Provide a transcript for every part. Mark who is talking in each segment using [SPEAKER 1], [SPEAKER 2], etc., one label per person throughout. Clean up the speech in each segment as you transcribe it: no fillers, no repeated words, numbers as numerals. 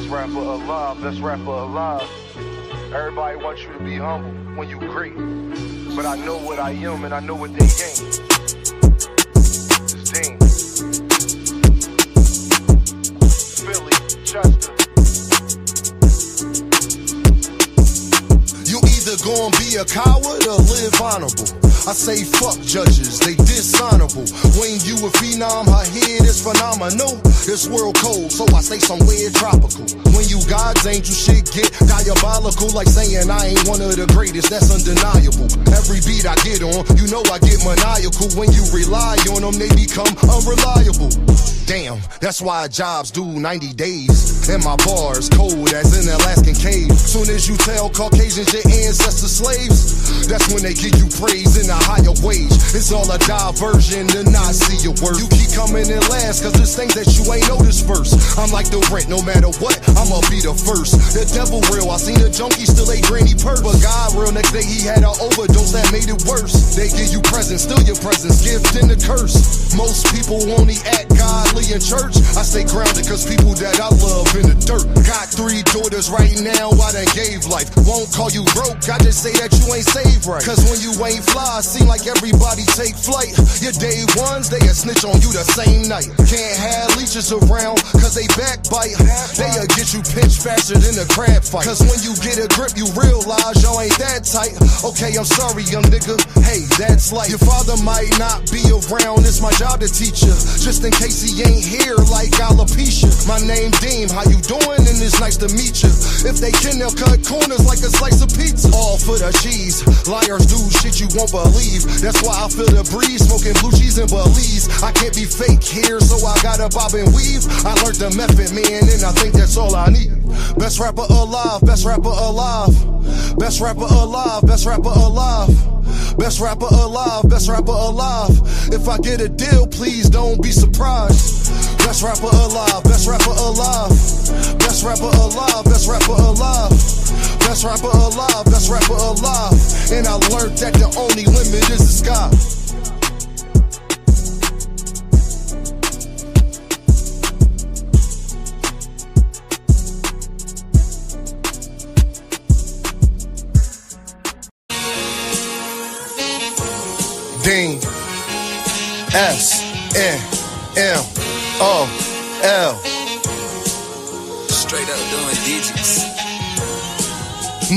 [SPEAKER 1] Best rapper alive, best rapper alive. Everybody wants you to be humble when you great. But I know what I am and I know what they ain't. It's Dean. Philly, Chester.
[SPEAKER 2] You either gonna be a coward or live honorable. I say fuck judges, they dishonorable. When you a phenom, her head is phenomenal. This world cold, so I stay somewhere tropical. When you God's angel, shit get diabolical. Like saying I ain't one of the greatest, that's undeniable. Every beat I get on, you know I get maniacal. When you rely on them, they become unreliable. Damn, that's why jobs do 90 days. And my bars cold as an Alaskan cave. Soon as you tell Caucasians your ancestors slaves, that's when they give you praise in a higher wage. It's all a diversion to not see your worth. You keep coming in last, cause there's things that you ain't noticed first. I'm like the rent, no matter what, I'ma be the first. The devil real, I seen a junkie still ate granny purse. But God real, next day he had an overdose that made it worse. They give you presents, still your presents, gift and a curse. Most people only act godly in church. I stay grounded cause people that I love in the dirt. Got 3 daughters right now, I done gave life. Won't call you broke, I just say that you ain't saved right. Cause when you ain't fly, seem like everybody take flight. Your day ones, they a snitch on you the same night. Can't have leeches around cause they backbite. They'll get you pinched faster than a crab fight. Cause when you get a grip, you realize y'all ain't that tight. Okay, I'm sorry, young nigga, hey, that's life. Your father might not be around, it's my job to teach you. Just in case he ain't here like alopecia. My name Deem, how you doing? And it's nice to meet you. If they can, they'll cut corners like a slice of pizza. All for the cheese. Liars do shit you won't believe. That's why I feel the breeze, smoking blue cheese and Belize. I can't be fake here, so I gotta bob and weave. I learned the method, man, and I think that's all I need. Best rapper alive, best rapper alive. Best rapper alive, best rapper alive. Best rapper alive, best rapper alive. If I get a deal, please don't be surprised. Best rapper alive, best rapper alive. Best rapper alive, best rapper alive. Best rapper alive, best rapper alive. And I learned that the only limit is the sky. Dean, S-N-M-O-L.
[SPEAKER 3] Straight up doing digits.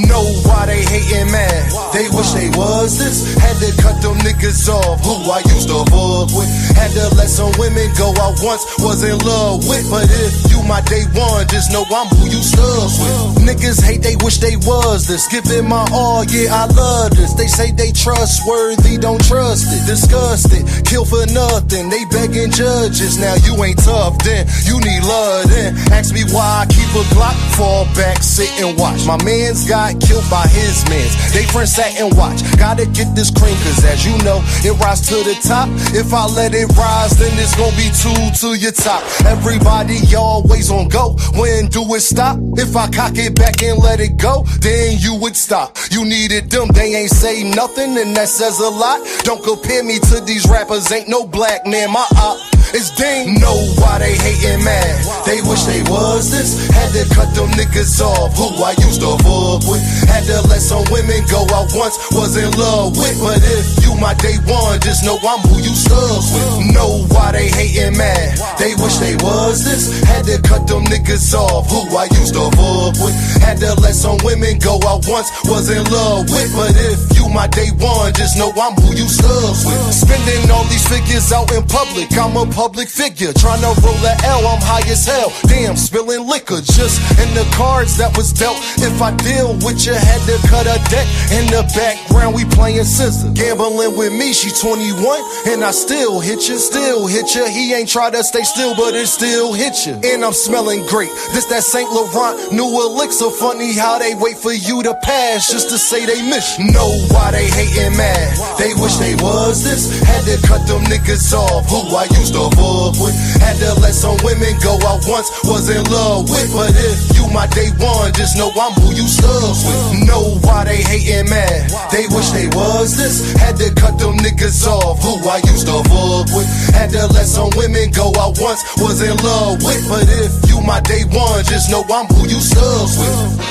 [SPEAKER 2] Know why they hatin', man? They wish they was this. Had to cut them niggas off who I used to fuck with. Had to let some women go I once was in love with. But if you my day one, just know I'm who you stuck with. Niggas hate, they wish they was this. Give it my all, yeah, I love this. They say they trustworthy, don't trust it. Disgusted, kill for nothing. They begging judges, now you ain't tough, then you need love, then ask me why I keep a Glock. Fall back, sit and watch. My man's got killed by his mans. They friends sat and watch. Gotta get this cream, cause as you know, it rise to the top. If I let it rise, then it's gonna be 2 to your top. Everybody always on go. When do it stop? If I cock it back and let it go, then you would stop. You needed them, they ain't say nothing, and that says a lot. Don't compare me to these rappers, ain't no black man. My op is Dean. Know why they hatin', man? They wish they was this. Had to cut them niggas off who I used to fuck with. Had to let some women go I once was in love with. But if you my day one, just know I'm who you stuck with. Know why they hatin', man? They wish they was this. Had to cut them niggas off who I used to fuck with. Had to let some women go I once was in love with. But if you my day one, just know I'm who you stuck with. Spending all these figures out in public, I'm a public figure. Tryna roll a L, I'm high as hell. Damn, spilling liquor just in the cards that was dealt. If I deal with you, had to cut a deck. In the background, we playing scissors. Gambling with me, she 21, and I still hit you, still hit you. He ain't try to stay still, but it still hit you. And I'm smelling great. This that Saint Laurent new elixir. Funny how they wait for you to pass just to say they miss you. Know why they hatin', man? They wish they was this. Had to cut them niggas off who I used to fuck with. Had to let some women go I once was in love with. But if you my day one, just know I'm who you stuck with. Know why they hatin', man? They wish they was this. Had to cut them niggas off who I used to fuck with. Had to let some women go I once was in love with. But if you my day one, just know I'm who you stuck with.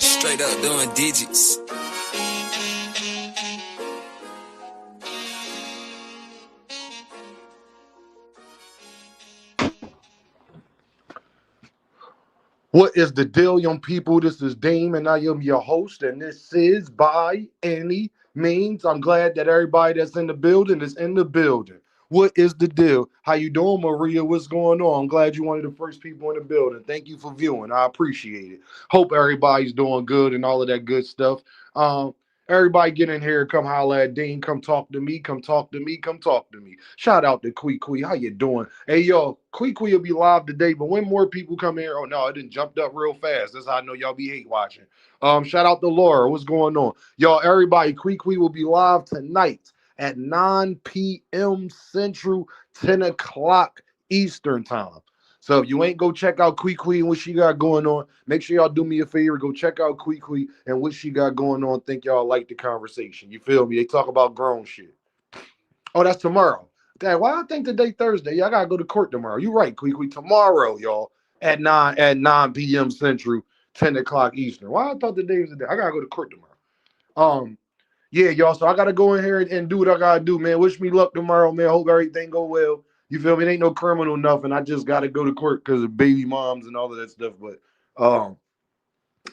[SPEAKER 3] Straight up doing digits.
[SPEAKER 4] What is the deal, young people? This is Dame, and I am your host, and this is By Any Means. I'm glad that everybody that's in the building is in the building. What is the deal? How you doing, Maria? What's going on? I'm glad you're one of the first people in the building. Thank you for viewing. I appreciate it. Hope everybody's doing good and all of that good stuff. Everybody get in here, come holler at Dean, come talk to me, come talk to me, come talk to me. Shout out to Kwee. How you doing? Hey, yo, Kwee will be live today, but when more people come here, oh no, it didn't jumped up real fast. That's how I know y'all be hate watching. Shout out to Laura. What's going on? Y'all, everybody, Kwee will be live tonight at 9 p.m. Central, 10 o'clock Eastern time. So if you ain't go check out Kwee and what she got going on, make sure y'all do me a favor. Go check out Kwee and what she got going on. Think y'all like the conversation. You feel me? They talk about grown shit. Oh, that's tomorrow. Dad, why I think today Thursday? Y'all gotta go to court tomorrow. You right, Kwee. Tomorrow, y'all, at 9 p.m. Central, 10 o'clock Eastern. Why I thought today was the day? I gotta go to court tomorrow. Yeah, y'all. So I gotta go in here and do what I gotta do, man. Wish me luck tomorrow, man. Hope everything go well. You feel me? It ain't no criminal nothing. I just gotta go to court because of baby moms and all of that stuff. But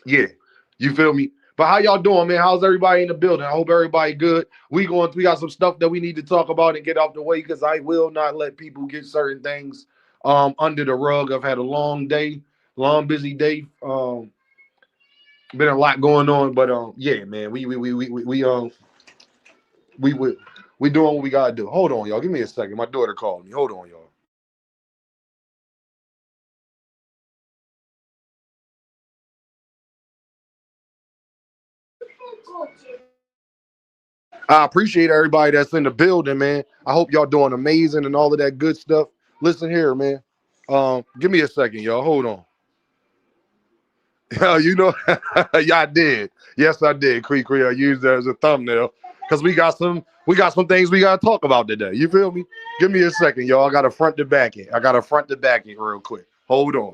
[SPEAKER 4] yeah, you feel me? But how y'all doing, man? How's everybody in the building? I hope everybody good. We got some stuff that we need to talk about and get out the way because I will not let people get certain things under the rug. I've had a long day, long busy day. Been a lot going on, but yeah, man, we doing what we gotta do. Hold on, y'all. Give me a second. My daughter called me. Hold on, y'all. I appreciate everybody that's in the building, man. I hope y'all doing amazing and all of that good stuff. Listen here, man. Give me a second, y'all. Hold on. You know, yeah, I did. Yes, I did. Kwee. I used that as a thumbnail because we got some things we gotta talk about today. You feel me? Give me a second, y'all. I got to front to back it. Real quick. Hold on.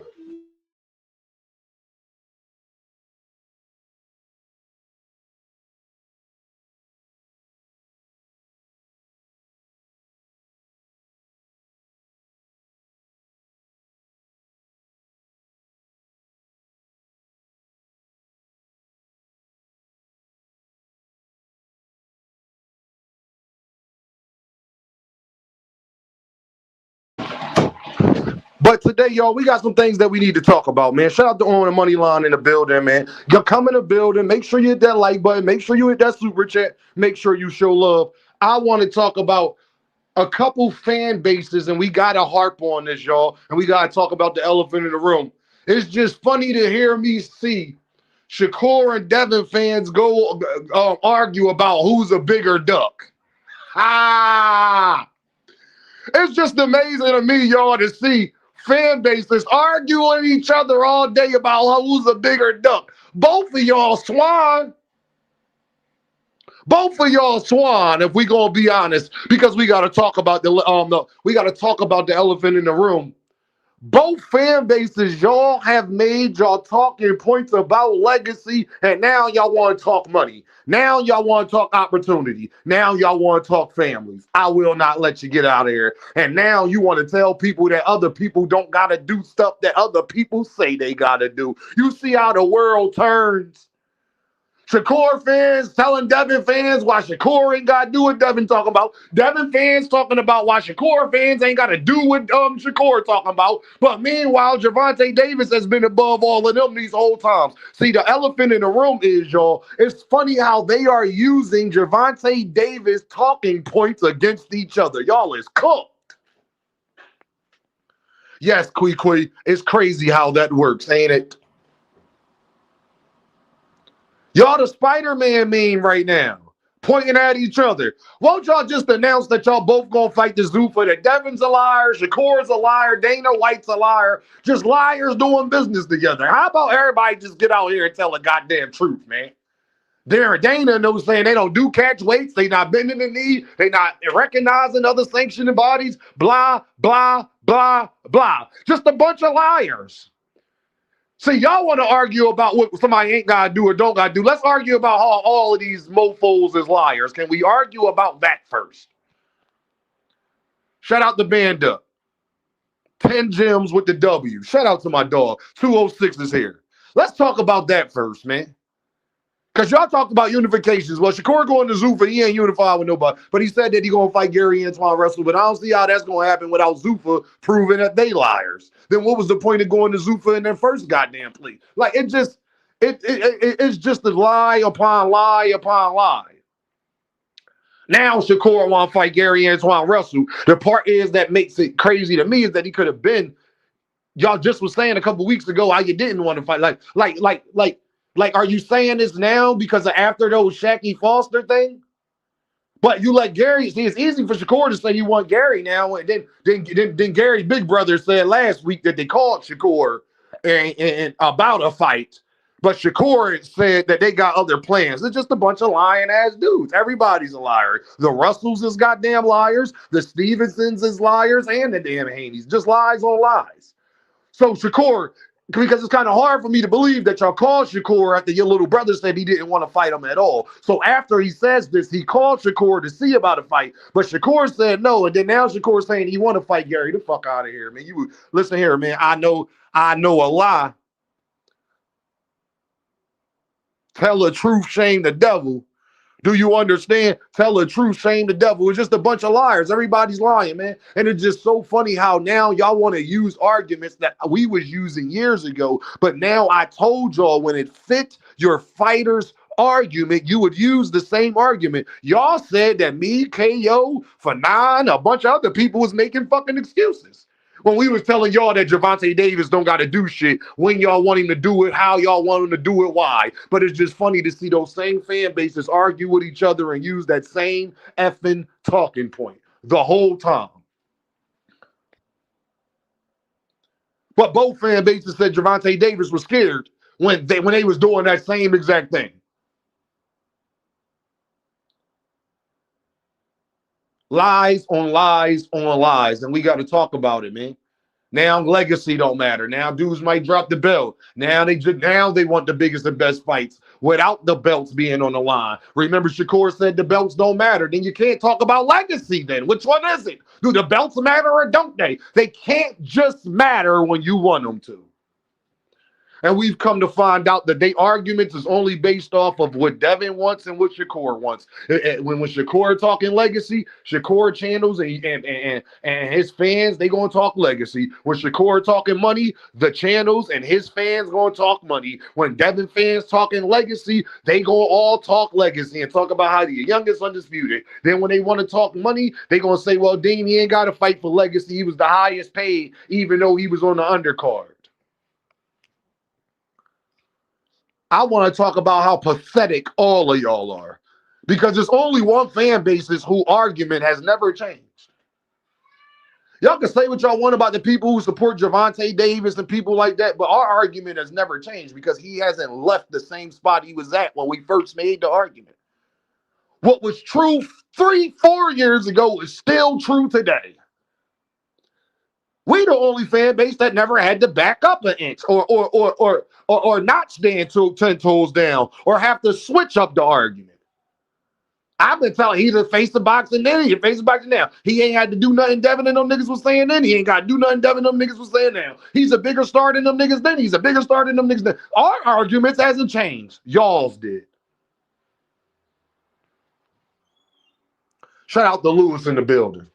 [SPEAKER 4] But today, y'all, we got some things that we need to talk about, man. Shout out to On the Money Line in the building, man. You come in the building. Make sure you hit that like button. Make sure you hit that super chat. Make sure you show love. I want to talk about a couple fan bases, and we got to harp on this, y'all. And we got to talk about the elephant in the room. It's just funny to hear me see Shakur and Devin fans go argue about who's a bigger duck. It's just amazing to me, y'all, to see fan bases arguing each other all day about who's a bigger duck. Both of y'all swine. If we gonna be honest, because we gotta talk about the elephant in the room. Both fan bases, y'all have made y'all talking points about legacy, and now y'all want to talk money. Now y'all want to talk opportunity. Now y'all want to talk families. I will not let you get out of here. And now you want to tell people that other people don't got to do stuff that other people say they got to do. You see how the world turns. Shakur fans telling Devin fans why Shakur ain't got to do what Devin talking about. Devin fans talking about why Shakur fans ain't got to do what Shakur talking about. But meanwhile, Gervonta Davis has been above all of them these whole times. See, the elephant in the room is, y'all, it's funny how they are using Gervonta Davis talking points against each other. Y'all is cooked. Yes, Kwee, it's crazy how that works, ain't it? Y'all the Spider-Man meme right now, pointing at each other. Won't y'all just announce that y'all both gonna fight the Zuffa, that Devin's a liar, Shakur's a liar, Dana White's a liar, just liars doing business together? How about everybody just get out here and tell the goddamn truth, man? Darren Dana knows saying they don't do catch weights, they not bending the knee, they not recognizing other sanctioning bodies, blah, blah, blah, blah. Just a bunch of liars. See, y'all want to argue about what somebody ain't got to do or don't got to do. Let's argue about how all of these mofos is liars. Can we argue about that first? Shout out to Banda. 10 gems with the W. Shout out to my dog. 206 is here. Let's talk about that first, man. Because y'all talk about unifications. Well, Shakur going to Zuffa, he ain't unified with nobody. But he said that he going to fight Gary Antoine Russell. But I don't see how that's going to happen without Zuffa proving that they liars. Then what was the point of going to Zuffa in their first goddamn plea? Like, it's just a lie upon lie upon lie. Now Shakur want to fight Gary Antoine Russell. The part is that makes it crazy to me is that he could have been, y'all just was saying a couple weeks ago how you didn't want to fight. Like, are you saying this now because of after those Shaqy Foster thing? But you let Gary, see, it's easy for Shakur to say you want Gary now, and then Gary's big brother said last week that they called Shakur and about a fight. But Shakur said that they got other plans. It's just a bunch of lying ass dudes. Everybody's a liar. The Russells is goddamn liars. The Stevensons is liars, and the damn Haneys. Just lies on lies. So Shakur, because it's kind of hard for me to believe that y'all called Shakur after your little brother said he didn't want to fight him at all. So after he says this, he called Shakur to see about a fight, but Shakur said no, and then now Shakur's saying he want to fight Gary. The fuck out of here, man. You listen here, man. I know a lie. Tell the truth, shame the devil. Do you understand? Tell the truth, shame the devil. It's just a bunch of liars. Everybody's lying, man. And it's just so funny how now y'all want to use arguments that we was using years ago. But now I told y'all when it fit your fighter's argument, you would use the same argument. Y'all said that me, KO, Fanon, a bunch of other people was making fucking excuses. When we was telling y'all that Gervonta Davis don't got to do shit, when y'all want him to do it, how y'all want him to do it, why. But it's just funny to see those same fan bases argue with each other and use that same effing talking point the whole time. But both fan bases said Gervonta Davis was scared when they was doing that same exact thing. Lies on lies on lies, and we got to talk about it, man. Now legacy don't matter. Now dudes might drop the belt. Now they want the biggest and best fights without the belts being on the line. Remember, Shakur said the belts don't matter. Then you can't talk about legacy. Then which one is it? Do the belts matter or don't they? They can't just matter when you want them to. And we've come to find out that they arguments is only based off of what Devin wants and what Shakur wants. When Shakur talking legacy, Shakur channels and his fans, they gonna talk legacy. When Shakur talking money, the channels and his fans gonna talk money. When Devin fans talking legacy, they gonna all talk legacy and talk about how the youngest undisputed. Then when they want to talk money, they gonna say, well, Dean, he ain't got to fight for legacy. He was the highest paid, even though he was on the undercard. I want to talk about how pathetic all of y'all are, because there's only one fan basis whose argument has never changed. Y'all can say what y'all want about the people who support Gervonta Davis and people like that, but our argument has never changed because he hasn't left the same spot he was at when we first made the argument. What was true 3-4 years ago is still true today. We the only fan base that never had to back up an inch or not stand 10 toes down or have to switch up the argument. I've been telling he's a face of boxing then, he's a face of boxing now. He ain't had to do nothing Devin and them niggas was saying then. He ain't got to do nothing Devin and them niggas was saying now. He's a bigger star than them niggas then. He's a bigger star than them niggas then. Our arguments hasn't changed. Y'all's did. Shout out to Lewis in the building.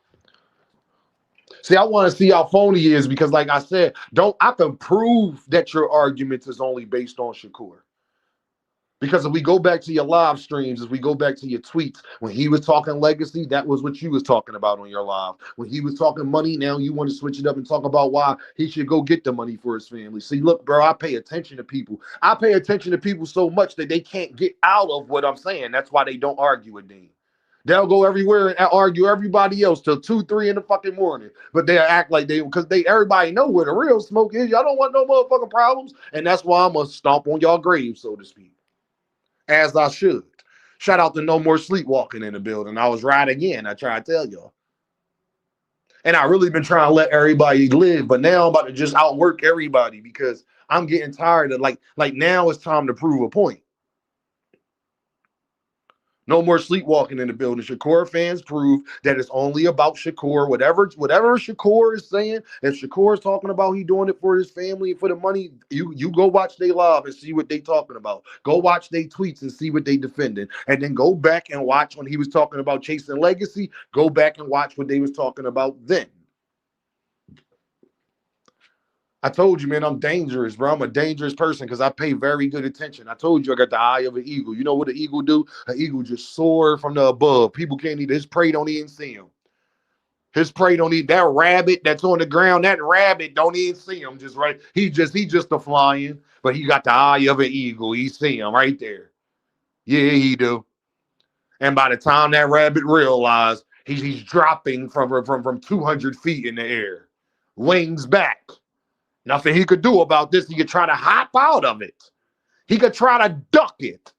[SPEAKER 4] See, I want to see how phony he is because, like I said, I can prove that your arguments is only based on Shakur. Because if we go back to your live streams, if we go back to your tweets, when he was talking legacy, that was what you was talking about on your live. When he was talking money, now you want to switch it up and talk about why he should go get the money for his family. See, look, bro, I pay attention to people. I pay attention to people so much that they can't get out of what I'm saying. That's why they don't argue with Dean. They'll go everywhere and argue everybody else till 2-3 in the fucking morning. But they'll act like because everybody know where the real smoke is. Y'all don't want no motherfucking problems. And that's why I'm going to stomp on y'all grave, so to speak. as I should. Shout out to No More Sleepwalking in the building. I was right again. I try to tell y'all. And I really been trying to let everybody live, but now I'm about to just outwork everybody because I'm getting tired of like now it's time to prove a point. No more sleepwalking in the building. Shakur fans prove that it's only about Shakur. Whatever Shakur is saying, if Shakur is talking about he doing it for his family and for the money, you go watch they live and see what they talking about. Go watch they tweets and see what they defending. And then go back and watch when he was talking about chasing legacy. Go back and watch what they was talking about then. I told you, man, I'm dangerous, bro. I'm a dangerous person because I pay very good attention. I told you I got the eye of an eagle. You know what an eagle do? An eagle just soar from the above. People can't even, his prey don't even see him. His prey don't even, that rabbit that's on the ground, that rabbit don't even see him. Just right. He just a flying, but he got the eye of an eagle. He see him right there. Yeah, he do. And by the time that rabbit realized he's dropping from 200 feet in the air, wings back. Nothing he could do about this. He could try to hop out of it. He could try to duck it.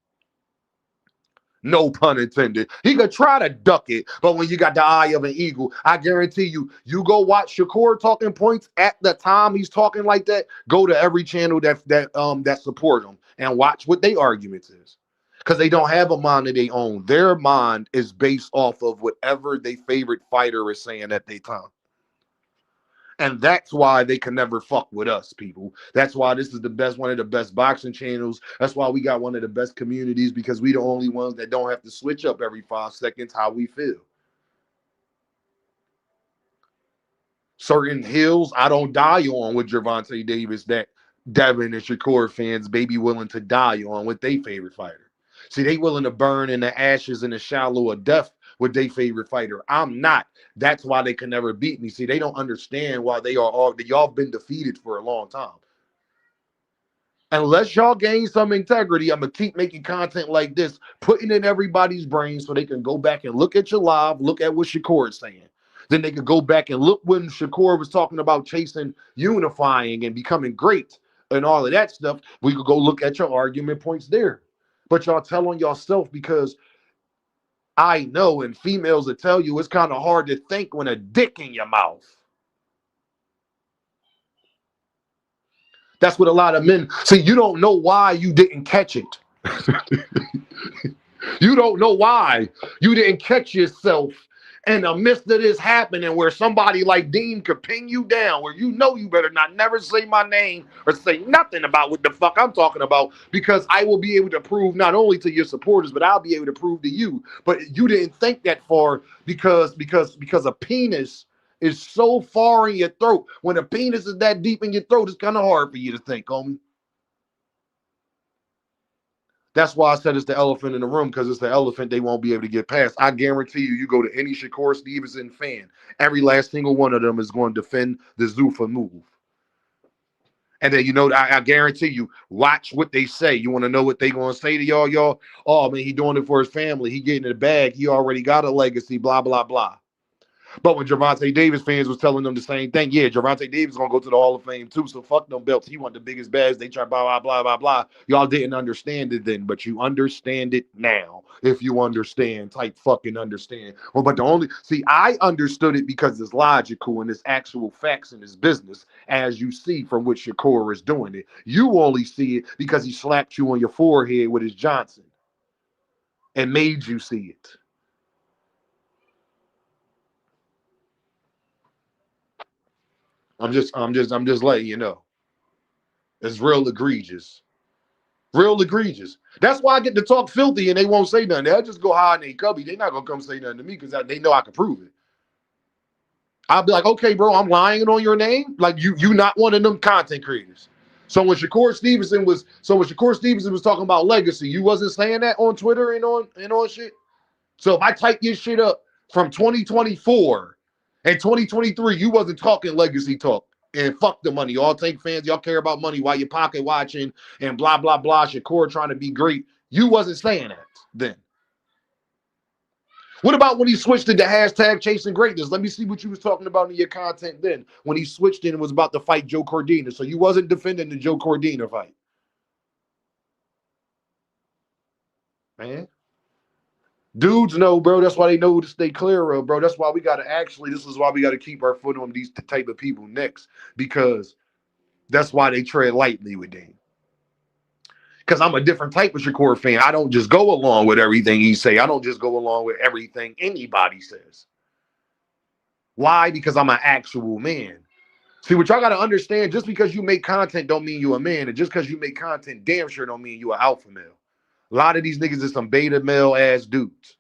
[SPEAKER 4] No pun intended. He could try to duck it, but when you got the eye of an eagle, I guarantee you, you go watch Shakur talking points at the time he's talking like that. Go to every channel that support him and watch what their arguments is, because they don't have a mind of their own. Their mind is based off of whatever their favorite fighter is saying at their time. And that's why they can never fuck with us, people. That's why this is one of the best boxing channels. That's why we got one of the best communities, because we the only ones that don't have to switch up every 5 seconds how we feel. Certain hills I don't die on with Gervonta Davis that Devin and Shakur fans may be willing to die on with their favorite fighter. See, they willing to burn in the ashes in the shallow of death with their favorite fighter. I'm not. That's why they can never beat me. See, they don't understand why y'all been defeated for a long time. Unless y'all gain some integrity, I'm going to keep making content like this, putting in everybody's brain so they can go back and look at your live, look at what Shakur is saying. Then they could go back and look when Shakur was talking about chasing, unifying, and becoming great and all of that stuff. We could go look at your argument points there. But y'all tell on yourself, because I know, and females will tell you, it's kind of hard to think when a dick in your mouth. That's what a lot of men see. You don't know why you didn't catch it. You don't know why you didn't catch yourself in the midst of this happening, where somebody like Dean could pin you down, where you know you better not never say my name or say nothing about what the fuck I'm talking about, because I will be able to prove not only to your supporters, but I'll be able to prove to you. But you didn't think that far because a penis is so far in your throat. When a penis is that deep in your throat, it's kind of hard for you to think, homie. That's why I said it's the elephant in the room, because it's the elephant they won't be able to get past. I guarantee you, you go to any Shakur Stevenson fan, every last single one of them is going to defend the Zuffa move. And then, I guarantee you, watch what they say. You want to know what they going to say to y'all? Oh, man, he doing it for his family. He getting in the bag. He already got a legacy, blah, blah, blah. But when Gervonta Davis fans was telling them the same thing, yeah, Gervonta Davis going to go to the Hall of Fame too, so fuck them belts. He want the biggest bags. They try blah, blah, blah, blah, blah. Y'all didn't understand it then, but you understand it now. If you understand, type fucking understand. Well, but I understood it because it's logical and it's actual facts in his business, as you see from what Shakur is doing it. You only see it because he slapped you on your forehead with his Johnson and made you see it. I'm just letting you know. It's real egregious. Real egregious. That's why I get to talk filthy and they won't say nothing. They'll just go hide in their cubby. They're not going to come say nothing to me because they know I can prove it. I'll be like, okay, bro, I'm lying on your name. Like you not one of them content creators. So when Shakur Stevenson was talking about legacy, you wasn't saying that on Twitter and on shit. So if I type your shit up from 2024 and 2023, you wasn't talking legacy talk. And fuck the money. Y'all take fans, y'all care about money while you're pocket watching and blah, blah, blah. Shakur trying to be great. You wasn't saying that then. What about when he switched it to hashtag chasing greatness? Let me see what you was talking about in your content then. When he switched it and was about to fight Joe Cordina. So you wasn't defending the Joe Cordina fight. man. Dudes know, bro. That's why they know to stay clear of, bro. That's why we gotta this is why we gotta keep our foot on these type of people necks, because that's why they tread lightly with Dame. Because I'm a different type of Shakur fan. I don't just go along with everything he say. I don't just go along with everything anybody says. Why? Because I'm an actual man. See, what y'all got to understand, just because you make content don't mean you a man. And just because you make content damn sure don't mean you an alpha male. A lot of these niggas is some beta male ass dudes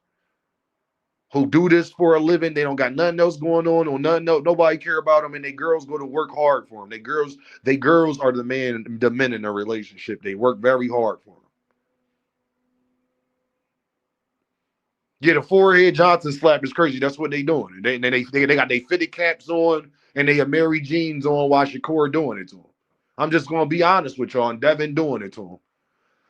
[SPEAKER 4] who do this for a living. They don't got nothing else going on or nothing else. Nobody care about them, and they girls go to work hard for them. They girls are the men in a relationship. They work very hard for them. Yeah, the forehead Johnson slap is crazy. That's what they doing. They got their fitted caps on and they Mary jeans on while Shakur doing it to them. I'm just gonna be honest with y'all, and Devin doing it to him.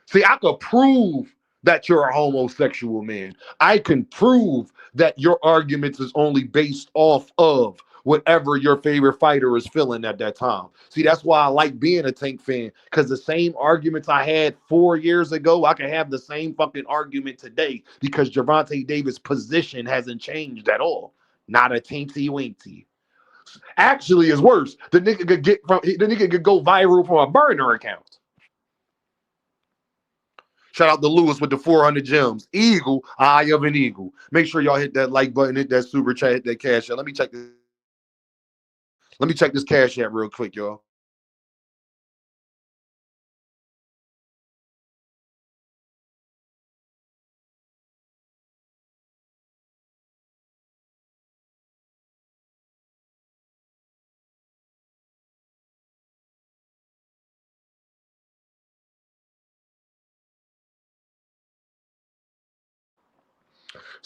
[SPEAKER 4] See, I could prove that you're a homosexual man. I can prove that your arguments is only based off of whatever your favorite fighter is feeling at that time. See, that's why I like being a Tank fan, because the same arguments I had 4 years ago, I can have the same fucking argument today, because Gervonta Davis' position hasn't changed at all. Not a teensy weensy. Actually, it's worse. The nigga could go viral from a burner account. Shout out to Lewis with the 400 gems. Eagle, eye of an eagle. Make sure y'all hit that like button, hit that super chat, hit that cash app. Let me check this cash app real quick, y'all.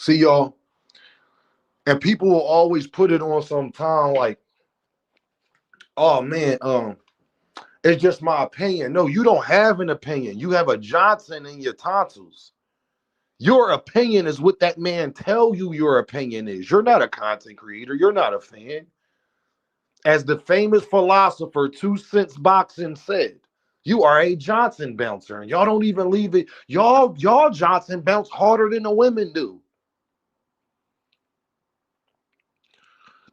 [SPEAKER 4] See, y'all, and people will always put it on some time like, oh man, it's just my opinion. No, you don't have an opinion. You have a Johnson in your tonsils. Your opinion is what that man tell you your opinion is. You're not a content creator. You're not a fan. As the famous philosopher 2 Cents Boxing said, you are a Johnson bouncer, and y'all don't even leave it. Y'all Johnson bounce harder than the women do.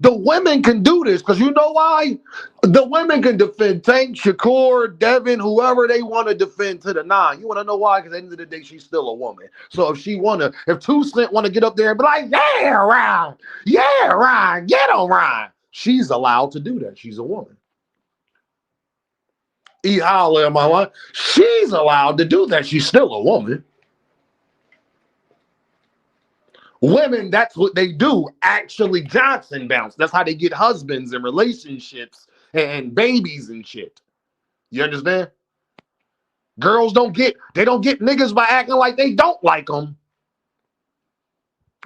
[SPEAKER 4] The women can do this because you know why? The women can defend Tank, Shakur, Devin, whoever they want to defend to the nine. You want to know why? Because at the end of the day, she's still a woman. So if 2 Cent want to get up there and be like, yeah, Ryan, get on Ryan, she's allowed to do that. She's a woman. E. Holla, am I lying? She's allowed to do that. She's still a woman. Women, that's what they do. Actually, Johnson bounce. That's how they get husbands and relationships and babies and shit. You understand? Girls don't get niggas by acting like they don't like them.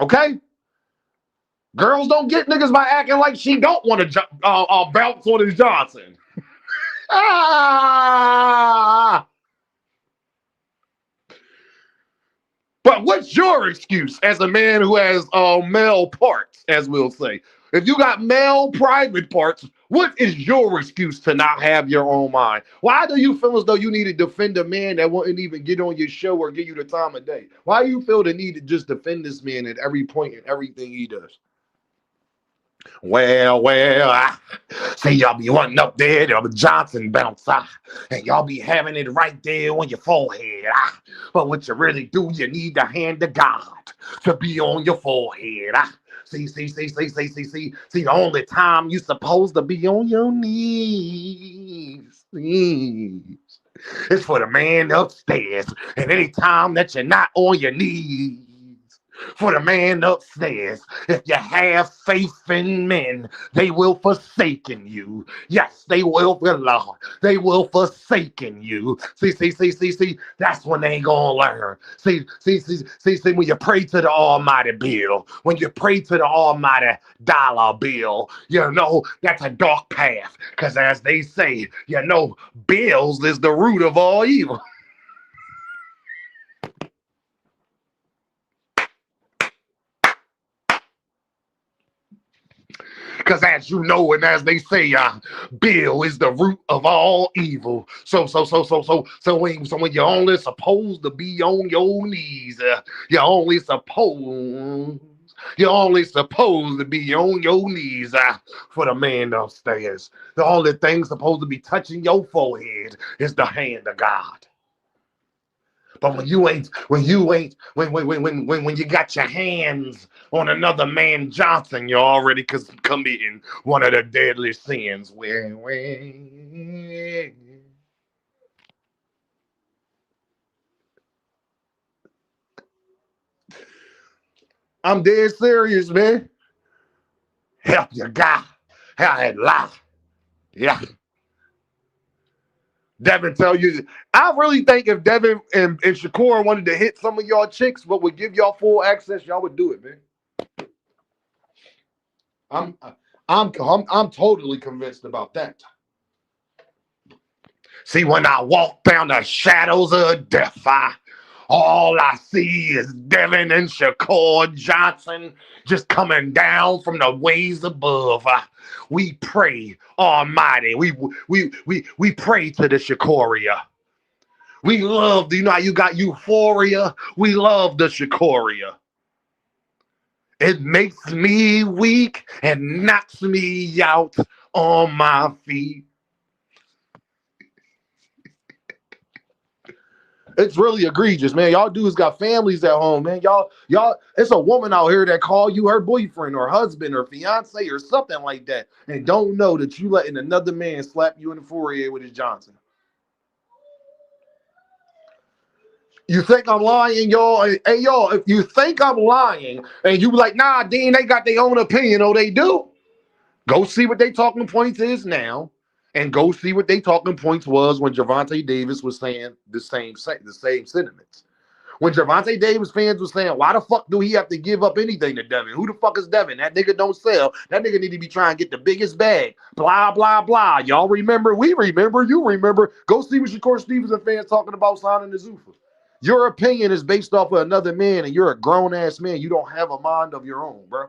[SPEAKER 4] Okay? Girls don't get niggas by acting like she don't want to bounce on his Johnson. But what's your excuse as a man who has male parts, as we'll say? If you got male private parts, what is your excuse to not have your own mind? Why do you feel as though you need to defend a man that wouldn't even get on your show or give you the time of day? Why do you feel the need to just defend this man at every point in everything he does? Well, see, y'all be wanting up there, the Johnson bounce, and y'all be having it right there on your forehead. But what you really do, you need the hand of God to be on your forehead. See, the only time you supposed to be on your knees is for the man upstairs. And any time that you're not on your knees, for the man upstairs, if you have faith in men, they will forsaken you. Yes, they will, Lord. They will forsaken you. See, that's when they ain't gonna learn. See, when you pray to the almighty bill, when you pray to the almighty dollar bill, you know, that's a dark path. Because as they say, you know, bills is the root of all evil. Because as you know, and as they say, Bill is the root of all evil. So when you're only supposed to be on your knees, you're only supposed to be on your knees for the man upstairs. The only thing supposed to be touching your forehead is the hand of God. But when you got your hands on another man Johnson, you're already committing one of the deadly sins. I'm dead serious, man. Help your guy. Hell, that lie. Yeah. Devin tell you, I really think if Devin and Shakur wanted to hit some of y'all chicks, but would give y'all full access, y'all would do it, man. I'm totally convinced about that. See, when I walk down the shadows of death, all I see is Devin and Shakur Johnson just coming down from the ways above. We pray, Almighty. We pray to the Shakuria. We love, you know how you got euphoria? We love the Shakuria. It makes me weak and knocks me out on my feet. It's really egregious, man. Y'all dudes got families at home, man. Y'all, it's a woman out here that call you her boyfriend or husband or fiance or something like that and don't know that you letting another man slap you in the forehead with his Johnson. You think I'm lying, y'all? Hey, y'all, if you think I'm lying and you like, nah, Dean, they got their own opinion, or they do, go see what they talking points is now. And go see what they talking points was when Gervonta Davis was saying the same sentiments. When Gervonta Davis fans was saying, why the fuck do he have to give up anything to Devin? Who the fuck is Devin? That nigga don't sell. That nigga need to be trying to get the biggest bag. Blah, blah, blah. Y'all remember? We remember. You remember. Go see what Shakur Stevenson fans talking about signing the Zuffa. Your opinion is based off of another man, and you're a grown-ass man. You don't have a mind of your own, bro.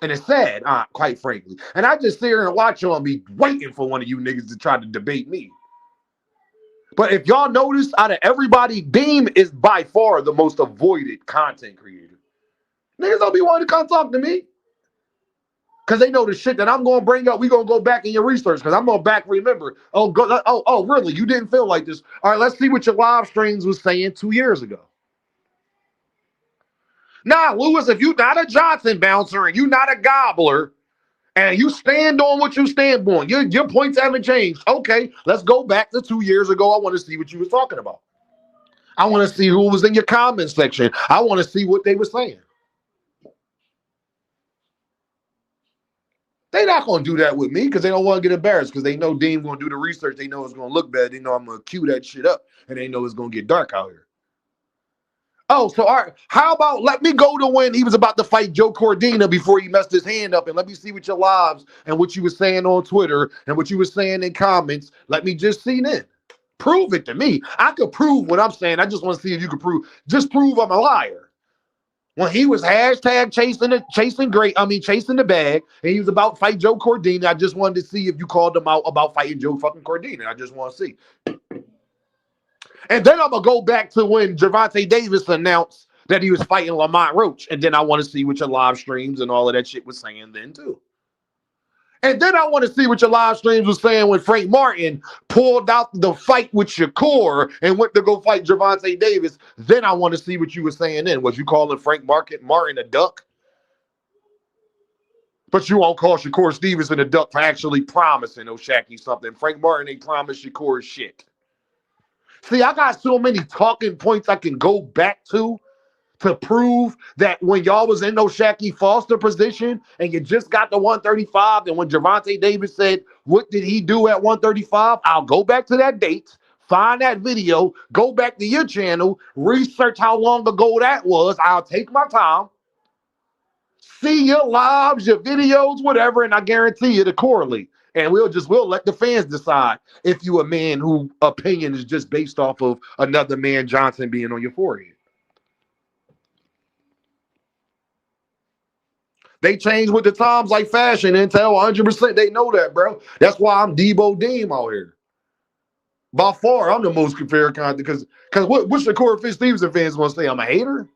[SPEAKER 4] And it's sad, quite frankly. And I just sit here and watch y'all and be waiting for one of you niggas to try to debate me. But if y'all notice, out of everybody, Beam is by far the most avoided content creator. Niggas don't be wanting to come talk to me. Because they know the shit that I'm going to bring up. We're going to go back in your research because I'm going to remember. Oh, really? You didn't feel like this. All right, let's see what your live streams was saying 2 years ago. Nah, Lewis, if you're not a Johnson bouncer and you're not a gobbler and you stand on what you stand on, your points haven't changed. Okay, let's go back to 2 years ago. I want to see what you was talking about. I want to see who was in your comment section. I want to see what they were saying. They're not going to do that with me because they don't want to get embarrassed because they know Dean going to do the research. They know it's going to look bad. They know I'm going to cue that shit up, and they know it's going to get dark out here. Oh, so all right. How about let me go to when he was about to fight Joe Cordina before he messed his hand up, and let me see what your lives and what you were saying on Twitter and what you were saying in comments. Let me just see then. Prove it to me. I could prove what I'm saying. I just want to see if you could prove. Just prove I'm a liar. When he was hashtag chasing the bag, and he was about to fight Joe Cordina, I just wanted to see if you called him out about fighting Joe fucking Cordina. I just want to see. And then I'm going to go back to when Gervonta Davis announced that he was fighting Lamont Roach. And then I want to see what your live streams and all of that shit was saying then too. And then I want to see what your live streams was saying when Frank Martin pulled out the fight with Shakur and went to go fight Gervonta Davis. Then I want to see what you were saying then. Was you calling Frank Martin a duck? But you won't call Shakur Stevenson a duck for actually promising O'Shaquie something. Frank Martin ain't promised Shakur shit. See, I got so many talking points I can go back to prove that when y'all was in O'Shaquie Foster position and you just got the 135, and when Gervonta Davis said, what did he do at 135? I'll go back to that date, find that video, go back to your channel, research how long ago that was. I'll take my time, see your lives, your videos, whatever, and I guarantee you to correlate. And we'll let the fans decide if you a man who opinion is just based off of another man Johnson being on your forehead. They change with the times like fashion. Intel 100%. They know that, bro. That's why I'm Debo Deem out here. By far, I'm the most fair content because what's the Corey Fitzstevenson fans gonna say? I'm a hater?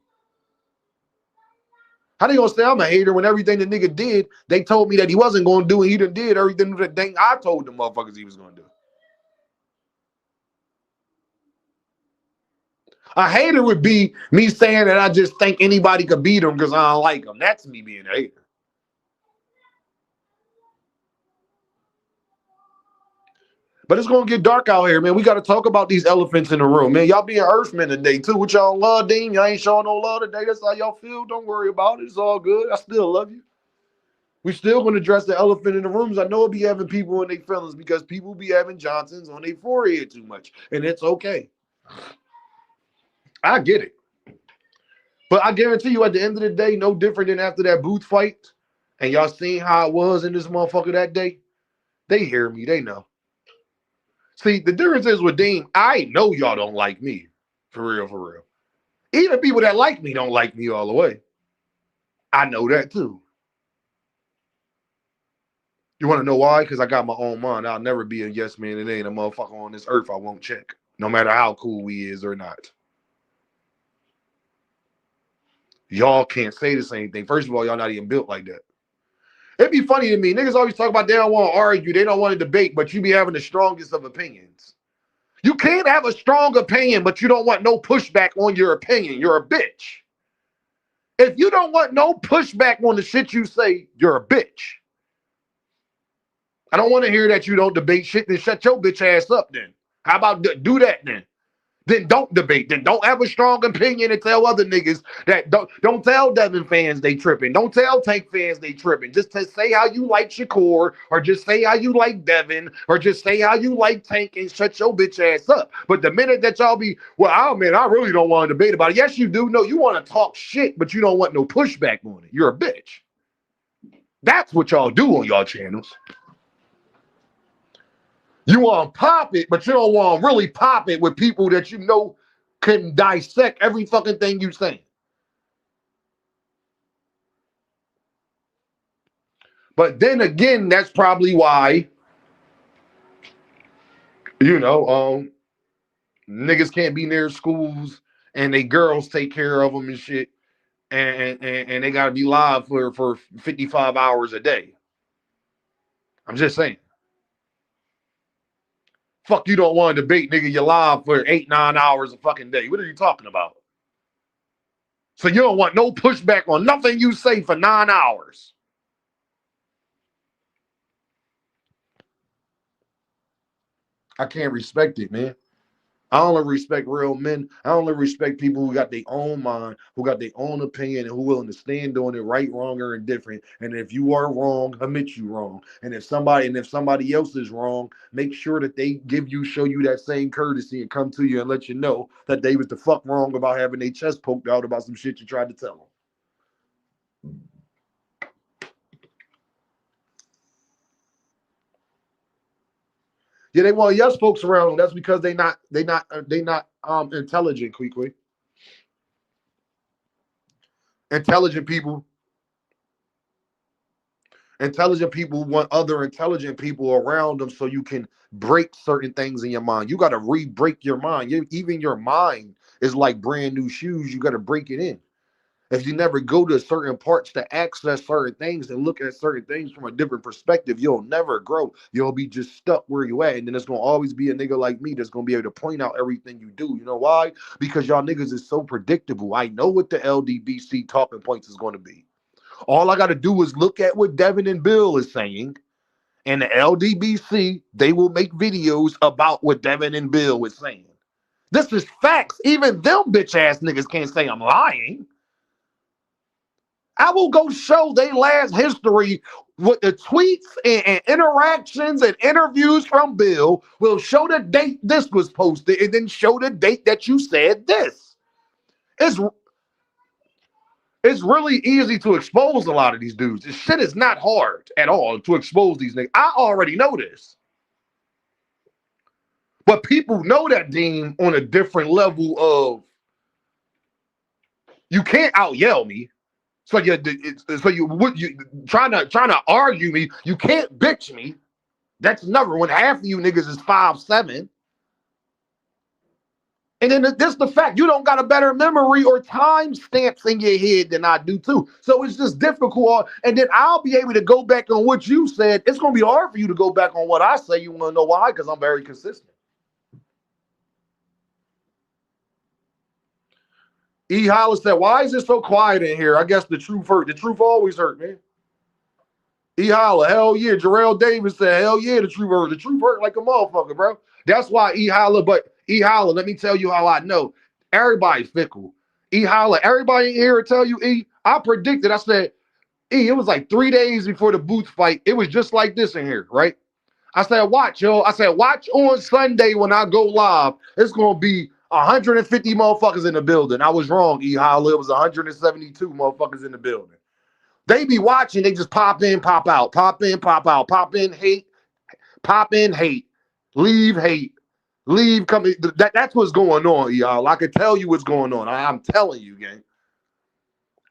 [SPEAKER 4] How they gonna say I'm a hater when everything the nigga did, they told me that he wasn't gonna do, and he done did everything that thing I told the motherfuckers he was gonna do. A hater would be me saying that I just think anybody could beat him because I don't like him. That's me being a hater. But it's gonna get dark out here, man. We gotta talk about these elephants in the room, man. Y'all being Earthmen today too. What y'all love, Dean? Y'all ain't showing no love today. That's how y'all feel. Don't worry about it. It's all good. I still love you. We still gonna address the elephant in the rooms. I know it'll be having people in their feelings because people be having Johnsons on their forehead too much, and it's okay. I get it. But I guarantee you, at the end of the day, no different than after that Booth fight, and y'all seen how it was in this motherfucker that day. They hear me. They know. See, the difference is with Dean, I know y'all don't like me. For real, for real. Even people that like me don't like me all the way. I know that too. You want to know why? Because I got my own mind. I'll never be a yes man. It ain't a motherfucker on this earth I won't check. No matter how cool we is or not. Y'all can't say the same thing. First of all, y'all not even built like that. It'd be funny to me. Niggas always talk about they don't want to argue. They don't want to debate, but you be having the strongest of opinions. You can't have a strong opinion, but you don't want no pushback on your opinion. You're a bitch. If you don't want no pushback on the shit you say, you're a bitch. I don't want to hear that you don't debate shit. Then shut your bitch ass up then. How about do that then? Then don't debate. Then don't have a strong opinion and tell other niggas that don't tell Devin fans they tripping. Don't tell Tank fans they tripping. Just to say how you like Shakur, or just say how you like Devin, or just say how you like Tank and shut your bitch ass up. But the minute that y'all be, well, oh man, I really don't want to debate about it. Yes, you do. No, you want to talk shit, but you don't want no pushback on it. You're a bitch. That's what y'all do on y'all channels. You want to pop it, but you don't want to really pop it with people that you know can dissect every fucking thing you say. But then again, that's probably why, you know, niggas can't be near schools and they girls take care of them and shit. And they got to be live for 55 hours a day. I'm just saying. Fuck, you don't want to debate, nigga. You're live for 8-9 hours a fucking day. What are you talking about? So you don't want no pushback on nothing you say for 9 hours. I can't respect it, man. I only respect real men. I only respect people who got their own mind, who got their own opinion, and who willing to stand on it, right, wrong, or indifferent. And if you are wrong, admit you wrong. And if somebody else is wrong, make sure that they show you that same courtesy and come to you and let you know that they was the fuck wrong about having their chest poked out about some shit you tried to tell them. Yeah, they want yes folks around them. That's because they not intelligent, quickly. Intelligent people want other intelligent people around them so you can break certain things in your mind. You got to re-break your mind. Even your mind is like brand new shoes. You got to break it in. If you never go to certain parts to access certain things and look at certain things from a different perspective, you'll never grow. You'll be just stuck where you at. And then there's going to always be a nigga like me that's going to be able to point out everything you do. You know why? Because y'all niggas is so predictable. I know what the LDBC talking points is going to be. All I got to do is look at what Devin and Bill is saying. And the LDBC, they will make videos about what Devin and Bill is saying. This is facts. Even them bitch ass niggas can't say I'm lying. I will go show they last history with the tweets and interactions and interviews from Bill. Will show the date this was posted and then show the date that you said this. It's really easy to expose a lot of these dudes. This shit is not hard at all to expose these niggas. I already know this. But people know that, Dean, on a different level of, you can't out yell me. So you trying to argue me. You can't bitch me. That's never when half of you niggas is 5'7". And then this the fact you don't got a better memory or time stamps in your head than I do too. So it's just difficult. And then I'll be able to go back on what you said. It's gonna be hard for you to go back on what I say. You want to know why? Because I'm very consistent. E. Hollis said, "Why is it so quiet in here? I guess the truth hurt. The truth always hurt, man." E. Holla, hell yeah. Jarrell Davis said, "Hell yeah, the truth hurt. The truth hurt like a motherfucker, bro." That's why E. Holla, but E. Holla, let me tell you how I know. Everybody's fickle. E. Holla, everybody in here will tell you, E, I predicted, I said, E, it was like 3 days before the Boots fight. It was just like this in here, right? I said, watch, yo. I said, watch on Sunday when I go live. It's going to be 150 motherfuckers in the building. I was wrong, E. Holla. It was 172 motherfuckers in the building. They be watching, they just pop in, pop out, pop in, pop out, pop in, hate, leave, hate, leave, come. That's what's going on, y'all. I can tell you what's going on. I'm telling you, gang.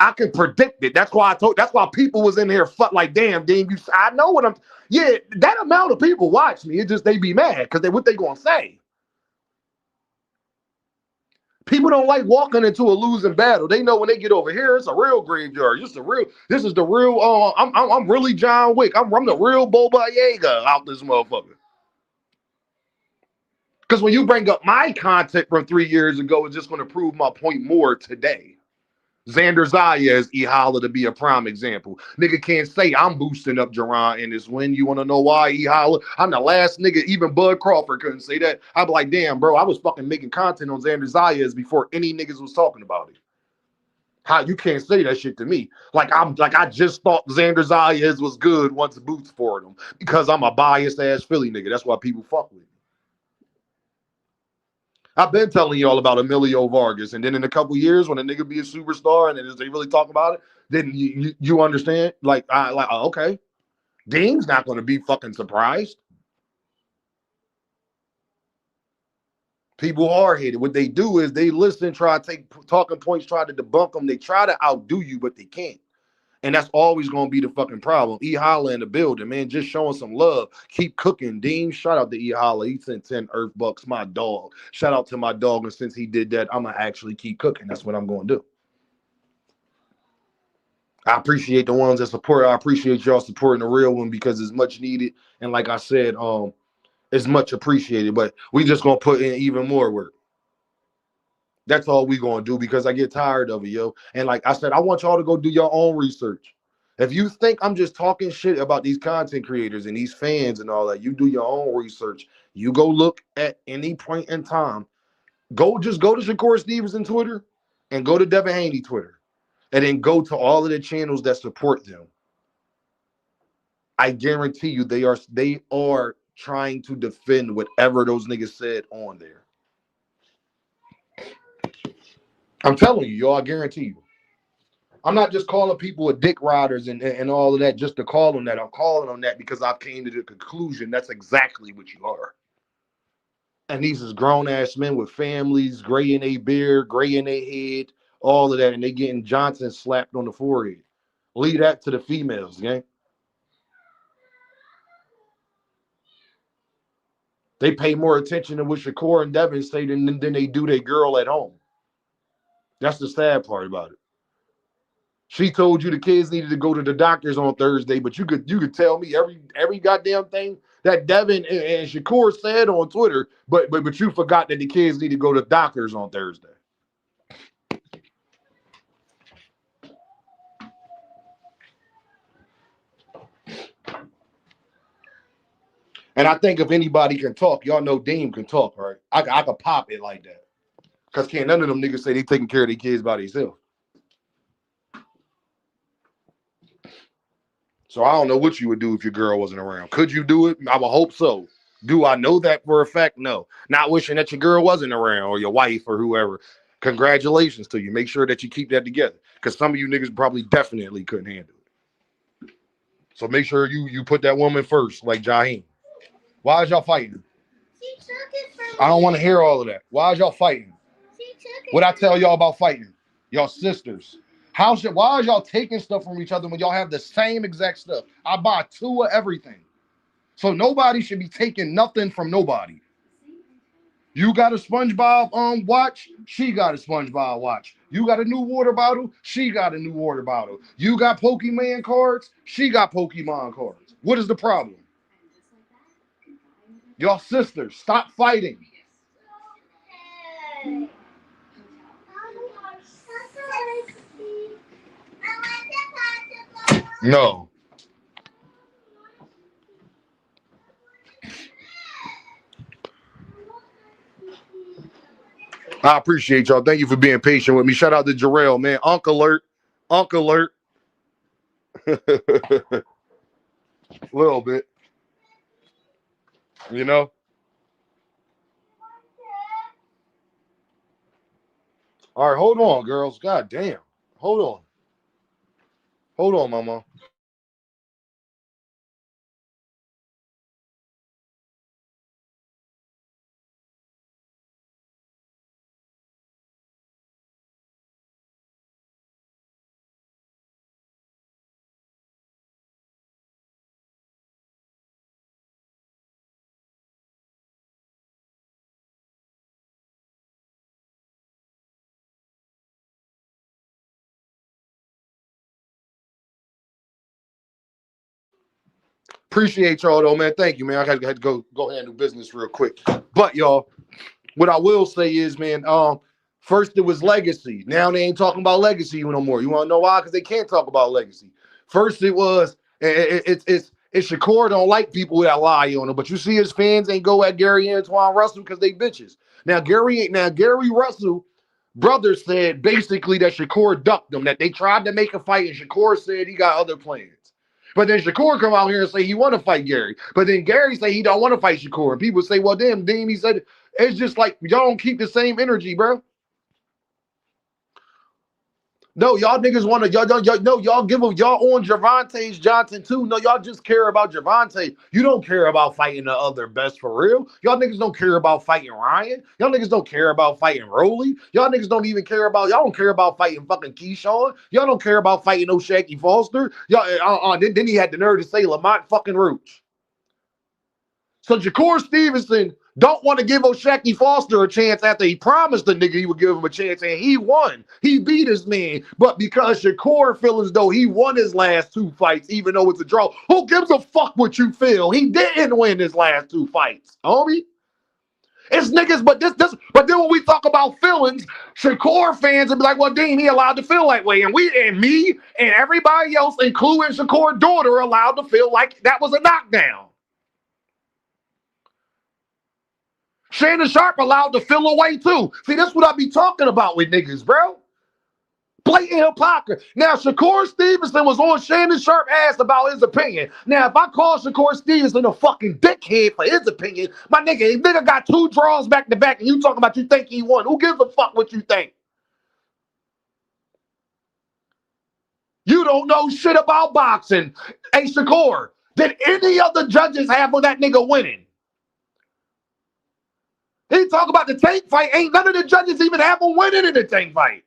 [SPEAKER 4] I can predict it. That's why that's why people was in here like, damn, I know what I'm. Yeah, that amount of people watch me. It just they be mad because what they gonna say. People don't like walking into a losing battle. They know when they get over here, it's a real graveyard. This is the real. I'm really John Wick. I'm the real Boba Yaga out this motherfucker. Because when you bring up my content from 3 years ago, it's just going to prove my point more today. Xander Zayas, E. Holla, to be a prime example. Nigga can't say I'm boosting up Jerron in this win. You want to know why, E. Holla? I'm the last nigga, even Bud Crawford couldn't say that. I'd be like, damn, bro, I was fucking making content on Xander Zayas before any niggas was talking about it. How you can't say that shit to me? I just thought Xander Zayas was good once Boots for him because I'm a biased ass Philly nigga. That's why people fuck with me. I've been telling y'all about Emilio Vargas, and then in a couple years, when a nigga be a superstar, and then they really talk about it, then you understand. Okay, Dean's not going to be fucking surprised. People hard-headed. What they do is they listen, try to take talking points, try to debunk them. They try to outdo you, but they can't. And that's always going to be the fucking problem. E. Holla in the building, man, just showing some love. Keep cooking, Dean. Shout out to E. Holla. He sent 10 Earth Bucks, my dog. Shout out to my dog. And since he did that, I'm going to actually keep cooking. That's what I'm going to do. I appreciate the ones that support. I appreciate y'all supporting the real one because it's much needed. And like I said, it's much appreciated. But we just going to put in even more work. That's all we going to do because I get tired of it, yo. And like I said, I want y'all to go do your own research. If you think I'm just talking shit about these content creators and these fans and all that, you do your own research. You go look at any point in time. Just go to Shakur Stevenson Twitter and go to Devin Haney Twitter. And then go to all of the channels that support them. I guarantee you they are trying to defend whatever those niggas said on there. I'm telling you, y'all, I guarantee you. I'm not just calling people a dick riders and all of that just to call them that. I'm calling them that because I came to the conclusion that's exactly what you are. And these is grown-ass men with families, gray in their beard, gray in their head, all of that, and they getting Johnson slapped on the forehead. Leave that to the females, gang. They pay more attention to what Shakur and Devin say than they do their girl at home. That's the sad part about it. She told you the kids needed to go to the doctors on Thursday, but you could tell me every goddamn thing that Devin and Shakur said on Twitter, but you forgot that the kids need to go to doctors on Thursday. And I think if anybody can talk, y'all know Dean can talk, right? I could pop it like that. Because can't none of them niggas say they taking care of their kids by themselves. So I don't know what you would do if your girl wasn't around. Could you do it? I would hope so. Do I know that for a fact? No. Not wishing that your girl wasn't around or your wife or whoever. Congratulations to you. Make sure that you keep that together. Because some of you niggas probably definitely couldn't handle it. So make sure you put that woman first, like Jaheim. Why is y'all fighting? I don't want to hear all of that. Why is y'all fighting? What I tell y'all about fighting? Y'all sisters. Why are y'all taking stuff from each other when y'all have the same exact stuff? I buy 2 of everything. So nobody should be taking nothing from nobody. You got a SpongeBob watch, she got a SpongeBob watch. You got a new water bottle, she got a new water bottle. You got Pokemon cards, she got Pokemon cards. What is the problem? Y'all sisters, stop fighting. No. I appreciate y'all. Thank you for being patient with me. Shout out to Jarrell, man. Uncle alert. Uncle alert. A little bit. You know? All right, hold on, girls. God damn. Hold on. Hold on, mama. Appreciate y'all though, man. Thank you, man. I had to go handle business real quick. But y'all, what I will say is, man, first it was legacy. Now they ain't talking about legacy no more. You want to know why? Because they can't talk about legacy. First it was it's Shakur don't like people that lie on him, but you see his fans ain't go at Gary Antoine Russell because they bitches. Now Gary Russell brother said basically that Shakur ducked them, that they tried to make a fight, and Shakur said he got other plans. But then Shakur come out here and say he want to fight Gary. But then Gary say he don't want to fight Shakur. And people say, well, damn, he said it's just like y'all don't keep the same energy, bro. No, y'all niggas want to y'all give them y'all on Gervonta Johnson too. No, y'all just care about Gervonta. You don't care about fighting the other best for real. Y'all niggas don't care about fighting Ryan. Y'all niggas don't care about fighting Rolly. Y'all niggas don't even care about y'all don't care about fighting fucking Keyshawn. Y'all don't care about fighting no Shaky Foster. Y'all then he had the nerve to say Lamont fucking Roach. So Shakur Stevenson don't want to give O'Shaquie Foster a chance after he promised the nigga he would give him a chance, and he won. He beat his man. But because Shakur feels as though he won his last 2 fights, even though it's a draw, who gives a fuck what you feel? He didn't win his last 2 fights, homie. It's niggas, but then when we talk about feelings, Shakur fans will be like, well, Dean, he allowed to feel that way. And me and everybody else, including Shakur's daughter, are allowed to feel like that was a knockdown. Shannon Sharp allowed to feel away too. See, that's what I be talking about with niggas, bro. Blatant hypocrisy. Now, Shakur Stevenson was on Shannon Sharp ass about his opinion. Now, if I call Shakur Stevenson a fucking dickhead for his opinion, my nigga got 2 draws back to back, and you talking about you think he won. Who gives a fuck what you think? You don't know shit about boxing. Hey, Shakur, did any of the judges have on that nigga winning? He talk about the Tank fight. Ain't none of the judges even have him winning in the Tank fight.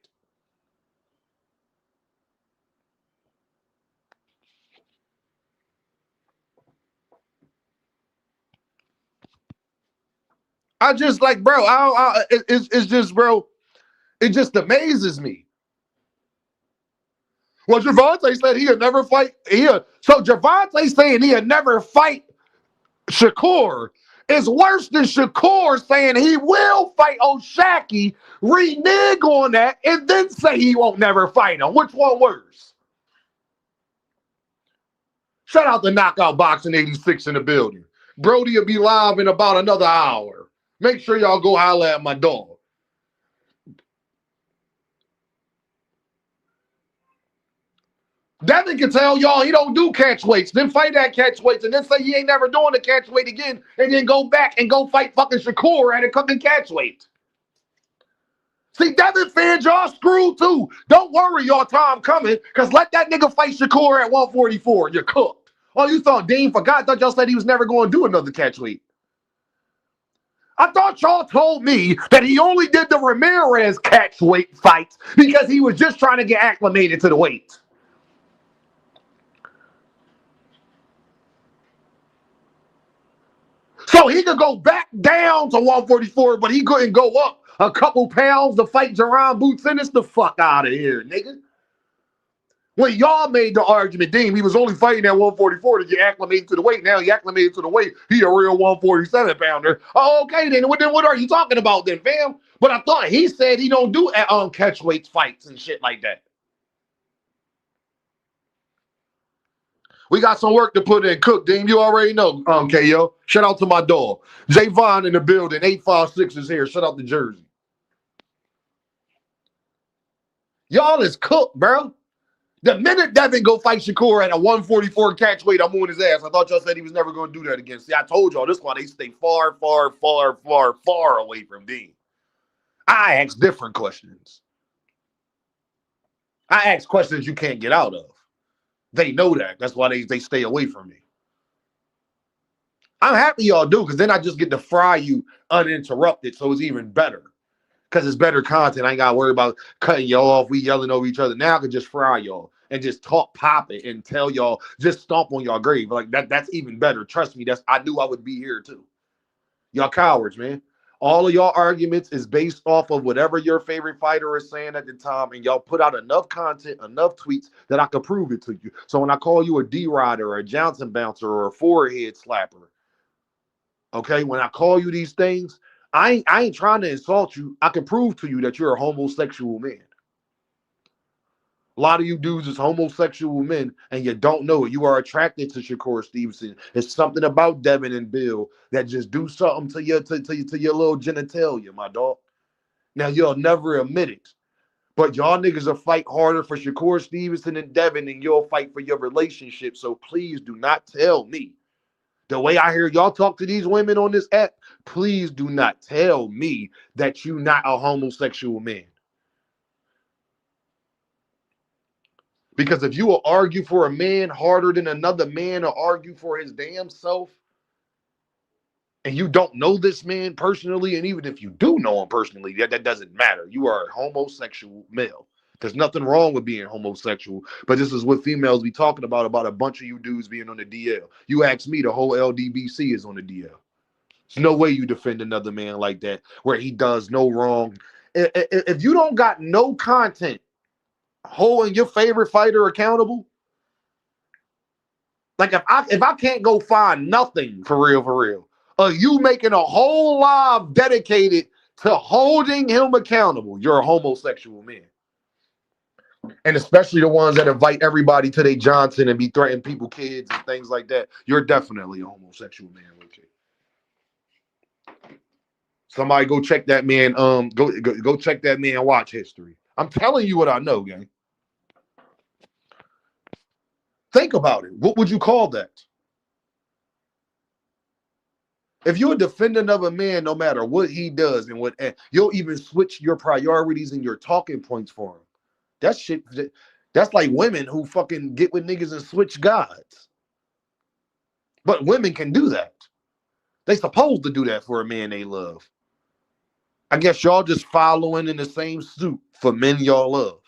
[SPEAKER 4] I just like, bro, it's just, bro, it just amazes me. Well, Gervonta said he'll never fight. So Gervonta saying he'll never fight Shakur is worse than Shakur saying he will fight O'Shaquie, renege on that, and then say he won't never fight him. Which one worse? Shout out to Knockout Boxing 86 in the building. Brody will be live in about another hour. Make sure y'all go holler at my dog. Devin can tell y'all he don't do catch weights, then fight that catch weights, and then say he ain't never doing the catch weight again, and then go back and go fight fucking Shakur at a fucking catch weight. See, Devin fans, y'all screwed too. Don't worry, y'all time coming, because let that nigga fight Shakur at 144. You're cooked. Oh, you thought Dean forgot? I thought y'all said he was never going to do another catch weight. I thought y'all told me that he only did the Ramirez catch weight fights because he was just trying to get acclimated to the weight. So he could go back down to 144, but he couldn't go up a couple pounds to fight Jaron Boots. And it's the fuck out of here, nigga. When y'all made the argument, Dean, he was only fighting at 144 to get acclimated to the weight. Now he acclimated to the weight. He a real 147 pounder. Oh, okay, then what are you talking about then, fam? But I thought he said he don't do catch weight fights and shit like that. We got some work to put in. Cook, Dean, you already know, KO. Shout out to my dog. Jay Vaughn in the building. 856 is here. Shout out to Jersey. Y'all is cooked, bro. The minute Devin go fight Shakur at a 144 catch weight, I'm on his ass. I thought y'all said he was never going to do that again. See, I told y'all this one, they stay far, far, far, far, far away from Dean. I ask different questions. I ask questions you can't get out of. They know that. That's why they stay away from me. I'm happy y'all do, because then I just get to fry you uninterrupted, so it's even better. Because it's better content. I ain't got to worry about cutting y'all off. We yelling over each other. Now I can just fry y'all and just talk, pop it, and tell y'all, just stomp on y'all grave. Like that's even better. Trust me, I knew I would be here too. Y'all cowards, man. All of y'all arguments is based off of whatever your favorite fighter is saying at the time, and y'all put out enough content, enough tweets that I could prove it to you. So when I call you a D-Rider or a Johnson bouncer or a forehead slapper, okay, when I call you these things, I ain't trying to insult you. I can prove to you that you're a homosexual man. A lot of you dudes is homosexual men, and you don't know it. You are attracted to Shakur Stevenson. It's something about Devin and Bill that just do something to your little genitalia, my dog. Now, you'll never admit it, but y'all niggas will fight harder for Shakur Stevenson and Devin than you'll fight for your relationship. So please do not tell me. The way I hear y'all talk to these women on this app, please do not tell me that you're not a homosexual man. Because if you will argue for a man harder than another man or argue for his damn self, and you don't know this man personally, and even if you do know him personally, that doesn't matter. You are a homosexual male. There's nothing wrong with being homosexual, but this is what females be talking about a bunch of you dudes being on the DL. You ask me, the whole LDBC is on the DL. There's no way you defend another man like that where he does no wrong. If you don't got no content holding your favorite fighter accountable, like if I can't go find nothing for real, you making a whole live dedicated to holding him accountable, you're a homosexual man. And especially the ones that invite everybody to their Johnson and be threatening people, kids, and things like that. You're definitely a homosexual man, okay? Somebody go check that man. Go check that man watch history. I'm telling you what I know, gang. Think about it. What would you call that? If you're a defendant of a man, no matter what he does and what, you'll even switch your priorities and your talking points for him. That shit, that's like women who fucking get with niggas and switch gods. But women can do that. They supposed to do that for a man they love. I guess y'all just following in the same suit for men y'all love.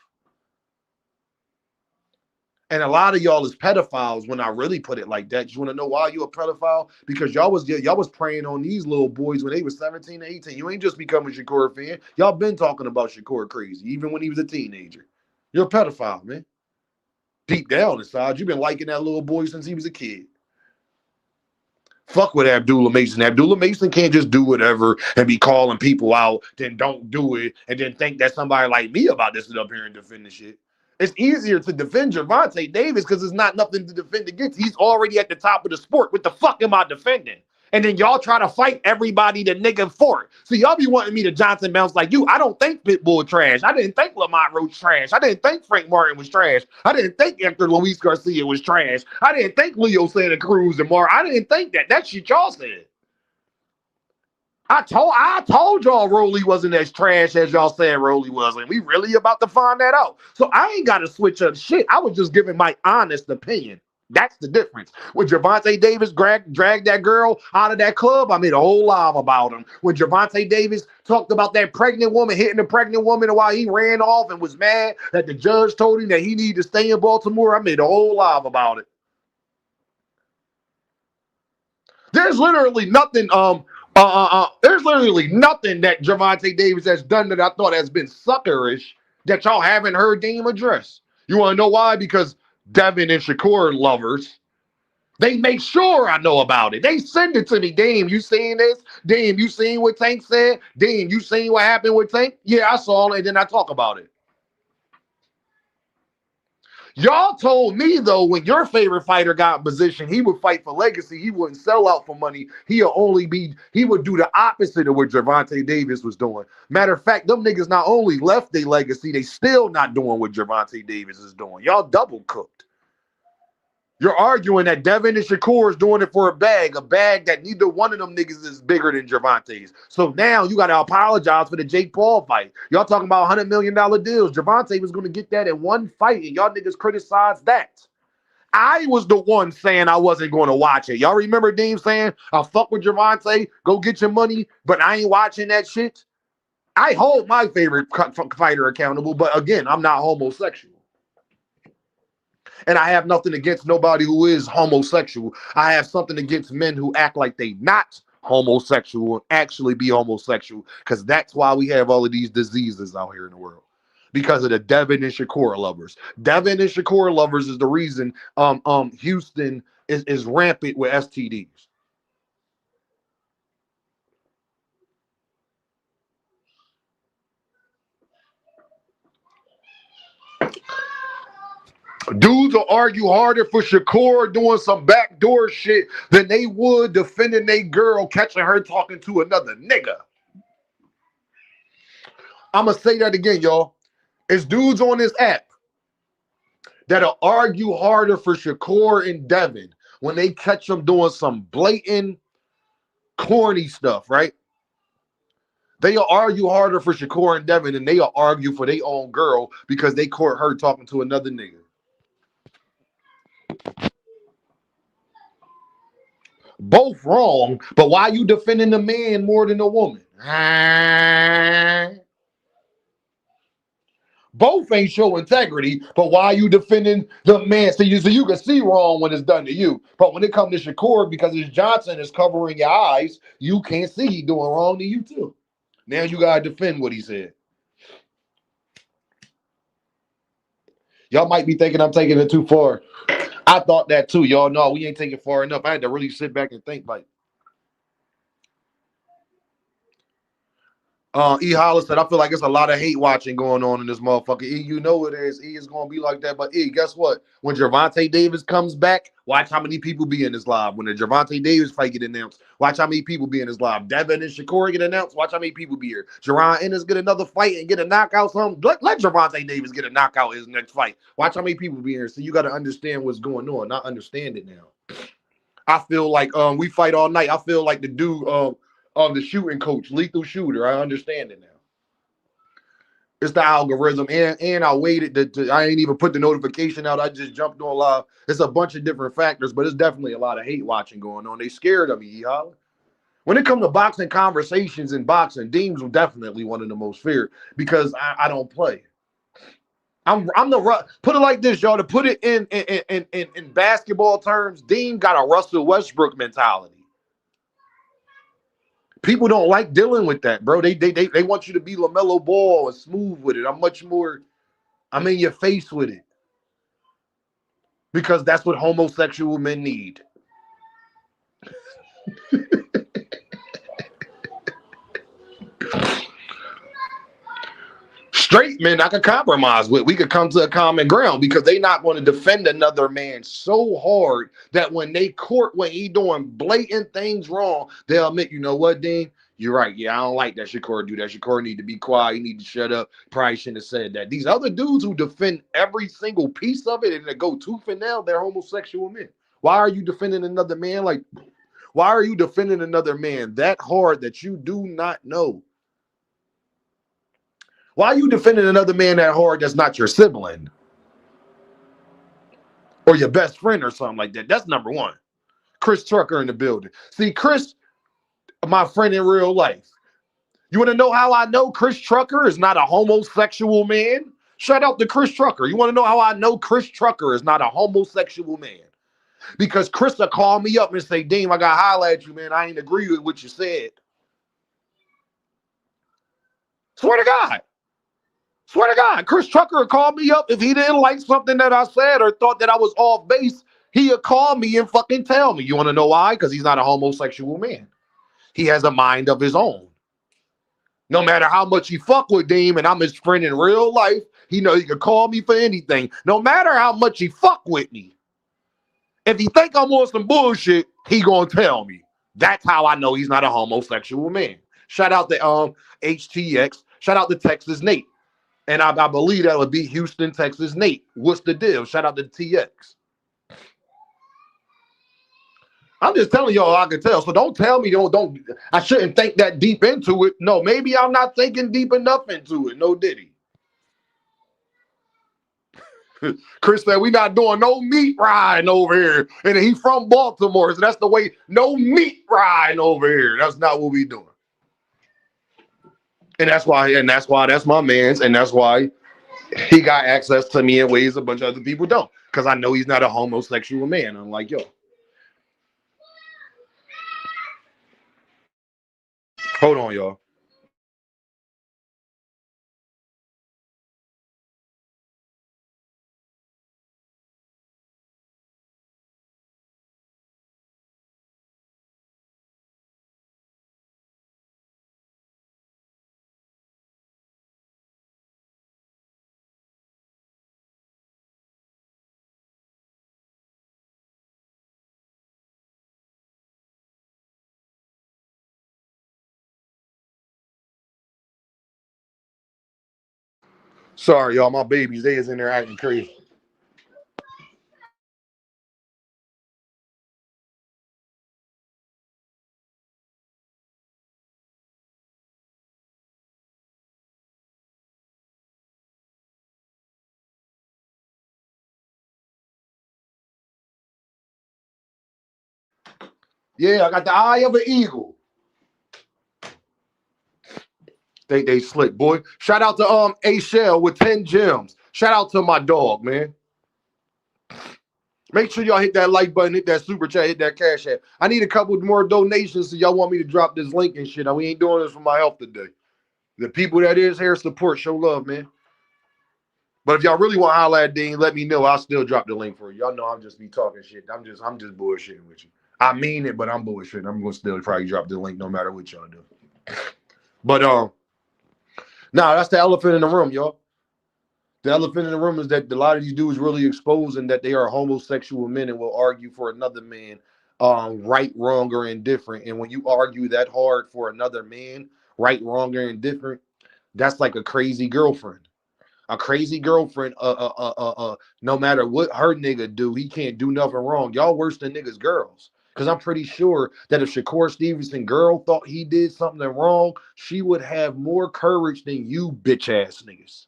[SPEAKER 4] And a lot of y'all is pedophiles when I really put it like that. You want to know why you a pedophile? Because y'all was preying on these little boys when they were 17, 18. You ain't just become a Shakur fan. Y'all been talking about Shakur crazy, even when he was a teenager. You're a pedophile, man. Deep down inside, you've been liking that little boy since he was a kid. Fuck with Abdullah Mason. Abdullah Mason can't just do whatever and be calling people out, then don't do it, and then think that somebody like me about to sit up here and defend the shit. It's easier to defend Gervonta Davis because there's not nothing to defend against. He's already at the top of the sport. What the fuck am I defending? And then y'all try to fight everybody the nigga for it. So y'all be wanting me to Johnson bounce like you. I don't think Pitbull trash. I didn't think Lamont Roach trash. I didn't think Frank Martin was trash. I didn't think Hector Luis Garcia was trash. I didn't think Leo Santa Cruz and Mar. I didn't think that. That shit y'all said. I told y'all Rolly wasn't as trash as y'all said Rolly was, and we really about to find that out. So I ain't got to switch up shit. I was just giving my honest opinion. That's the difference. When Gervonta Davis dragged that girl out of that club, I made a whole live about him. When Gervonta Davis talked about that pregnant woman, hitting the pregnant woman while he ran off and was mad that the judge told him that he needed to stay in Baltimore, I made a whole live about it. There's literally nothing there's literally nothing that Gervonta Davis has done that I thought has been suckerish that y'all haven't heard Dame address. You want to know why? Because Devin and Shakur lovers, they make sure I know about it. They send it to me. Dame, you seen this? Dame, you seen what Tank said? Dame, you seen what happened with Tank? Yeah, I saw it, and then I talk about it. Y'all told me, though, when your favorite fighter got in position, he would fight for legacy. He wouldn't sell out for money. He would do the opposite of what Gervonta Davis was doing. Matter of fact, them niggas not only left their legacy, they still not doing what Gervonta Davis is doing. Y'all double cooked. You're arguing that Devin and Shakur is doing it for a bag that neither one of them niggas is bigger than Gervonta's. So now you got to apologize for the Jake Paul fight. Y'all talking about $100 million deals. Gervonta was going to get that in one fight, and y'all niggas criticized that. I was the one saying I wasn't going to watch it. Y'all remember Dean saying, I'll fuck with Gervonta, go get your money, but I ain't watching that shit? I hold my favorite fighter accountable, but again, I'm not homosexual. And I have nothing against nobody who is homosexual. I have something against men who act like they not homosexual and actually be homosexual, because that's why we have all of these diseases out here in the world. Because of the Devin and Shakur lovers. Devin and Shakur lovers is the reason Houston is rampant with STDs. Dudes will argue harder for Shakur doing some backdoor shit than they would defending their girl catching her talking to another nigga. I'm going to say that again, y'all. It's dudes on this app that'll argue harder for Shakur and Devin when they catch them doing some blatant, corny stuff, right? They'll argue harder for Shakur and Devin than they'll argue for their own girl because they caught her talking to another nigga. Both wrong, but why you defending the man more than the woman? Both ain't show integrity, but why you defending the man? So you can see wrong when it's done to you. But when it comes to Shakur, because his Johnson is covering your eyes, you can't see he doing wrong to you too. Now you gotta defend what he said. Y'all might be thinking I'm taking it too far. I thought that too. Y'all know we ain't taking it far enough. I had to really sit back and think like. E. Hollis said, I feel like it's a lot of hate watching going on in this motherfucker. E, you know it is. E is going to be like that. But E, guess what? When Gervonta Davis comes back, watch how many people be in this live. When the Gervonta Davis fight get announced, watch how many people be in this live. Devin and Shakur get announced, watch how many people be here. Jerron Ennis get another fight and get a knockout. Let Gervonta Davis get a knockout his next fight. Watch how many people be here. So you got to understand what's going on. Not understand it now. I feel like we fight all night. I feel like the dude the shooting coach, lethal shooter. I understand it now. It's the algorithm, and I waited I ain't even put the notification out. I just jumped on live. It's a bunch of different factors, but it's definitely a lot of hate watching going on. They scared of me, E-Holla. When it comes to boxing conversations in boxing, Deems was definitely one of the most feared because I don't play. I'm the put it like this, y'all. To put it in basketball terms, Dean got a Russell Westbrook mentality. People don't like dealing with that, bro. They want you to be LaMelo Ball and smooth with it. I'm in your face with it. Because that's what homosexual men need. Straight men I could compromise with. We could come to a common ground because they not going to defend another man so hard that when they court when he doing blatant things wrong, they'll admit, you know what, Dean? You're right. Yeah, I don't like that Shakur do that. Shakur need to be quiet. He need to shut up. Probably shouldn't have said that. These other dudes who defend every single piece of it and they go tooth and nail, they're homosexual men. Why are you defending another man why are you defending another man that hard that you do not know? Why are you defending another man that hard that's not your sibling? or your best friend or something like that. That's number one. Chris Trucker in the building. See, Chris, my friend in real life. You want to know how I know Chris Trucker is not a homosexual man? Shout out to Chris Trucker. You want to know how I know Chris Trucker is not a homosexual man? Because Chris will call me up and say, Dean, I got to holler at you, man. I ain't agree with what you said. Swear to God. Swear to God. Chris Trucker would call me up if he didn't like something that I said or thought that I was off base. He'll call me and fucking tell me. You want to know why? Because he's not a homosexual man. He has a mind of his own. No matter how much he fuck with Deem and I'm his friend in real life, he know he can call me for anything. No matter how much he fuck with me. If he think I'm on some bullshit, he gonna tell me. That's how I know he's not a homosexual man. Shout out to HTX. Shout out to Texas Nate. And I believe that would be Houston, Texas Nate. What's the deal? Shout out to TX. I'm just telling y'all I can tell. So don't tell me don't I shouldn't think that deep into it. No, maybe I'm not thinking deep enough into it. No diddy. Chris said we not doing no meat riding over here. And he from Baltimore. So that's the way. No meat riding over here. That's not what we doing. And that's why that's my man's, and that's why he got access to me in ways a bunch of other people don't. Because I know he's not a homosexual man, unlike yo. Hold on, y'all. Sorry, y'all. My babies, they is in there acting crazy. Yeah, I got the eye of an eagle. They slick, boy. Shout out to A Shell with 10 gems. Shout out to my dog, man. Make sure y'all hit that like button, hit that super chat, hit that cash app. I need a couple more donations, so y'all want me to drop this link and shit. Now, we ain't doing this for my health today. The people that is here support, show love, man. But if y'all really want to holler at Dean, let me know. I'll still drop the link for you. Y'all know I'm just be talking shit. I'm just bullshitting with you. I mean it, but I'm bullshitting. I'm gonna still probably drop the link no matter what y'all do. But that's the elephant in the room, y'all. The elephant in the room is that a lot of these dudes really exposing that they are homosexual men and will argue for another man, right, wrong, or indifferent. And when you argue that hard for another man, right, wrong, or indifferent, that's like a crazy girlfriend. A crazy girlfriend, no matter what her nigga do, he can't do nothing wrong. Y'all worse than niggas' girls. Because I'm pretty sure that if Shakur Stevenson girl thought he did something wrong, she would have more courage than you bitch ass niggas.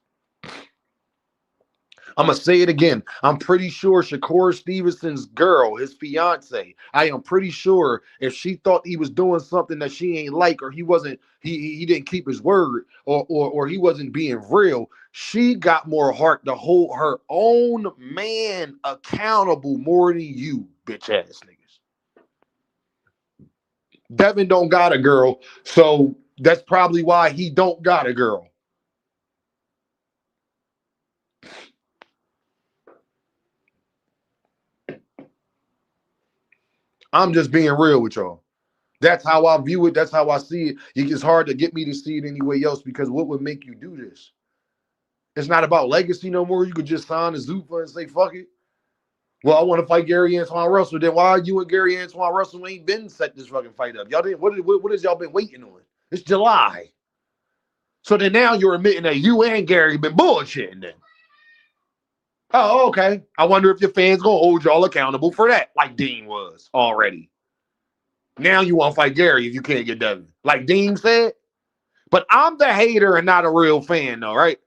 [SPEAKER 4] I'm going to say it again. I'm pretty sure Shakur Stevenson's girl, his fiance, I am pretty sure if she thought he was doing something that she ain't like, or he wasn't, he didn't keep his word, or he wasn't being real, she got more heart to hold her own man accountable more than you, bitch ass niggas. Devin don't got a girl, so that's probably why he don't got a girl. I'm just being real with y'all. That's how I view it. That's how I see it. It's hard to get me to see it any way else, because what would make you do this? It's not about legacy no more. You could just sign a Zuffa and say, fuck it. Well, I want to fight Gary Antoine Russell. Then why you and Gary Antoine Russell ain't been set this fucking fight up? Y'all didn't. What has y'all been waiting on? It's July. So then now you're admitting that you and Gary been bullshitting then. Oh, okay. I wonder if your fans gonna hold y'all accountable for that, like Dean was already. Now you want to fight Gary if you can't get Devin, like Dean said. But I'm the hater and not a real fan, though, right?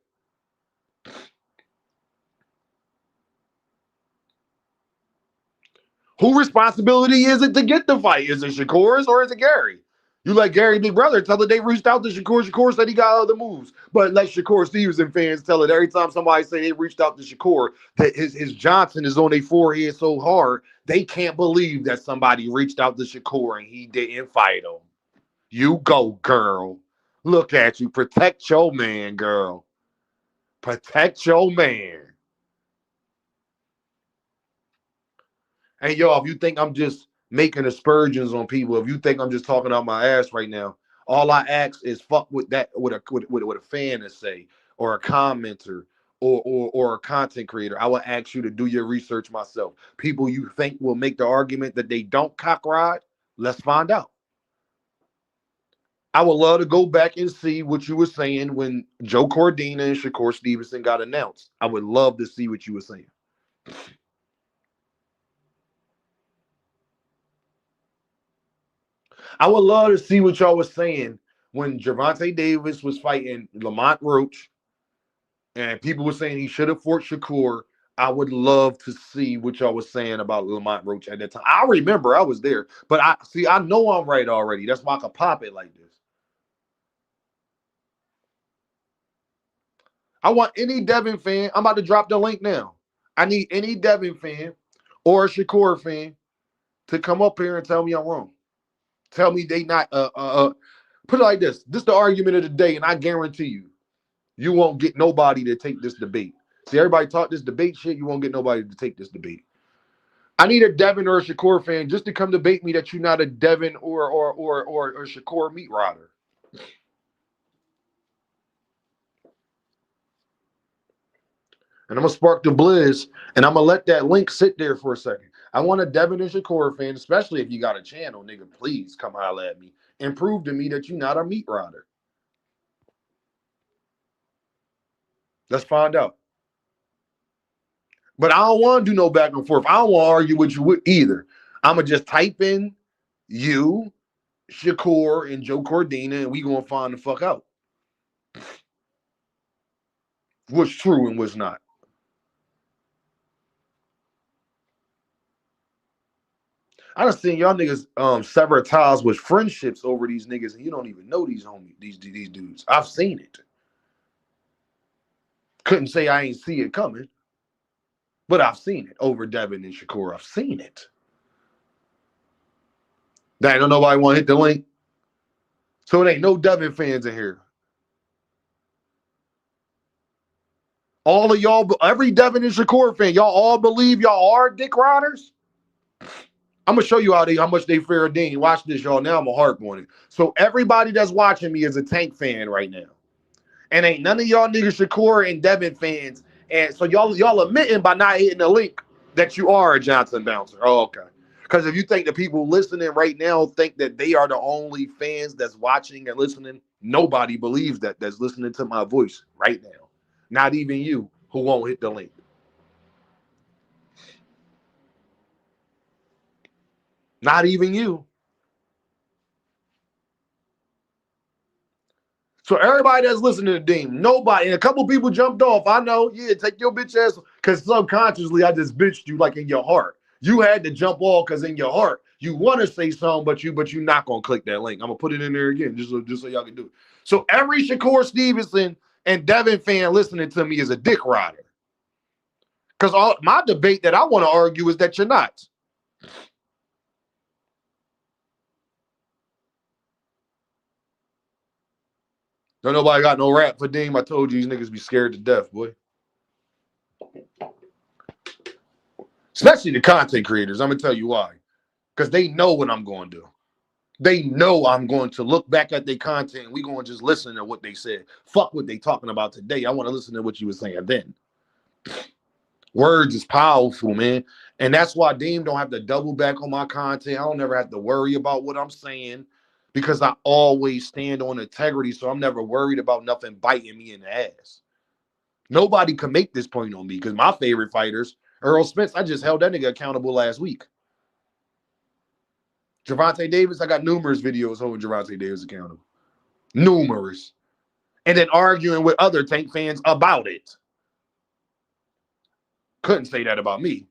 [SPEAKER 4] Who responsibility is it to get the fight? Is it Shakur's or is it Gary? You let Gary Big Brother tell it they reached out to Shakur. Shakur said he got other moves. But let Shakur Stevenson fans tell it every time somebody say they reached out to Shakur that his Johnson is on their forehead so hard, they can't believe that somebody reached out to Shakur and he didn't fight him. You go, girl. Look at you. Protect your man, girl. Protect your man. And y'all, if you think I'm just making aspersions on people, if you think I'm just talking out my ass right now, all I ask is fuck with that with a fan to say or a commenter or a content creator. I will ask you to do your research myself. People you think will make the argument that they don't cock ride, let's find out. I would love to go back and see what you were saying when Joe Cordina and Shakur Stevenson got announced. I would love to see what you were saying. I would love to see what y'all was saying when Gervonta Davis was fighting Lamont Roach and people were saying he should have fought Shakur. I would love to see what y'all was saying about Lamont Roach at that time. I remember I was there, but I know I'm right already. That's why I can pop it like this. I want any Devin fan. I'm about to drop the link now. I need any Devin fan or a Shakur fan to come up here and tell me I'm wrong. Tell me they not put it like this. This is the argument of the day, and I guarantee you won't get nobody to take this debate. See, everybody talk this debate shit. You won't get nobody to take this debate. I need a Devin or a Shakur fan just to come debate me that you're not a Devin or Shakur meat rider. And I'm going to spark the blizz, and I'm going to let that link sit there for a second. I want a Devin and Shakur fan, especially if you got a channel, nigga, please come holler at me and prove to me that you're not a meat rider. Let's find out. But I don't want to do no back and forth. I don't want to argue with you either. I'm going to just type in you, Shakur, and Joe Cordina, and we going to find the fuck out what's true and what's not. I done seen y'all niggas sever ties with friendships over these niggas, and you don't even know these homies, these dudes. I've seen it. Couldn't say I ain't see it coming, but I've seen it over Devin and Shakur. I've seen it. Dang, don't nobody want to hit the link. So it ain't no Devin fans in here. All of y'all, every Devin and Shakur fan, y'all all believe y'all are dick riders? I'm going to show you how much they fear a Dean. Watch this, y'all. Now I'm a harp on it. So everybody that's watching me is a Tank fan right now. And ain't none of y'all niggas Shakur and Devin fans. And so y'all admitting by not hitting the link that you are a Johnson bouncer. Oh, okay. Because if you think the people listening right now think that they are the only fans that's watching and listening, nobody believes that that's listening to my voice right now. Not even you who won't hit the link. Not even you. So everybody that's listening to Dean, nobody, and a couple people jumped off. I know, yeah, take your bitch ass, because subconsciously I just bitched you like in your heart. You had to jump off because in your heart you want to say something, but you're not gonna click that link. I'm gonna put it in there again, just so y'all can do it. So every Shakur Stevenson and Devin fan listening to me is a dick rider. Because my debate that I want to argue is that you're not. Don't nobody got no rap for Deem. I told you these niggas be scared to death, boy. Especially the content creators. I'm going to tell you why. Because they know what I'm going to do. They know I'm going to look back at their content and we going to just listen to what they said. Fuck what they talking about today. I want to listen to what you were saying then. Words is powerful, man. And that's why Deem don't have to double back on my content. I don't never have to worry about what I'm saying. Because I always stand on integrity, so I'm never worried about nothing biting me in the ass. Nobody can make this point on me because my favorite fighters, Earl Spence, I just held that nigga accountable last week. Gervonta Davis, I got numerous videos holding Gervonta Davis accountable. Numerous. And then arguing with other Tank fans about it. Couldn't say that about me.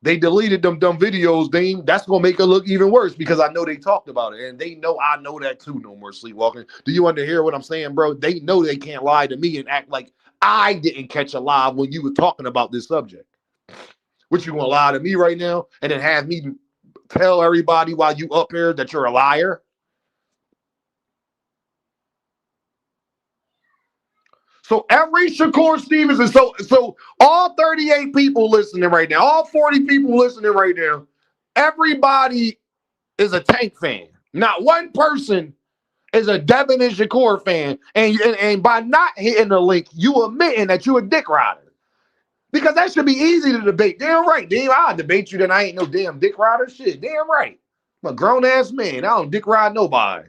[SPEAKER 4] They deleted them dumb videos, Dean. That's gonna make it look even worse because I know they talked about it, and they know I know that too. No more sleepwalking. Do you underhear what I'm saying, bro? They know they can't lie to me and act like I didn't catch a lie when you were talking about this subject. What, you gonna lie to me right now and then have me tell everybody while you up here that you're a liar? So every Shakur Stevenson, so all 38 people listening right now, all 40 people listening right now, everybody is a Tank fan. Not one person is a Devin and Shakur fan. And by not hitting the link, you admitting that you a dick rider. Because that should be easy to debate. Damn right. Damn, I'll debate you that I ain't no damn dick rider. Shit, damn right. I'm a grown-ass man. I don't dick ride nobody.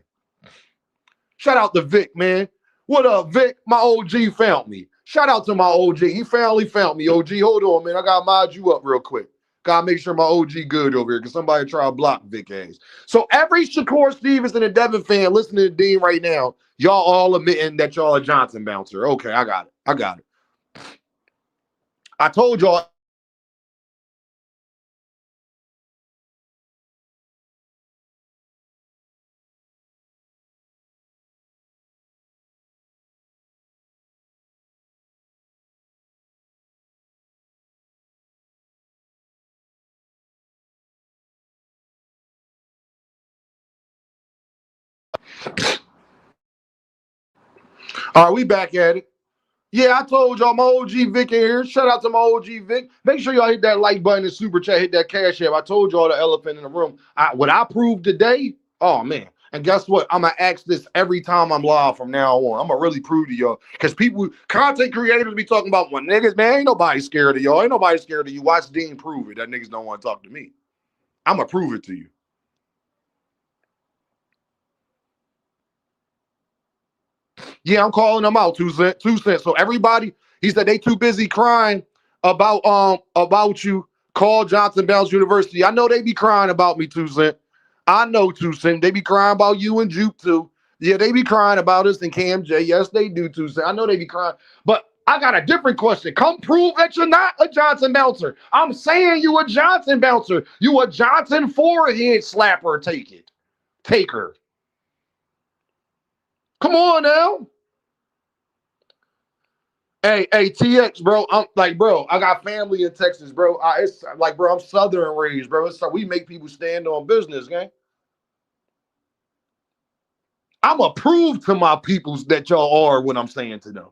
[SPEAKER 4] Shout out to Vic, man. What up, Vic? My OG found me. Shout out to my OG. He finally found me, OG. Hold on, man. I got to mod you up real quick. Got to make sure my OG good over here because somebody try to block Vic ass. So every Shakur Stevenson and Devin fan listening to Dean right now, y'all all admitting that y'all a Johnson bouncer. Okay, I got it. I told y'all. All right, we back at it. Yeah, I told y'all my OG Vic in here. Shout out to my OG Vic. Make sure y'all hit that like button and super chat, hit that cash app. I told y'all the elephant in the room. What I proved today, oh man. And guess what? I'm gonna ask this every time I'm live from now on. I'm gonna really prove to y'all. Because people, content creators be talking about, well, niggas, man, ain't nobody scared of y'all. Ain't nobody scared of you. Watch Dean prove it. That niggas don't want to talk to me. I'm gonna prove it to you. Yeah, I'm calling them out. 2 cents. 2 cents. So everybody, he said they too busy crying about you. Call Johnson Bounce University. I know they be crying about me, 2 cent. I know 2 cent. They be crying about you and Juke too. Yeah, they be crying about us and Cam J. Yes, they do, 2 cent. I know they be crying. But I got a different question. Come prove that you're not a Johnson bouncer. I'm saying you a Johnson bouncer. You a Johnson forehead slapper. Take it. Take her. Come on now. Hey, TX, bro. I'm like, bro, I got family in Texas, bro. It's like, bro, I'm Southern raised, bro. It's like we make people stand on business, gang. I'm a prove to my peoples that y'all are what I'm saying to them.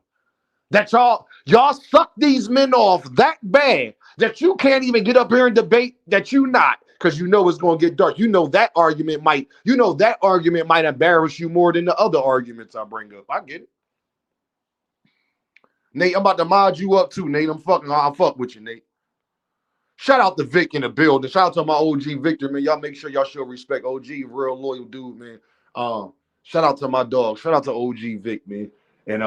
[SPEAKER 4] That y'all suck these men off that bad that you can't even get up here and debate that you not, because you know it's gonna get dark. You know that argument might embarrass you more than the other arguments I bring up. I get it. Nate, I'm about to mod you up too, Nate. I'll fuck with you, Nate. Shout out to Vic in the building. Shout out to my OG Victor, man. Y'all make sure y'all show respect. OG, real loyal dude, man. Shout out to my dog. Shout out to OG Vic, man. And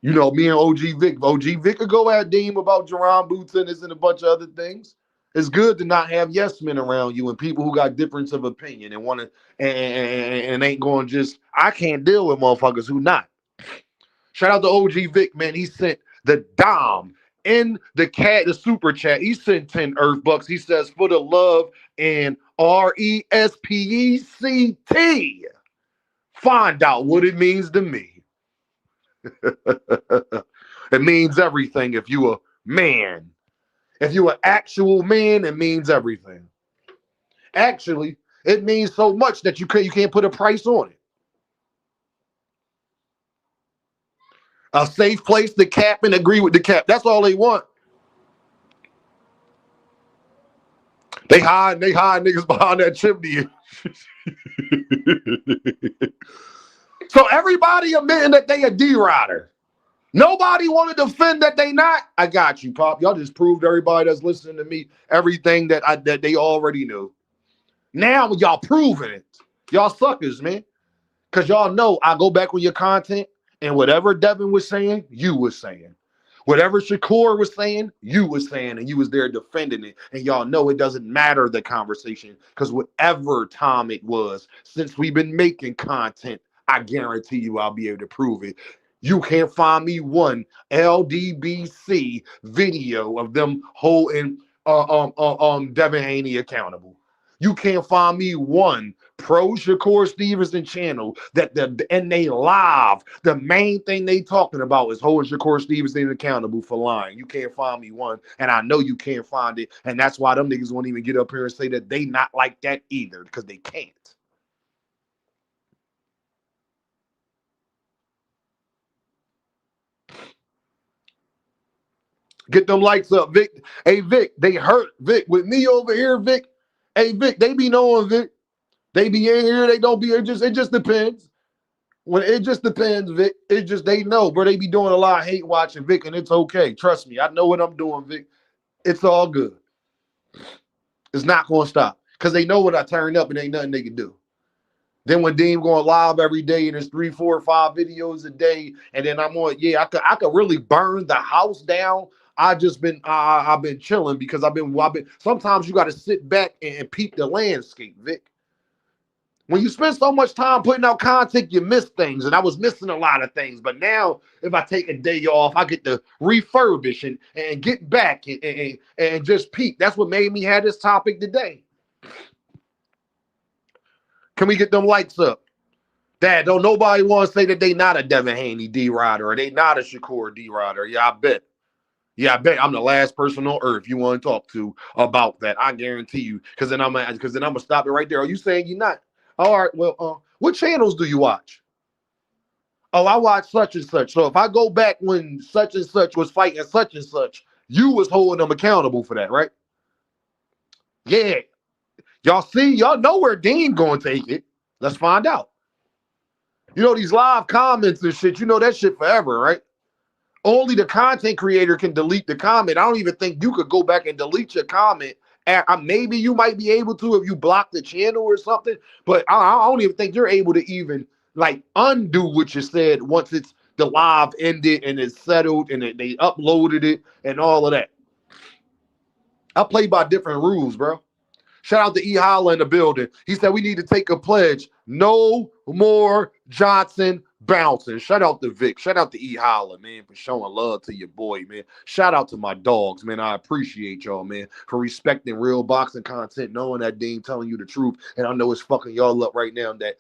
[SPEAKER 4] you know, me and OG Vic could go at Deem about Jerron Boots and this and a bunch of other things. It's good to not have yes men around you and people who got difference of opinion and want to and ain't going just. I can't deal with motherfuckers who not. Shout out to OG Vic, man. He sent the Dom in the super chat. He sent 10 Earth bucks. He says, for the love and RESPECT. Find out what it means to me. It means everything if you a man. If you an actual man, it means everything. Actually, it means so much that you can't put a price on it. A safe place to cap and agree with the cap. That's all they want. They hide niggas behind that chimney. So everybody admitting that they a D-rider. Nobody want to defend that they not. I got you, Pop. Y'all just proved everybody that's listening to me everything that they already knew. Now y'all proving it. Y'all suckers, man. Because y'all know I go back with your content. And whatever Devin was saying, you was saying. Whatever Shakur was saying, you was saying, and you was there defending it. And y'all know it doesn't matter the conversation, because whatever time it was, since we've been making content, I guarantee you I'll be able to prove it. You can't find me one LDBC video of them holding Devin Haney accountable. You can't find me one pro Shakur Stevenson channel and they live. The main thing they talking about is holding Shakur Stevenson accountable for lying. You can't find me one, and I know you can't find it, and that's why them niggas won't even get up here and say that they not like that either, because they can't. Get them likes up, Vic. Hey, Vic, they hurt, Vic. With me over here, Vic. Hey, Vic, they be knowing, Vic. They be in here, they don't be. It just depends. When it just depends, Vic. It just they know, bro. They be doing a lot of hate watching, Vic, and it's okay. Trust me, I know what I'm doing, Vic. It's all good. It's not gonna stop because they know when I turn up, and ain't nothing they can do. Then when Deem going live every day and there's 3, 4, 5 videos a day, and then I'm on, I could really burn the house down. I've been chilling because I've been. Sometimes you got to sit back and peep the landscape, Vic. When you spend so much time putting out content, you miss things, and I was missing a lot of things. But now, if I take a day off, I get to refurbish and get back and just peep. That's what made me have this topic today. Can we get them likes up? Dad, don't nobody want to say that they not a Devin Haney D-Rider or they not a Shakur D-Rider. Yeah, I bet. Yeah, I bet I'm the last person on earth you want to talk to about that. I guarantee you. Because then I'm gonna stop it right there. Are you saying you're not? All right. Well, what channels do you watch? Oh, I watch such and such. So if I go back when such and such was fighting such and such, you was holding them accountable for that, right? Yeah. Y'all see, y'all know where Dean gonna take it. Let's find out. You know, these live comments and shit, you know that shit forever, right? Only the content creator can delete the comment. I don't even think you could go back and delete your comment. Maybe you might be able to if you block the channel or something, but I don't even think you're able to even like undo what you said once it's the live ended and it's settled and they uploaded it and all of that. I play by different rules, bro. Shout out to E. Holla in the building. He said we need to take a pledge. No more Johnson bouncing. Shout out to Vic. Shout out to E. Holla, man, for showing love to your boy, man. Shout out to my dogs, man. I appreciate y'all, man, for respecting real boxing content, knowing that Dean telling you the truth. And I know it's fucking y'all up right now that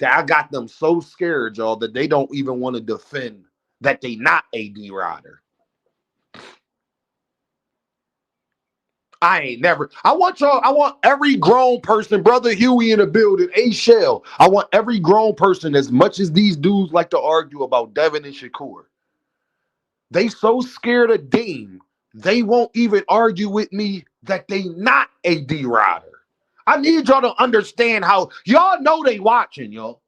[SPEAKER 4] I got them so scared, y'all, that they don't even want to defend that they not a D-Rider. I want every grown person, Brother Huey in the building, A Shell. I want every grown person, as much as these dudes like to argue about Devin and Shakur. They so scared of Dean, they won't even argue with me that they not a D-Rider. I need y'all to understand how y'all know they watching, y'all.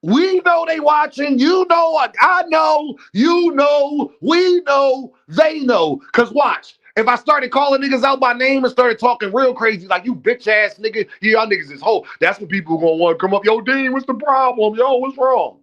[SPEAKER 4] We know they watching. You know what? I know. You know. We know. They know. Because watch. If I started calling niggas out by name and started talking real crazy, like you bitch ass nigga, y'all niggas is whole. That's when people are gonna want to come up. Yo, Dean, what's the problem? Yo, what's wrong?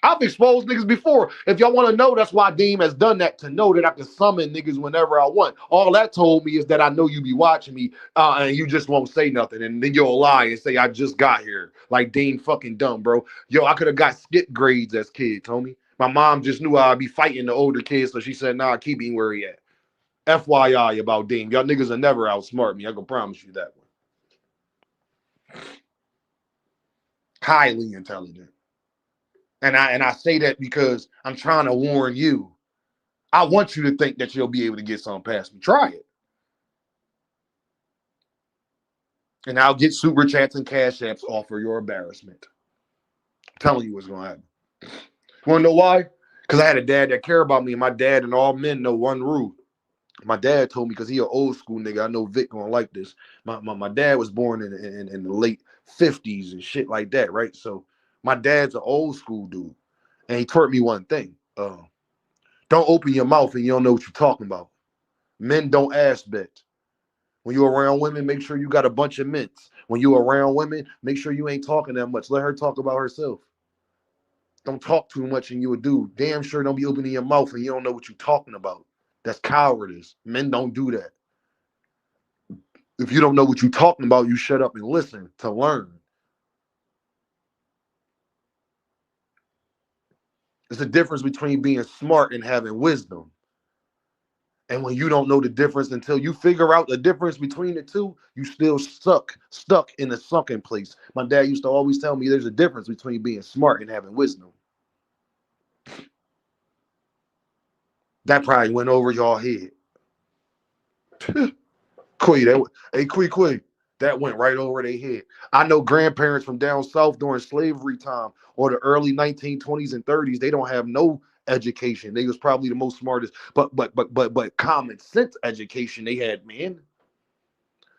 [SPEAKER 4] I've exposed niggas before. If y'all want to know, that's why Dean has done that, to know that I can summon niggas whenever I want. All that told me is that I know you be watching me and you just won't say nothing. And then you'll lie and say, I just got here. Like Dean fucking dumb, bro. Yo, I could have got skip grades as kids, homie. My mom just knew I'd be fighting the older kids, so she said, nah, keep him where he at. FYI about Dean. Y'all niggas will never outsmart me. I can promise you that one. Highly intelligent. And I say that because I'm trying to warn you. I want you to think that you'll be able to get something past me. Try it. And I'll get super chats and cash apps off for your embarrassment. I'm telling you what's going to happen. You want to know why? Because I had a dad that cared about me, and my dad and all men know one rule. My dad told me, because he an old school nigga, I know Vic gonna like this. My dad was born in the late 50s and shit like that, right? So my dad's an old school dude. And he taught me one thing. Don't open your mouth and you don't know what you're talking about. Men don't ass bet. When you're around women, make sure you got a bunch of mints. When you're around women, make sure you ain't talking that much. Let her talk about herself. Don't talk too much and you a dude. Damn sure don't be opening your mouth and you don't know what you're talking about. That's cowardice. Men don't do that. If you don't know what you're talking about, you shut up and listen to learn. There's a difference between being smart and having wisdom. And when you don't know the difference until you figure out the difference between the two, you still stuck in a sunken place. My dad used to always tell me there's a difference between being smart and having wisdom. That probably went over y'all head. Quee, that went right over their head. I know grandparents from down south during slavery time or the early 1920s and 30s, they don't have no education. They was probably the most smartest, but common sense education they had, man.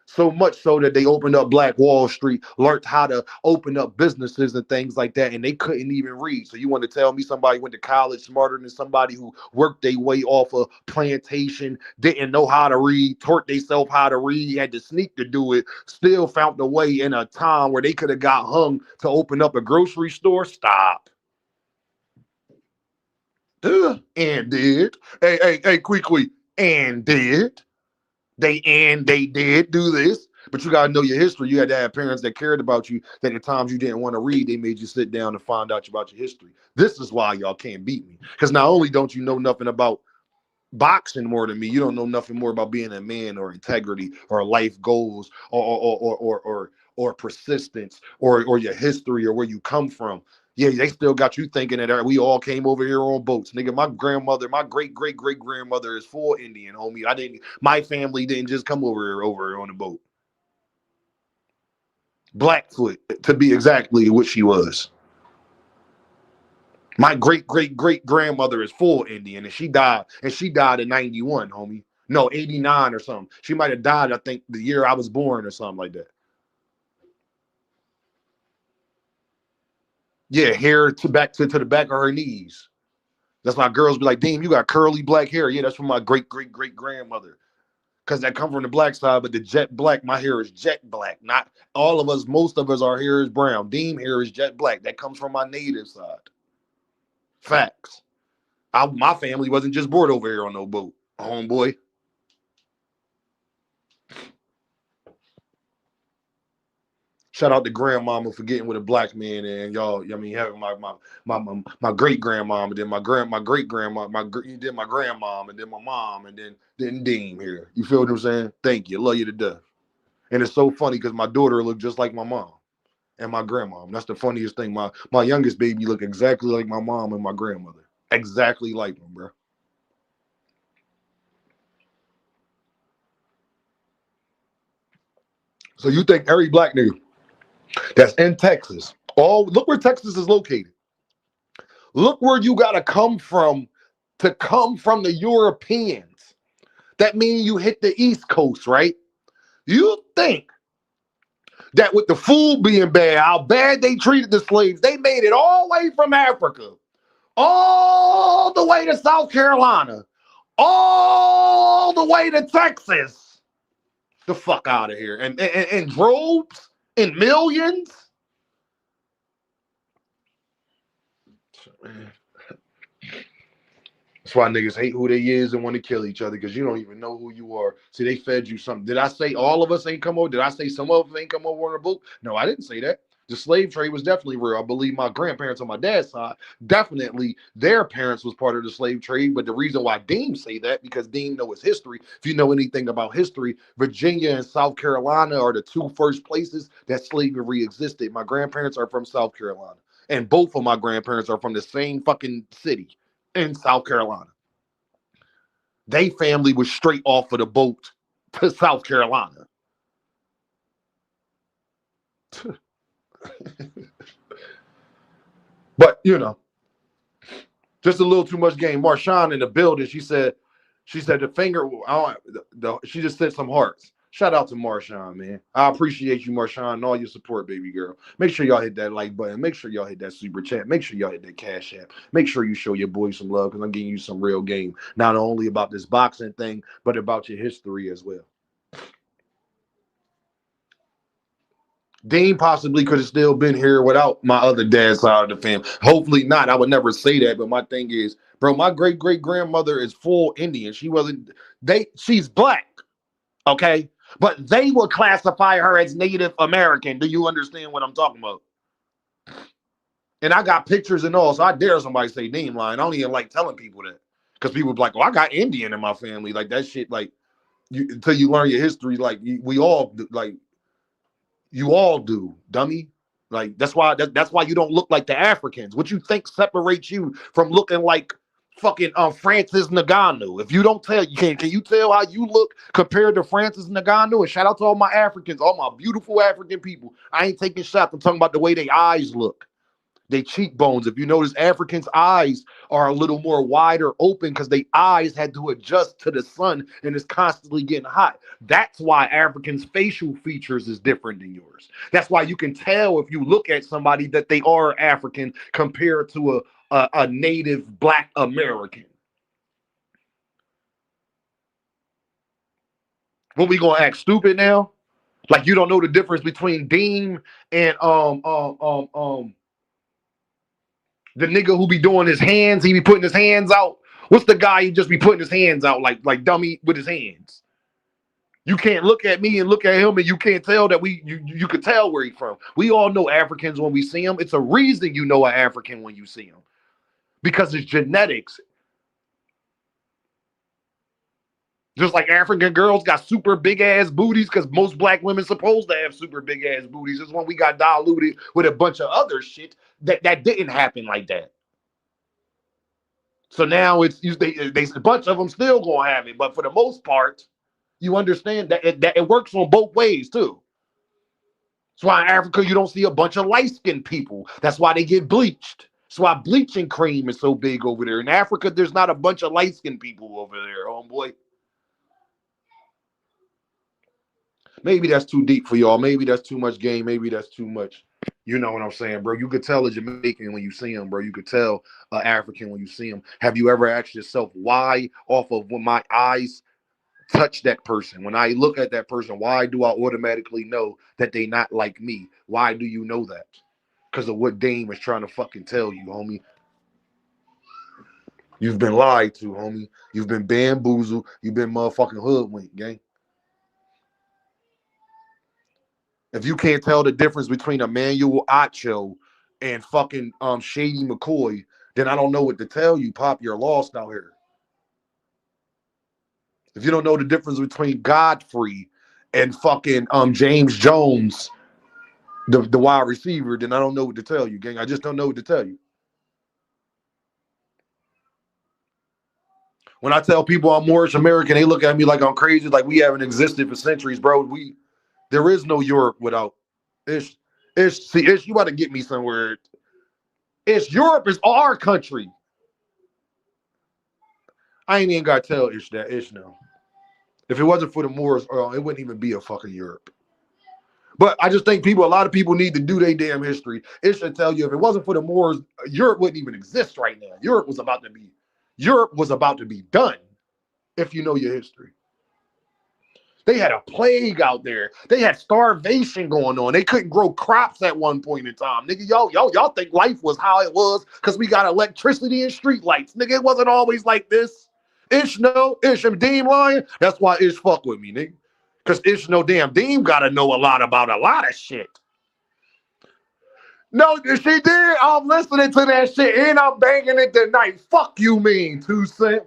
[SPEAKER 4] So much so that they opened up Black Wall Street, learned how to open up businesses and things like that, and they couldn't even read. So you want to tell me somebody went to college smarter than somebody who worked their way off a plantation, didn't know how to read, taught themselves how to read, had to sneak to do it, still found a way in a time where they could have got hung to open up a grocery store? Stop. And did. Hey, Quee, and did. They did do this, but you gotta know your history. You had to have parents that cared about you. That at times you didn't want to read, they made you sit down and find out about your history. This is why y'all can't beat me, because not only don't you know nothing about boxing more than me, you don't know nothing more about being a man or integrity or life goals or persistence or your history or where you come from. Yeah, they still got you thinking that we all came over here on boats. Nigga, my grandmother, my great-great-great-grandmother is full Indian, homie. My family didn't just come over here on a boat. Blackfoot, to be exactly what she was. My great-great-great-grandmother is full Indian, and she died in 91, homie. No, 89 or something. She might have died, I think, the year I was born or something like that. Yeah, hair to the back of her knees. That's why girls be like, damn, you got curly black hair. Yeah, that's from my great-great-great-grandmother. Because that come from the black side, but the jet black, my hair is jet black. Not all of us, most of us, our hair is brown. Deem hair is jet black. That comes from my native side. Facts. My family wasn't just bored over here on no boat, homeboy. Shout out to grandmama for getting with a black man, and y'all. I mean, having my great grandmom, and then my great grandma, then my grandmom, and then my mom, and then Deem here. You feel what I'm saying? Thank you, love you to death. And it's so funny because my daughter looked just like my mom and my grandmom. That's the funniest thing. My youngest baby look exactly like my mom and my grandmother, exactly like them, bro. So you think every black nigga that's in Texas, look where Texas is located. Look where you gotta come from to come from the Europeans. That means you hit the East Coast, right? You think that with the food being bad, how bad they treated the slaves, they made it all the way from Africa, all the way to South Carolina, all the way to Texas. The fuck out of here. And droves in millions. That's why niggas hate who they is and want to kill each other, because you don't even know who you are. See, they fed you something. Did I say all of us ain't come over? Did I say some of us ain't come over on a boat? No, I didn't say that. The slave trade was definitely real. I believe my grandparents on my dad's side, definitely their parents was part of the slave trade. But the reason why Dean say that, because Dean know his history. If you know anything about history, Virginia and South Carolina are the two first places that slavery existed. My grandparents are from South Carolina, and both of my grandparents are from the same fucking city in South Carolina. They family was straight off of the boat to South Carolina. But you know, just a little too much game. Marshawn in the building. She said the finger. She just said some hearts. Shout out to Marshawn, man. I appreciate you, Marshawn, and all your support, baby girl. Make sure y'all hit that like button. Make sure y'all hit that super chat. Make sure y'all hit that cash app. Make sure you show your boy some love, because I'm giving you some real game. Not only about this boxing thing, but about your history as well. Dean possibly could have still been here without my other dad's side of the family. Hopefully not. I would never say that, but my thing is, bro, my great-great-grandmother is full Indian. She's black, okay? But they will classify her as Native American. Do you understand what I'm talking about? And I got pictures and all, so I dare somebody say Dean lying. I don't even like telling people that, Because people be like, "Oh, I got Indian in my family." Like that shit. Like until you learn your history, like we all do, like you all do, dummy. Like that's why you don't look like the Africans. What you think separates you from looking like fucking Francis Ngannou? If you don't tell, can you tell how you look compared to Francis Ngannou? And shout out to all my Africans, all my beautiful African people. I ain't taking shots. I'm talking about the way their eyes look. They cheekbones. If you notice, Africans' eyes are a little more wider open because their eyes had to adjust to the sun and it's constantly getting hot. That's why Africans' facial features is different than yours. That's why you can tell if you look at somebody that they are African compared to a native Black American. What, we gonna act stupid now? Like you don't know the difference between Deem and the nigga who be doing his hands, he be putting his hands out. What's the guy who just be putting his hands out like dummy with his hands? You can't look at me and look at him and you can't tell that you could tell where he's from. We all know Africans when we see them. It's a reason you know an African when you see him. Because it's genetics. Just like African girls got super big ass booties because most Black women supposed to have super big ass booties. It's when we got diluted with a bunch of other shit that didn't happen like that. So now it's a bunch of them still gonna have it, but for the most part, you understand that it works on both ways too. That's why in Africa you don't see a bunch of light-skinned people. That's why they get bleached. That's why bleaching cream is so big over there. In Africa, there's not a bunch of light-skinned people over there, homeboy. Maybe that's too deep for y'all. Maybe that's too much game. Maybe that's too much. You know what I'm saying, bro? You could tell a Jamaican when you see him, bro. You could tell an African when you see him. Have you ever asked yourself why, off of when my eyes touch that person, when I look at that person, why do I automatically know that they not like me? Why do you know that? Because of what Dame is trying to fucking tell you, homie. You've been lied to, homie. You've been bamboozled. You've been motherfucking hoodwinked, gang. If you can't tell the difference between Emmanuel Acho and fucking Shady McCoy, then I don't know what to tell you, Pop. You're lost out here. If you don't know the difference between Godfrey and fucking James Jones, the wide receiver, then I don't know what to tell you, gang. I just don't know what to tell you. When I tell people I'm Moorish American, they look at me like I'm crazy, like we haven't existed for centuries, bro. There is no Europe without Ish. See, Ish, you got to get me somewhere. Ish, Europe is our country. I ain't even got to tell Ish that. Ish, no. If it wasn't for the Moors, it wouldn't even be a fucking Europe. But I just think a lot of people need to do their damn history. Ish should tell you if it wasn't for the Moors, Europe wouldn't even exist right now. Europe was about to be done if you know your history. They had a plague out there. They had starvation going on. They couldn't grow crops at one point in time. Nigga, y'all think life was how it was because we got electricity and street lights. Nigga, it wasn't always like this. Ish know, Ish and Deem lying. That's why Ish fuck with me, nigga. Because Ish know damn Deem gotta know a lot about a lot of shit. No, she did. I'm listening to that shit and I'm banging it tonight. Fuck you mean, 2 Cent.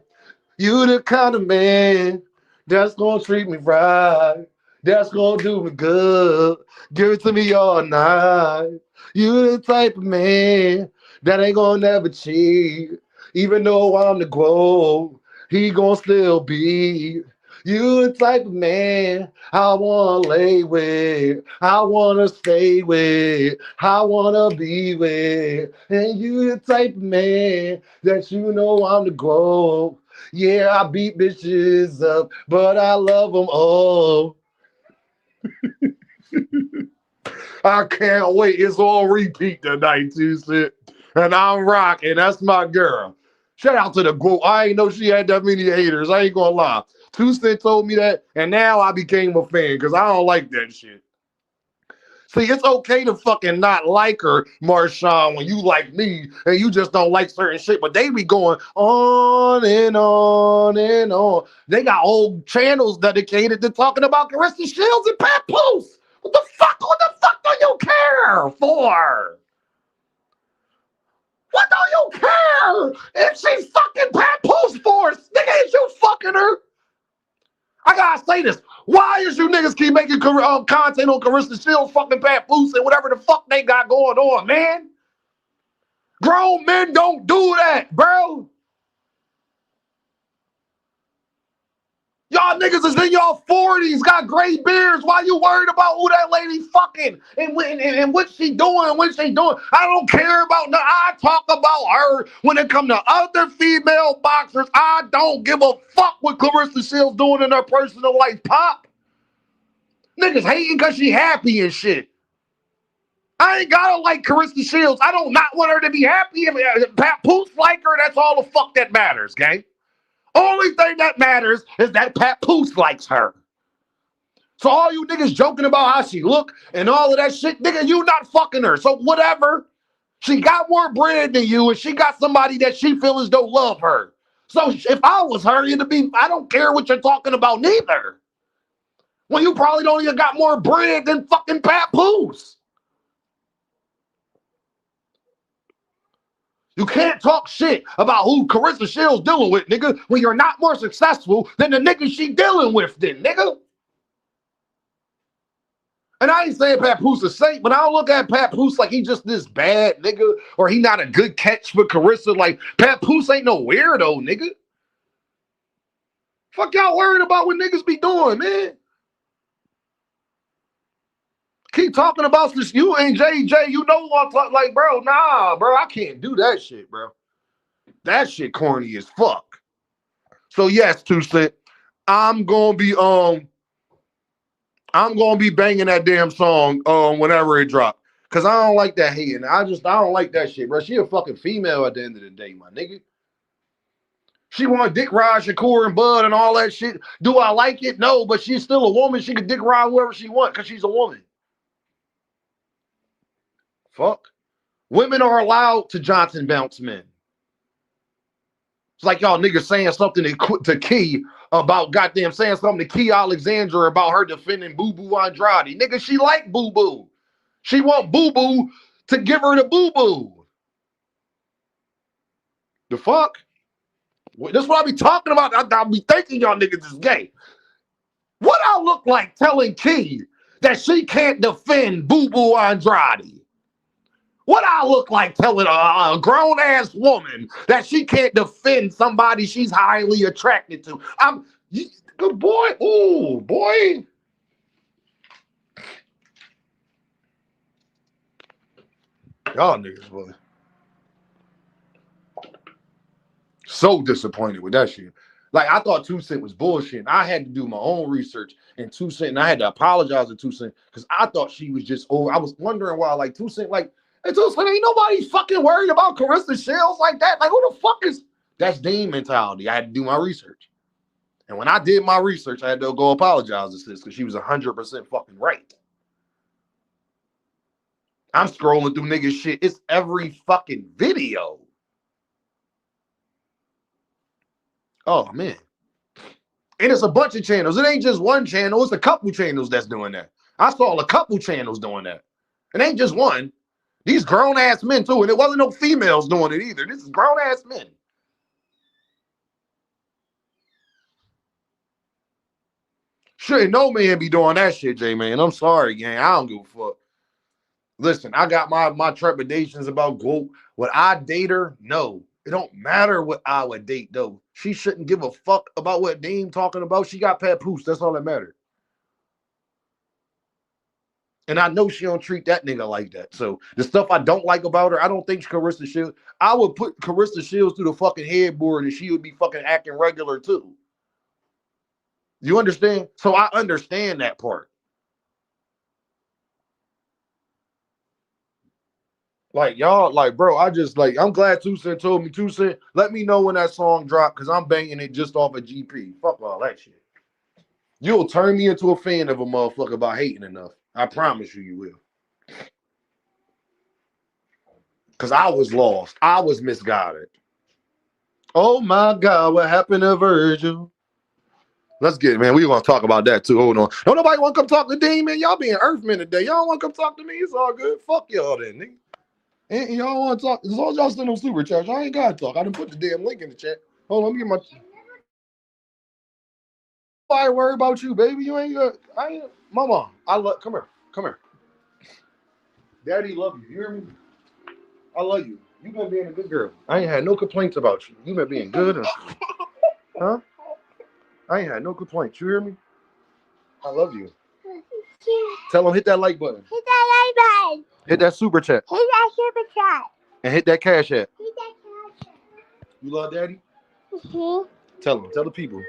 [SPEAKER 4] You the kind of man that's gonna treat me right. That's gonna do me good. Give it to me all night. You the type of man that ain't gonna never cheat. Even though I'm the GOAT, he gonna still be. You the type of man I wanna lay with. I wanna stay with. I wanna be with. And you the type of man that you know I'm the GOAT. Yeah, I beat bitches up, but I love them all. I can't wait. It's on repeat tonight, 2 Cent. And I'm rocking. That's my girl. Shout out to the GOAT. I ain't know she had that many haters. I ain't gonna lie. 2 Cent told me that, and now I became a fan because I don't like that shit. See, it's okay to fucking not like her, Marshawn, when you like me and you just don't like certain shit, but they be going on and on and on. They got whole channels dedicated to talking about Carissa Shields and Pat Poose. What the fuck do you care for? What do you care her if she's fucking Papoose for us. Nigga, is you fucking her? I gotta say this. Why is you niggas keep making content on Carissa Shields, fucking Papoose, and whatever the fuck they got going on, man? Grown men don't do that, bro. Y'all niggas is in y'all 40s, got gray beards. Why you worried about who that lady fucking and what she doing and what she doing? I don't care about no. I talk about her when it come to other female boxers. I don't give a fuck what Clarissa Shields doing in her personal life, Pop. Niggas hating because she happy and shit. I ain't gotta like Clarissa Shields. I don't not want her to be happy. If Papoose like her, that's all the fuck that matters, gang. Only thing that matters is that Papoose likes her. So all you niggas joking about how she look and all of that shit, nigga, you not fucking her. So whatever. She got more bread than you, and she got somebody that she feel as though love her. So if I was her, it'd be, I don't care what you're talking about neither. Well, you probably don't even got more bread than fucking Papoose. You can't talk shit about who Carissa Shields dealing with, nigga, when you're not more successful than the nigga she dealing with then, nigga. And I ain't saying Papoose is safe, but I don't look at Papoose like he just this bad nigga or he not a good catch for Carissa. Like, Papoose ain't no weirdo, nigga. Fuck y'all worried about what niggas be doing, man. Keep talking about this. You and JJ, you know what I'm talking like, bro. Nah, bro, I can't do that shit, bro. That shit corny as fuck. So yes, 2 Cent, I'm gonna be banging that damn song whenever it drop. Cause I don't like that hating. I don't like that shit, bro. She a fucking female at the end of the day, my nigga. She want Dick ride Shakur and Bud and all that shit. Do I like it? No, but she's still a woman. She can dick ride whoever she want because she's a woman. Fuck. Women are allowed to Johnson bounce men. It's like y'all niggas saying something to Key about goddamn saying something to Key Alexandra about her defending Boo Boo Andrade. Nigga, she like Boo Boo. She want Boo Boo to give her the Boo Boo. The fuck? That's what I be talking about. I'll be thinking y'all niggas is gay. What I look like telling Key that she can't defend Boo Boo Andrade? What I look like telling a grown-ass woman that she can't defend somebody she's highly attracted to? Good boy. Ooh, boy. Y'all niggas, boy. So disappointed with that shit. Like, I thought 2 Cent was bullshit. I had to do my own research and 2 Cent, and I had to apologize to 2 Cent because I thought she was just over. I was wondering why, like, 2 Cent, like, and 2 Cent, ain't nobody fucking worried about Carissa Shields like that. Like, who the fuck is... That's Dean mentality. I had to do my research. And when I did my research, I had to go apologize to sis because she was 100% fucking right. I'm scrolling through niggas shit. It's every fucking video. Oh, man. And it's a bunch of channels. It ain't just one channel. It's a couple channels that's doing that. I saw a couple channels doing that. It ain't just one. These grown-ass men, too. And it wasn't no females doing it either. This is grown-ass men. Shouldn't no man be doing that shit, J-Man. I'm sorry, gang. I don't give a fuck. Listen, I got my trepidations about Goat. Would I date her? No. It don't matter what I would date, though. She shouldn't give a fuck about what Dame talking about. She got Papoose. That's all that matters. And I know she don't treat that nigga like that. So the stuff I don't like about her, I don't think Carissa Shields. I would put Carissa Shields through the fucking headboard and she would be fucking acting regular too. You understand? So I understand that part. Like, y'all, like, bro, I just, like, I'm glad 2 Cent told me. 2 Cent, let me know when that song drop because I'm banging it just off of GP. Fuck all that shit. You'll turn me into a fan of a motherfucker about hating enough. I promise you, you will. Because I was lost. I was misguided. Oh, my God, what happened to Virgil? Let's get it, man. We're going to talk about that, too. Hold on. Don't nobody want to come talk to Dean, man. Y'all being Earthmen today. Y'all want to come talk to me? It's all good. Fuck y'all then, nigga. And y'all want to talk? As long as y'all send them super chats, I ain't gotta talk. I done put the damn link in the chat. Hold on, let me get my. I worry about you, baby. You ain't got. I ain't. Mama, I love. Come here. Come here. Daddy love you. You hear me? I love you. You been being a good girl. I ain't had no complaints about you. You been being good. Huh? I ain't had no complaints. You hear me? I love you. Tell them hit that like button.
[SPEAKER 5] Hit that like button.
[SPEAKER 4] Hit that super chat.
[SPEAKER 5] Hit that super chat.
[SPEAKER 4] And hit that cash app.
[SPEAKER 5] Hit that cash app.
[SPEAKER 4] You love Daddy?
[SPEAKER 5] Mm-hmm.
[SPEAKER 4] Tell them. Tell the people.
[SPEAKER 5] Say,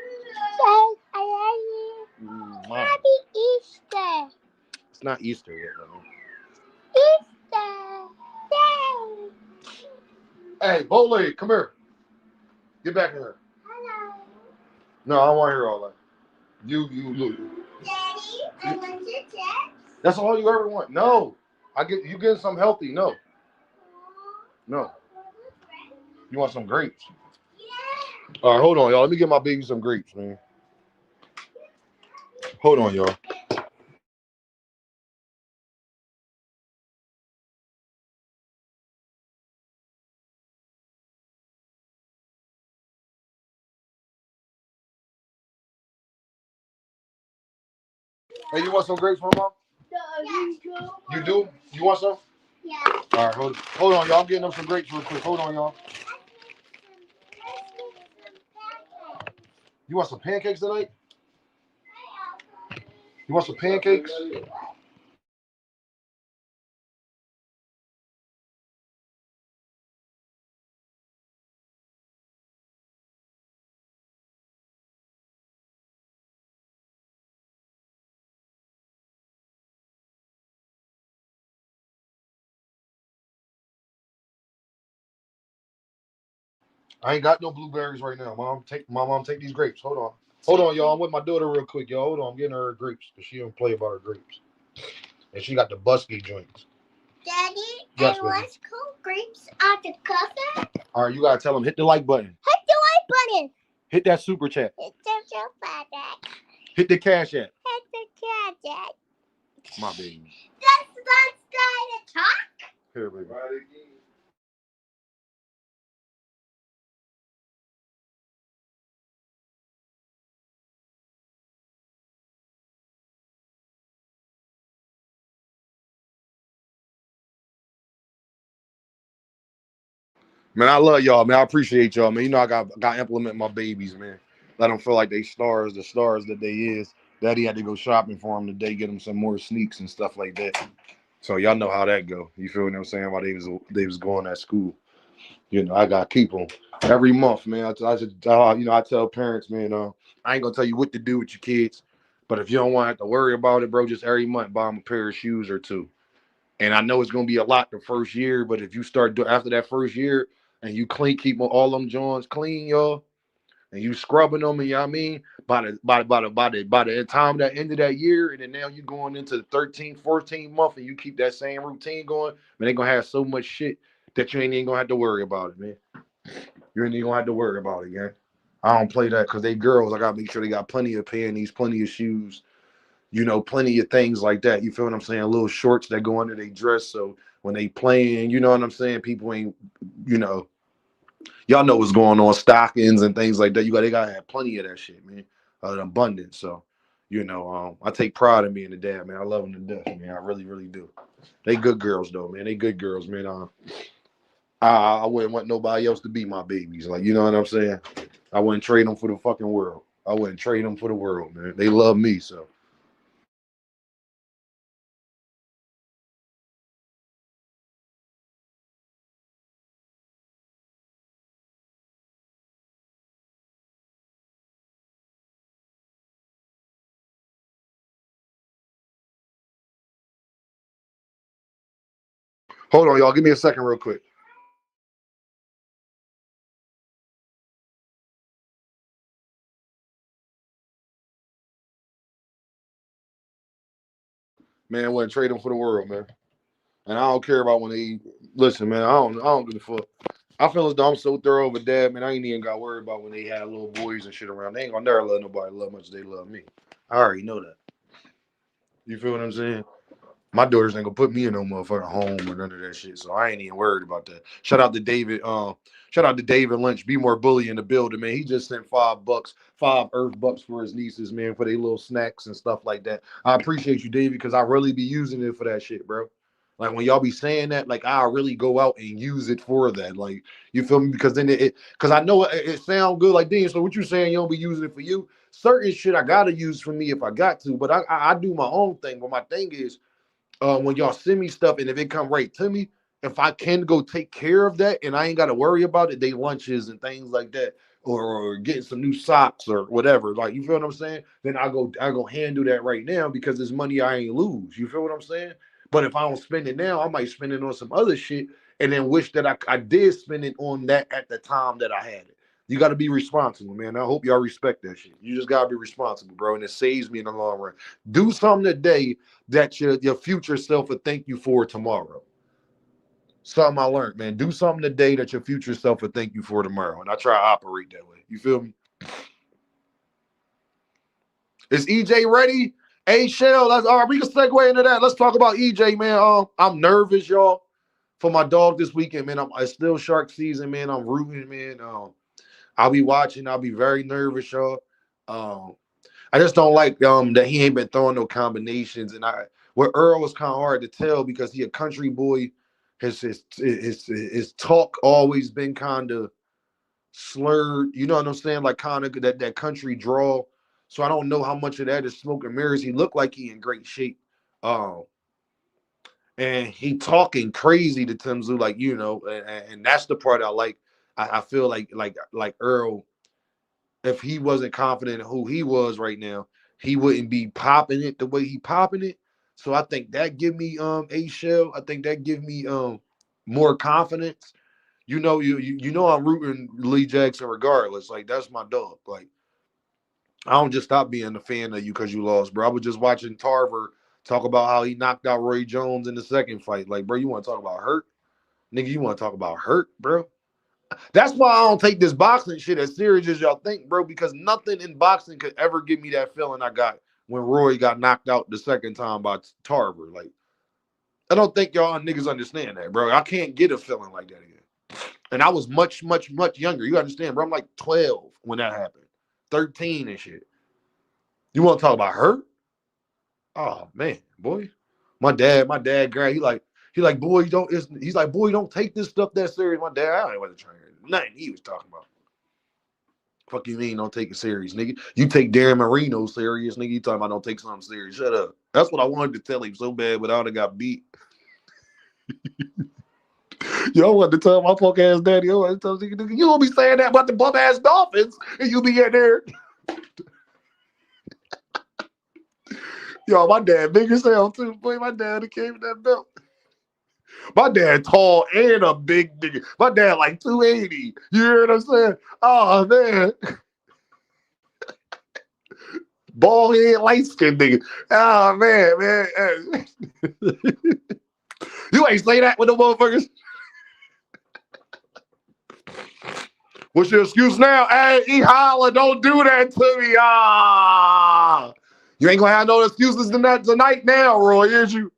[SPEAKER 5] I love you. Happy Easter.
[SPEAKER 4] It's not Easter yet, though.
[SPEAKER 5] Easter. Yay.
[SPEAKER 4] Hey, Bowleg, come here. Get back here.
[SPEAKER 5] Hello.
[SPEAKER 4] No, I don't want to hear all that. You look.
[SPEAKER 5] Daddy, I want your chips.
[SPEAKER 4] That's all you ever want. No. You getting something healthy. No. No. You want some grapes?
[SPEAKER 5] Yeah.
[SPEAKER 4] All right, hold on, y'all. Let me get my baby some grapes, man. Hold on, y'all. Hey, you want some grapes for mom? You do? You want some?
[SPEAKER 5] Yeah.
[SPEAKER 4] All right, hold on, y'all. I'm getting them some grapes real quick. Hold on, y'all. You want some pancakes tonight? You want some pancakes? I ain't got no blueberries right now, mom. Take these grapes. Hold on. Hold on, y'all. I'm with my daughter real quick, y'all. Hold on. I'm getting her grapes because she don't play about her grapes. And she got the busky joints.
[SPEAKER 5] Daddy,
[SPEAKER 4] Yes,
[SPEAKER 5] I want cold grapes out the cover.
[SPEAKER 4] All right, you gotta tell them hit the like button.
[SPEAKER 5] Hit the like button.
[SPEAKER 4] Hit that super chat.
[SPEAKER 5] Hit the super button.
[SPEAKER 4] Hit the cash app.
[SPEAKER 5] Hit the cash app.
[SPEAKER 4] My baby.
[SPEAKER 5] Let's try to talk.
[SPEAKER 4] Here, baby. Man, I love y'all, man. I appreciate y'all, man. You know I got to implement my babies, man. Let them feel like they stars, the stars that they is. Daddy had to go shopping for them today, get them some more sneaks and stuff like that. So y'all know how that go. You feel what I'm saying? While they was going at school, you know, I got to keep them every month, man. I tell parents, man, I ain't gonna tell you what to do with your kids, but if you don't want to have to worry about it, bro, just every month buy them a pair of shoes or two. And I know it's gonna be a lot the first year, but if you start after that first year and you keep all them joints clean, y'all, and you scrubbing them, and you know what I mean, by the time that end of that year, and then now you going into the 13th, 14th month, and you keep that same routine going, man, they gonna have so much shit that you ain't even gonna have to worry about it, man. You ain't even gonna have to worry about it, man. I don't play that because they girls. I gotta make sure they got plenty of panties, plenty of shoes, you know, plenty of things like that. You feel what I'm saying? Little shorts that go under their dress. So when they playing, you know what I'm saying? People ain't, you know, y'all know what's going on, stockings and things like that. They gotta have plenty of that shit, man. An abundance. So, you know, I take pride in being a dad, man. I love them to death, man. I really, really do. They good girls though, man. They good girls, man. I wouldn't want nobody else to be my babies. Like, you know what I'm saying? I wouldn't trade them for the fucking world. I wouldn't trade them for the world, man. They love me, so. Hold on, y'all. Give me a second real quick. Man, wouldn't trade them for the world, man. And I don't care about when they listen, man. I don't give a fuck. I feel as though I'm so thorough with dad, man. I ain't even got to worry about when they had little boys and shit around. They ain't gonna never let nobody love much as they love me. I already know that. You feel what I'm saying? My daughters ain't gonna put me in no motherfucking home or none of that shit. So I ain't even worried about that. Shout out to David. Shout out to David Lynch. Be more bully in the building, man. He just sent $5, 5 Earth bucks for his nieces, man, for their little snacks and stuff like that. I appreciate you, David, because I really be using it for that shit, bro. Like when y'all be saying that, like I really go out and use it for that. Like you feel me? Because then because I know it sounds good. Like Dean, so what you saying? You don't be using it for you? Certain shit I gotta use for me if I got to, but I do my own thing. But my thing is when y'all send me stuff and if it come right to me, if I can go take care of that and I ain't got to worry about it, they lunches and things like that, or getting some new socks or whatever. Like you feel what I'm saying? Then I go handle that right now because it's money I ain't lose. You feel what I'm saying? But if I don't spend it now, I might spend it on some other shit and then wish that I did spend it on that at the time that I had it. You got to be responsible, man. I hope y'all respect that shit. You just got to be responsible, bro. And it saves me in the long run. Do something today that your future self will thank you for tomorrow. Something I learned, man. Do something today that your future self will thank you for tomorrow. And I try to operate that way. You feel me? Is EJ ready? Hey, Shell, all right, we can segue into that. Let's talk about EJ, man. I'm nervous, y'all, for my dog this weekend, man. It's still shark season, man. I'm rooting, man. I'll be watching. I'll be very nervous, y'all. I just don't like that he ain't been throwing no combinations. And with Earl was kind of hard to tell because he a country boy. His talk always been kind of slurred. You know what I'm saying? Like kind of that country draw. So I don't know how much of that is smoke and mirrors. He looked like he in great shape. And he talking crazy to Timzu, like, you know, and that's the part I like. I feel like Earl, if he wasn't confident in who he was right now, he wouldn't be popping it the way he popping it. So I think that give me a shell. I think that give me more confidence. You know, you know I'm rooting Lee Jackson regardless. Like that's my dog. Like I don't just stop being a fan of you because you lost, bro. I was just watching Tarver talk about how he knocked out Roy Jones in the second fight. Like, bro, you want to talk about hurt? Nigga, you want to talk about hurt, bro? That's why I don't take this boxing shit as serious as y'all think, bro, because nothing in boxing could ever give me that feeling I got when Roy got knocked out the second time by Tarver. Like, I don't think y'all niggas understand that, bro. I can't get a feeling like that again. And I was much, much, much younger. You understand, bro? I'm like 12 when that happened. 13 and shit. You want to talk about hurt? Oh, man, boy. My dad, Greg, he like, boy, he's like, boy, don't take this stuff that serious. My dad, I ain't wasn't trying to nothing he was talking about. Fuck you mean don't take it serious, nigga? You take Darren Marino serious, nigga. You talking about don't take something serious. Shut up. That's what I wanted to tell him so bad, but I would have got beat. Yo, I wanted to tell my punk ass daddy, I wanted to tell nigga, you don't be saying that about the bum ass Dolphins, and you be in there. Yo, my dad big as hell too. Boy, my dad came with that belt. My dad tall and a big nigga. My dad like 280. You hear what I'm saying? Oh, man. Bald head, light skinned nigga. Oh, man. You ain't say that with the motherfuckers. What's your excuse now? Hey, E. Holla, don't do that to me. Ah. You ain't gonna have no excuses tonight now, Roy, is you?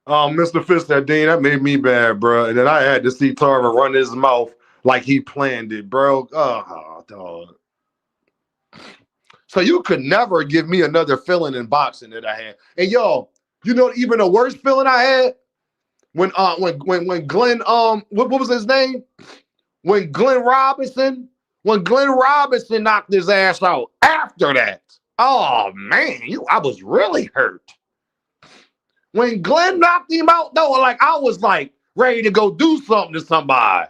[SPEAKER 4] Mr. Fist, that made me bad, bro. And then I had to see Tarver run his mouth like he planned it, bro. Oh, dog. So you could never give me another feeling in boxing that I had. And y'all, you know, even the worst feeling I had when Glenn what was his name? When Glenn Robinson knocked his ass out. After that, oh man, I was really hurt. When Glenn knocked him out, though, like I was like ready to go do something to somebody.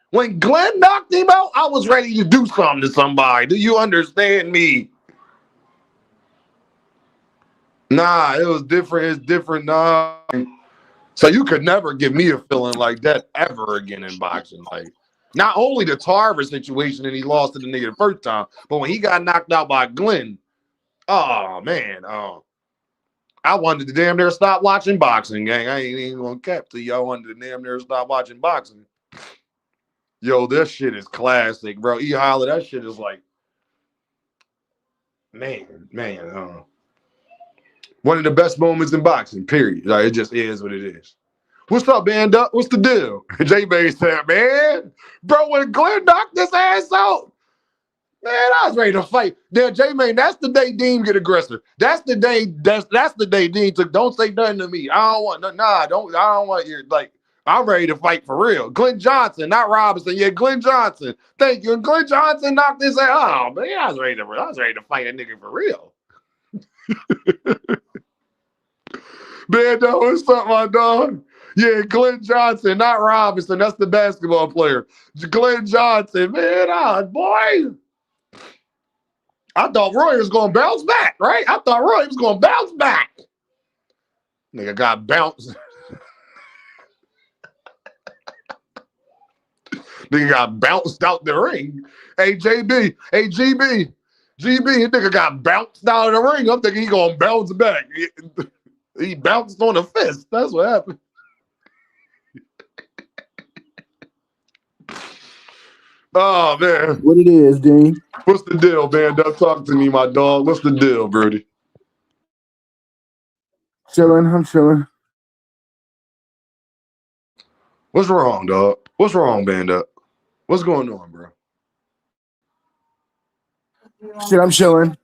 [SPEAKER 4] When Glenn knocked him out, I was ready to do something to somebody. Do you understand me? Nah, it was different. It's different. Nah. So you could never give me a feeling like that ever again in boxing. Like, not only the Tarver situation and he lost to the nigga the first time, but when he got knocked out by Glenn, oh man, I wanted to damn near stop watching boxing, gang. I ain't even gonna cap to you. I wanted to damn near stop watching boxing. Yo, this shit is classic, bro. E. Holla, that shit is like, man. One of the best moments in boxing, period. Like, it just is what it is. What's up, Band Up? What's the deal? J-Bay said, man, bro, when Glenn knocked this ass out, man, I was ready to fight. Then J-Man, that's the day Dean get aggressive. That's the day Dean took, don't say nothing to me. I don't want, I don't want your, like, I'm ready to fight for real. Glenn Johnson, not Robinson. Yeah, Glenn Johnson. Thank you. And Glenn Johnson knocked his ass. Oh, man, I was ready to fight that nigga for real. Man, what's up, my dog? Yeah, Glenn Johnson, not Robinson. That's the basketball player. Glenn Johnson, man, boy. I thought Roy was going to bounce back, right? I thought Roy was going to bounce back. Nigga got bounced. Nigga got bounced out the ring. Hey, JB. Hey, GB. GB, nigga got bounced out of the ring. I'm thinking he going to bounce back. He bounced on a fist. That's what happened. Oh, man.
[SPEAKER 6] What it is, Dean?
[SPEAKER 4] What's the deal, man? Don't talk to me, my dog. What's the deal, Brody?
[SPEAKER 6] Chilling. I'm chilling.
[SPEAKER 4] What's wrong, dog? What's wrong, Band Up? What's going on, bro?
[SPEAKER 6] Shit, I'm chilling.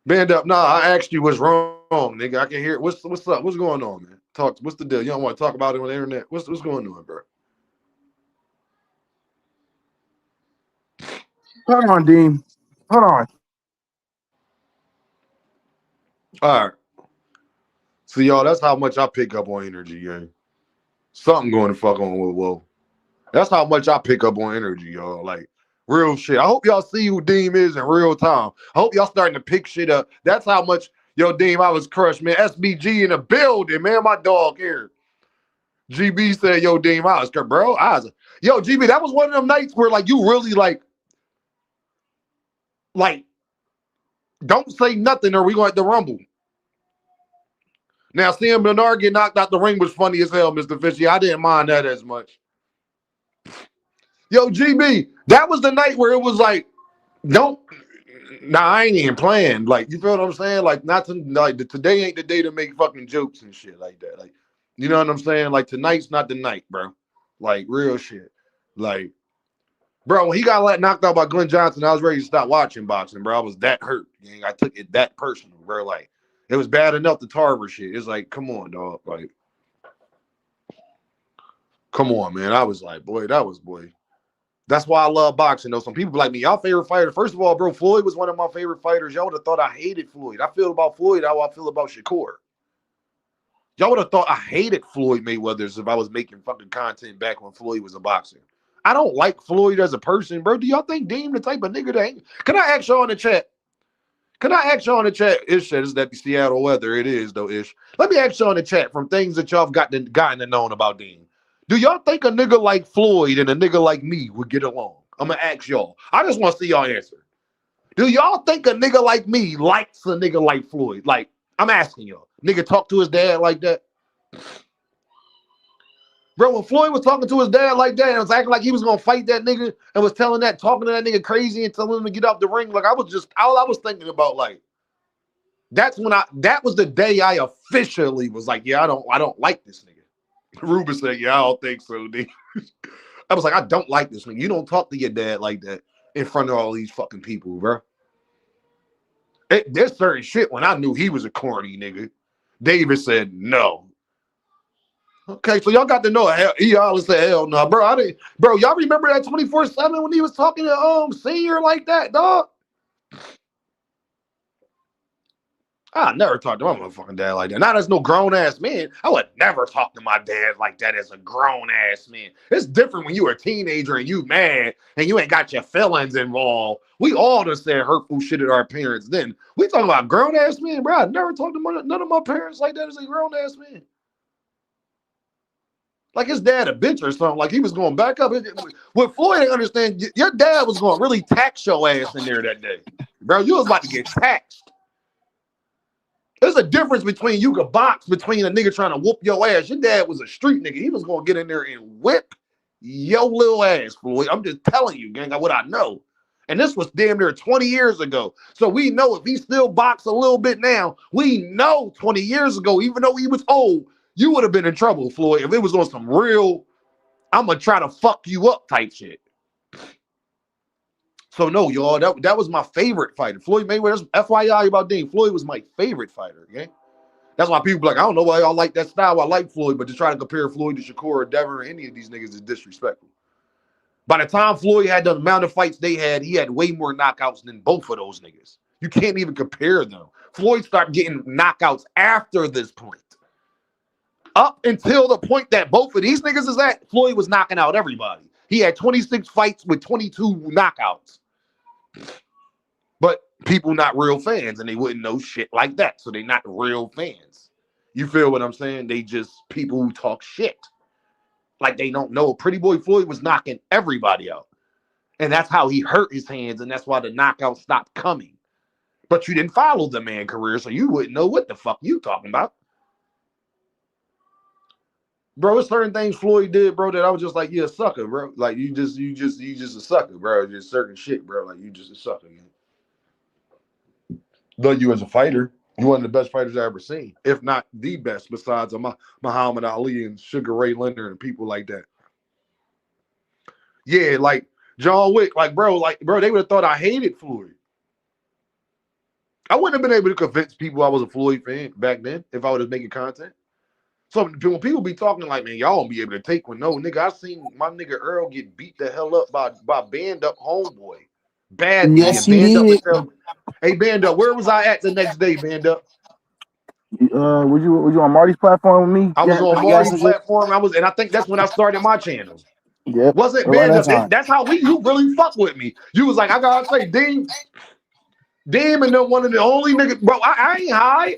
[SPEAKER 4] Band Up, nah, I asked you what's wrong, nigga. I can hear it. What's up? What's going on, man? What's the deal? You don't want to talk about it on the internet? What's going on, bro?
[SPEAKER 6] Hold on, Dean. Hold on.
[SPEAKER 4] All right. So, y'all, that's how much I pick up on energy, gang. Something going to fuck on with Whoa. That's how much I pick up on energy, y'all. Like, real shit. I hope y'all see who Deem is in real time. I hope y'all starting to pick shit up. That's how much, yo, Deem, I was crushed, man. SBG in the building, man. My dog here. GB said, yo, Deem, I was crushed, bro. Yo, GB, that was one of them nights where, like, you really, like, don't say nothing or we going to rumble. Now, seeing Bernard get knocked out the ring was funny as hell, Mr. Fishy. I didn't mind that as much. Yo, GB, that was the night where it was like, I ain't even playing. Like, you feel what I'm saying? Like, today ain't the day to make fucking jokes and shit like that. Like, you know what I'm saying? Like, tonight's not the night, bro. Like, real shit. Like, bro, when he got knocked out by Glenn Johnson, I was ready to stop watching boxing, bro. I was that hurt. Gang. I took it that personal, bro. Like, it was bad enough the Tarver shit. It's like, come on, dog. Like, come on, man. I was like, boy. That's why I love boxing, though. Some people like me, y'all favorite fighter. First of all, bro, Floyd was one of my favorite fighters. Y'all would have thought I hated Floyd. I feel about Floyd how I feel about Shakur. Y'all would have thought I hated Floyd Mayweather if I was making fucking content back when Floyd was a boxer. I don't like Floyd as a person, bro. Do y'all think Dean the type of nigga that ain't? Can I ask y'all in the chat? Ish said, is that the Seattle weather? It is, though, Ish. Let me ask y'all in the chat from things that y'all have gotten to know about Dean. Do y'all think a nigga like Floyd and a nigga like me would get along? I'm going to ask y'all. I just want to see y'all answer. Do y'all think a nigga like me likes a nigga like Floyd? Like, I'm asking y'all. Nigga talk to his dad like that? Bro, when Floyd was talking to his dad like that and was acting like he was going to fight that nigga and was talking to that nigga crazy and telling him to get out the ring, like, all I was thinking about, like, that was the day I officially was like, yeah, I don't like this nigga. Ruben said, yeah, I don't think so, dude. I was like, I don't like this nigga. You don't talk to your dad like that in front of all these fucking people, bro. There's certain shit when I knew he was a corny nigga. David said, no. Okay, so y'all got to know he always said, hell no, bro. Bro, y'all remember that 24/7 when he was talking to Senior like that, dog? I never talked to my motherfucking dad like that. Not as no grown-ass man. I would never talk to my dad like that as a grown-ass man. It's different when you're a teenager and you mad and you ain't got your feelings involved. We all just said hurtful shit at our parents then. We talking about grown-ass men, bro. I never talked to none of my parents like that as a grown-ass man. Like his dad a bitch or something. Like he was going back up. What Floyd didn't understand, your dad was going to really tax your ass in there that day. Bro, you was about to get taxed. There's a difference between you could box between a nigga trying to whoop your ass. Your dad was a street nigga. He was going to get in there and whip your little ass, Floyd. I'm just telling you, gang, what I know. And this was damn near 20 years ago. So we know if he still box a little bit now, we know 20 years ago, even though he was old, you would have been in trouble, Floyd, if it was on some real, I'm going to try to fuck you up type shit. So no, y'all, that was my favorite fighter. Floyd Mayweather, FYI about Dean, Floyd was my favorite fighter, okay? That's why people be like, I don't know why y'all like that style. I like Floyd, but to try to compare Floyd to Shakur or Devin or any of these niggas is disrespectful. By the time Floyd had the amount of fights they had, he had way more knockouts than both of those niggas. You can't even compare them. Floyd started getting knockouts after this point. Up until the point that both of these niggas is at, Floyd was knocking out everybody. He had 26 fights with 22 knockouts. But people not real fans, and they wouldn't know shit like that. So they not real fans. You feel what I'm saying? They just people who talk shit. Like they don't know. Pretty Boy Floyd was knocking everybody out. And that's how he hurt his hands, and that's why the knockouts stopped coming. But you didn't follow the man career, so you wouldn't know what the fuck you talking about. Bro, there's certain things Floyd did, bro, that I was just like, you're a sucker, bro. Like you just a sucker, bro. Just certain shit, bro. Like you just a sucker, man. Though you as a fighter, you're one of the best fighters I ever seen, if not the best, besides Muhammad Ali and Sugar Ray Leonard and people like that. Yeah, like John Wick, bro, they would have thought I hated Floyd. I wouldn't have been able to convince people I was a Floyd fan back then if I was making content. So when people be talking like, man, y'all won't be able to take one. No, nigga, I seen my nigga Earl get beat the hell up by Band Up Homeboy. Bad
[SPEAKER 6] Yes,
[SPEAKER 4] nigga.
[SPEAKER 6] he did.
[SPEAKER 4] Hey, Band Up, where was I at the next day, Band Up?
[SPEAKER 6] Was you on Marty's platform with me?
[SPEAKER 4] I was on Marty's platform. And I think that's when I started my channel.
[SPEAKER 6] Yeah.
[SPEAKER 4] Wasn't Band Up? That's how you really fuck with me. You was like, I gotta say, Dean and then one of the only niggas, bro. I ain't hide.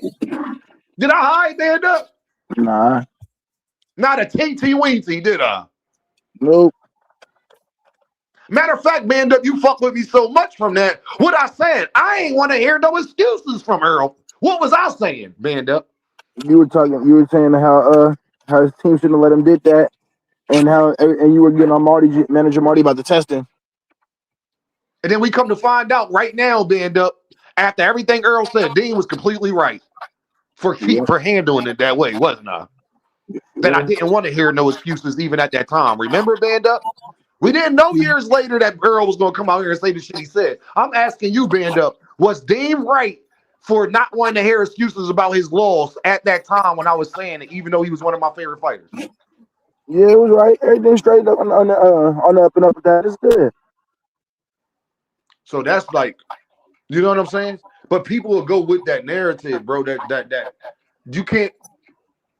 [SPEAKER 4] Did I hide, Band Up?
[SPEAKER 6] Nah.
[SPEAKER 4] Not a teensy weensy, did I?
[SPEAKER 6] Nope.
[SPEAKER 4] Matter of fact, Band Up, you fuck with me so much from that. What I said, I ain't want to hear no excuses from Earl. What was I saying, Band Up?
[SPEAKER 6] You were saying how his team shouldn't have let him did that, and you were getting on manager Marty about the testing.
[SPEAKER 4] And then we come to find out right now, Band Up, after everything Earl said, Dean was completely right for handling it that way, wasn't I? That I didn't want to hear no excuses even at that time. Remember, Band Up? We didn't know years later that Earl was going to come out here and say the shit he said. I'm asking you, Band Up, was Dean right for not wanting to hear excuses about his loss at that time when I was saying it, even though he was one of my favorite fighters?
[SPEAKER 6] Yeah, it was right. Everything straight up on the up and up with that is good.
[SPEAKER 4] So that's like, you know what I'm saying? But people will go with that narrative, bro. That you can't.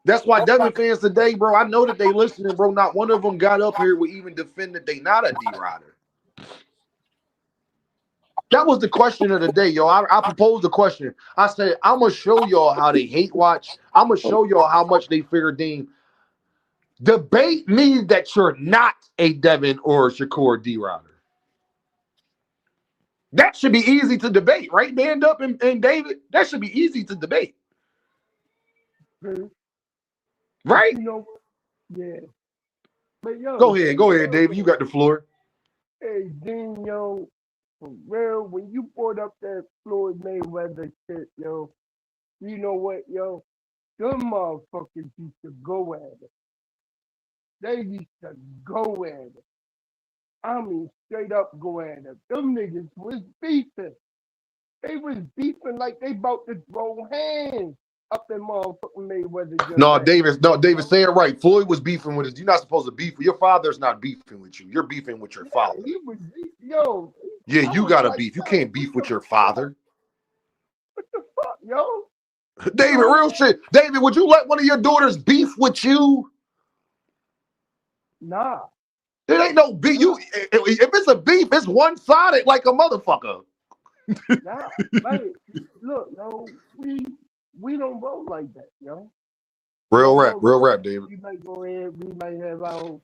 [SPEAKER 4] That's why Devin fans today, bro, I know that they listening, bro. Not one of them got up here with even defend that they not a D-Rider. That was the question of the day, yo. I proposed the question. I said, I'm going to show y'all how they hate watch. I'm going to show y'all how much they fear Dean. Debate me that you're not a Devin or a Shakur D-Rider. That should be easy to debate, right, Band Up and David? That should be easy to debate. Right?
[SPEAKER 7] You know, yeah. But yo,
[SPEAKER 4] Go ahead, David. You got the floor.
[SPEAKER 7] Hey, Dean, yo, for real, when you brought up that Floyd Mayweather shit, yo, you know what, yo? Them motherfuckers used to go at it. They used to go at it. I mean, straight up go at it. Them niggas was beefing. They was beefing like they about to throw hands up in motherfucking Mayweather.
[SPEAKER 4] No, David, say it right. Floyd was beefing with us. You're not supposed to beef. Your father's not beefing with you. You're beefing with your father.
[SPEAKER 7] He was, yo.
[SPEAKER 4] Yeah, you got to beef. You can't beef with your father.
[SPEAKER 7] What the fuck, yo?
[SPEAKER 4] David, real shit. David, would you let one of your daughters beef with you?
[SPEAKER 7] Nah.
[SPEAKER 4] There ain't no beef. If it's a beef, it's one-sided like a motherfucker.
[SPEAKER 7] Nah, like, look, yo, we don't roll like that, yo.
[SPEAKER 4] Real rap, David.
[SPEAKER 7] We might go ahead, we might have our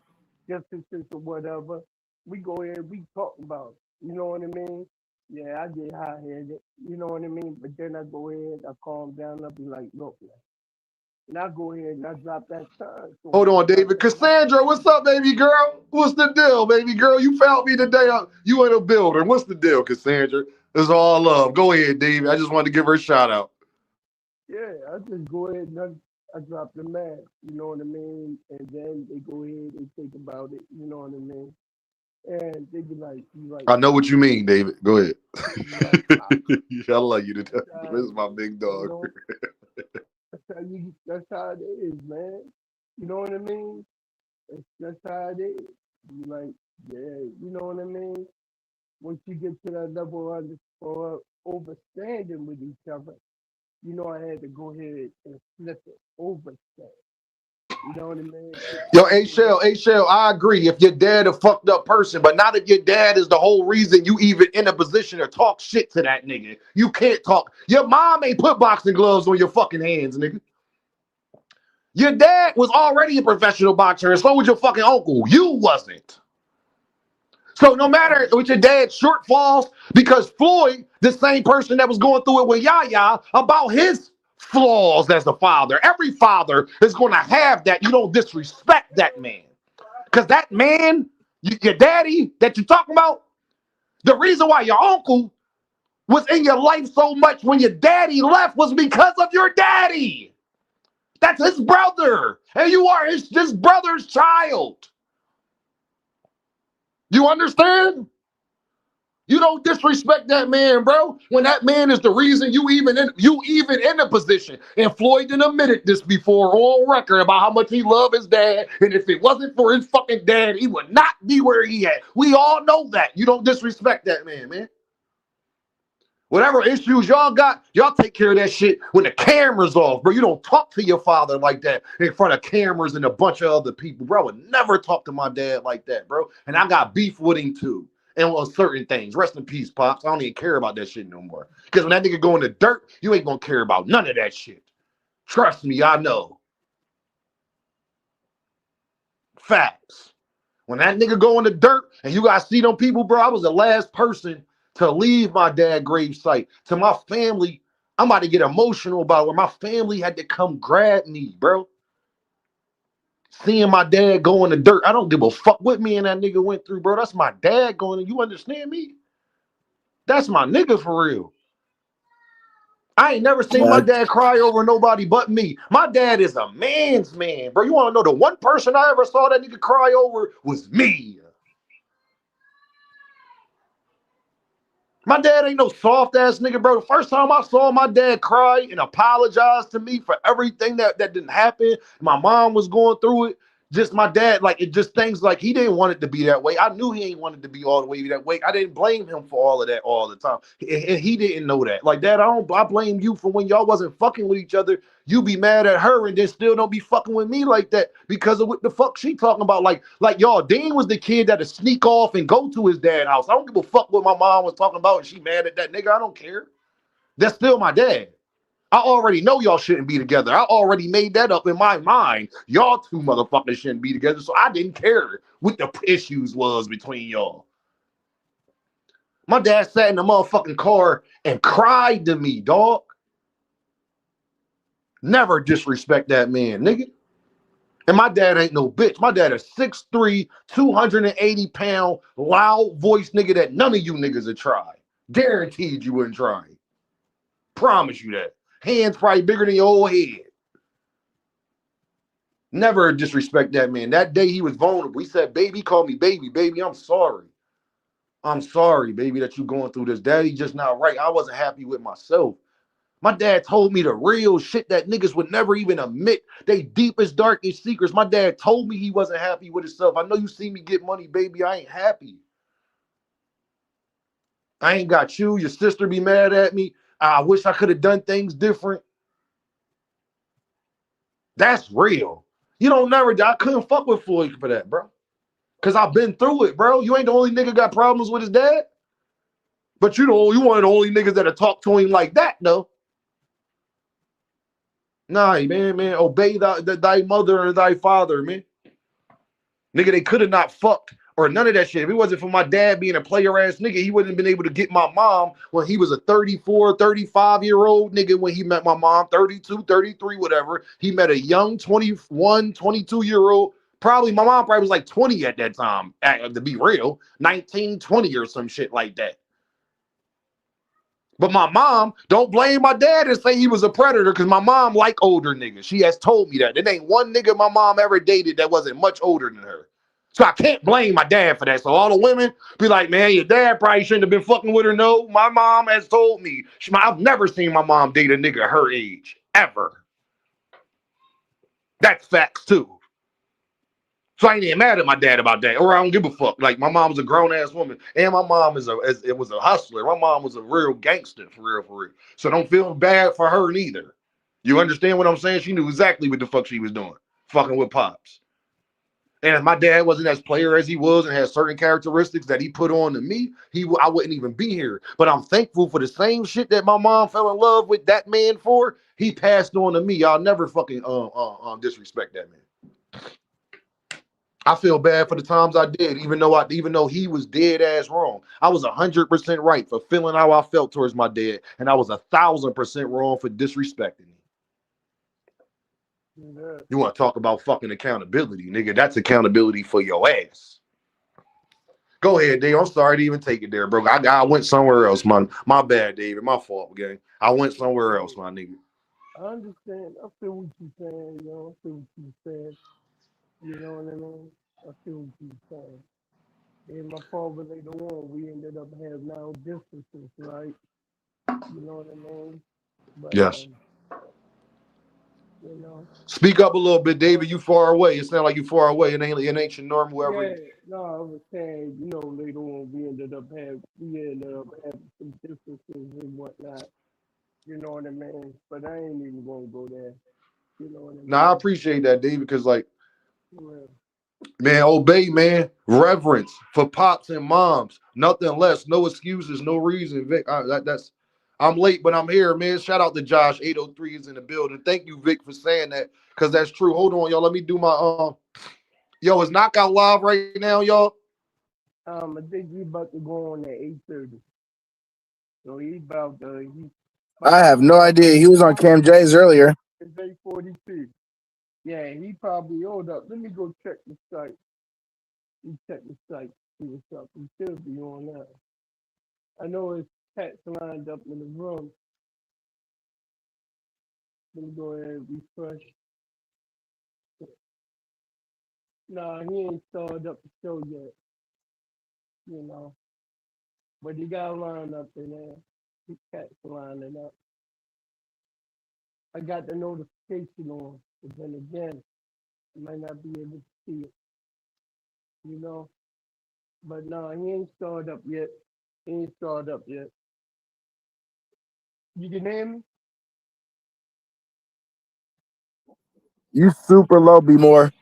[SPEAKER 7] differences or whatever. We go ahead, we talk about it. You know what I mean? Yeah, I get high-headed. You know what I mean? But then I go ahead, I calm down, I'll be like, look, man, and I go ahead and I drop that time. So
[SPEAKER 4] Hold
[SPEAKER 7] when
[SPEAKER 4] on, David. Cassandra, what's up, baby girl? What's the deal, baby girl? You found me today. You in a building. What's the deal, Cassandra? It's all love. Go ahead, David. I just wanted to give her a shout out.
[SPEAKER 7] yeah, I just go ahead and I drop the math, you know what I mean? And then they go ahead and think about it, you know what I mean? And they be like,
[SPEAKER 4] I know what you mean, David. Go ahead.
[SPEAKER 7] you right, Pop.
[SPEAKER 4] I love you to death.
[SPEAKER 7] That's how,
[SPEAKER 4] This is my big
[SPEAKER 7] you
[SPEAKER 4] dog.
[SPEAKER 7] know, that's how it is, man. You know what I mean? That's how it is. You like, yeah, you know what I mean? Once you get to that level of overstanding with each other, you know I had to go ahead and flip it, overstand. You know what I mean?
[SPEAKER 4] Yo, A-Shell, I agree. If your dad a fucked up person, but not if your dad is the whole reason you even in a position to talk shit to that nigga. You can't talk. Your mom ain't put boxing gloves on your fucking hands, nigga. Your dad was already a professional boxer, and so was your fucking uncle. You wasn't. So no matter with your dad's shortfalls, because Floyd, the same person that was going through it with Yaya, about his flaws as a father. Every father is going to have that. You don't disrespect that man. Because that man, your daddy that you're talking about, the reason why your uncle was in your life so much when your daddy left was because of your daddy. That's his brother. And you are his brother's child. You understand? You don't disrespect that man, bro. When that man is the reason you even in a position. And Floyd didn't admit this before on record about how much he loved his dad. And if it wasn't for his fucking dad, he would not be where he at. We all know that. You don't disrespect that man, man. Whatever issues y'all got, y'all take care of that shit when the camera's off, bro. You don't talk to your father like that in front of cameras and a bunch of other people, bro. I would never talk to my dad like that, bro. And I got beef with him too. And on certain things. Rest in peace, Pops. I don't even care about that shit no more. Because when that nigga go in the dirt, you ain't gonna care about none of that shit. Trust me, I know. Facts. When that nigga go in the dirt and you guys see them people, bro, I was the last person to leave my dad's gravesite. To my family, I'm about to get emotional about it, where my family had to come grab me, bro. Seeing my dad go in the dirt, I don't give a fuck what me and that nigga went through, bro. That's my dad going in. You understand me? That's my nigga for real. I ain't never seen my dad cry over nobody but me. My dad is a man's man, bro. You want to know the one person I ever saw that nigga cry over was me. My dad ain't no soft ass nigga, bro. The first time I saw my dad cry and apologize to me for everything that didn't happen, my mom was going through it. Just my dad, like it just things like he didn't want it to be that way. I knew he ain't wanted to be all the way that way. I didn't blame him for all of that all the time. And he didn't know that. Like, Dad, I blame you for when y'all wasn't fucking with each other. You be mad at her and then still don't be fucking with me like that because of what the fuck she talking about. Like y'all, Dean was the kid that'd sneak off and go to his dad's house. I don't give a fuck what my mom was talking about and she mad at that nigga. I don't care. That's still my dad. I already know y'all shouldn't be together. I already made that up in my mind. Y'all two motherfuckers shouldn't be together. So I didn't care what the issues was between y'all. My dad sat in the motherfucking car and cried to me, dog. Never disrespect that man, nigga. And my dad ain't no bitch. My dad is 6'3", 280-pound, loud voice nigga that none of you niggas would try. Guaranteed you wouldn't try. Promise you that. Hands probably bigger than your whole head. Never disrespect that man. That day he was vulnerable. He said, baby, call me baby. Baby, I'm sorry. I'm sorry, baby, that you going through this. Daddy just not right. I wasn't happy with myself. My dad told me the real shit that niggas would never even admit. They deepest, darkest secrets. My dad told me he wasn't happy with himself. I know you see me get money, baby. I ain't happy. I ain't got you. Your sister be mad at me. I wish I could have done things different. That's real. You don't never, I couldn't fuck with Floyd for that, bro. Because I've been through it, bro. You ain't the only nigga got problems with his dad. But you one of the only niggas that'll talk to him like that, though. Nah, man, obey thy mother and thy father, man. Nigga, they could have not fucked or none of that shit. If it wasn't for my dad being a player ass nigga, he wouldn't have been able to get my mom when he was a 34, 35-year-old nigga when he met my mom, 32, 33, whatever. He met a young 21, 22-year-old. Probably my mom probably was like 20 at that time, to be real, 19, 20 or some shit like that. But my mom, don't blame my dad and say he was a predator, because my mom like older niggas. She has told me that. There ain't one nigga my mom ever dated that wasn't much older than her. So I can't blame my dad for that. So all the women be like, man, your dad probably shouldn't have been fucking with her. No, my mom has told me. I've never seen my mom date a nigga her age, ever. That's facts too. So I ain't even mad at my dad about that, or I don't give a fuck. Like, my mom was a grown ass woman, and my mom was a hustler. My mom was a real gangster, for real, for real. So don't feel bad for her neither. You understand what I'm saying? She knew exactly what the fuck she was doing, fucking with pops. And if my dad wasn't as player as he was and had certain characteristics that he put on to me, I wouldn't even be here. But I'm thankful for the same shit that my mom fell in love with that man for. He passed on to me. Y'all never fucking disrespect that man. I feel bad for the times I did, even though he was dead ass wrong. I was 100% right for feeling how I felt towards my dad, and I was 1,000% wrong for disrespecting him.
[SPEAKER 7] Yeah.
[SPEAKER 4] You want to talk about fucking accountability, nigga? That's accountability for your ass. Go ahead, Dave. I'm sorry to even take it there, bro. I went somewhere else, man. My bad, David. My fault, gang. I went somewhere else, my nigga.
[SPEAKER 7] I understand. I feel what you're saying, I feel what you're saying. You know what I mean? I feel what you're saying. And my father later on, we ended up having our differences, right? You know what I mean? But
[SPEAKER 4] Yes.
[SPEAKER 7] you know.
[SPEAKER 4] Speak up a little bit, David. You far away. It sounds like you far away. It ain't your normal
[SPEAKER 7] Yeah, no, I was saying, later on we ended up having some differences and whatnot. You know what I mean? But I ain't even gonna go there. You know what I
[SPEAKER 4] Nah, I
[SPEAKER 7] mean?
[SPEAKER 4] appreciate that, David, because like,
[SPEAKER 7] Well,
[SPEAKER 4] man, obey, man. Reverence for pops and moms. Nothing less. No excuses. No reason, Vic. I'm late, but I'm here, man. Shout out to Josh. 803 is in the building. Thank you, Vic, for saying that, because that's true. Hold on, y'all. Let me do my Yo, is Knockout live right now, y'all?
[SPEAKER 7] I think we about to go on at 8:30. So
[SPEAKER 6] I have no
[SPEAKER 7] to
[SPEAKER 6] idea. He was on Cam J's earlier.
[SPEAKER 7] it's 8:42. Yeah, he probably hold up. Let me go check the site. You check the site, see what's up. He should be on now. I know his cats lined up in the room. Let me go ahead and refresh. Nah, he ain't started up the show yet, you know. But he got lined up in there. His cats lining up. I got the notification on, but then again, I might not be able to see it, you know. But nah, he ain't started up yet. He ain't started up yet. You can hear me?
[SPEAKER 6] You super low, be more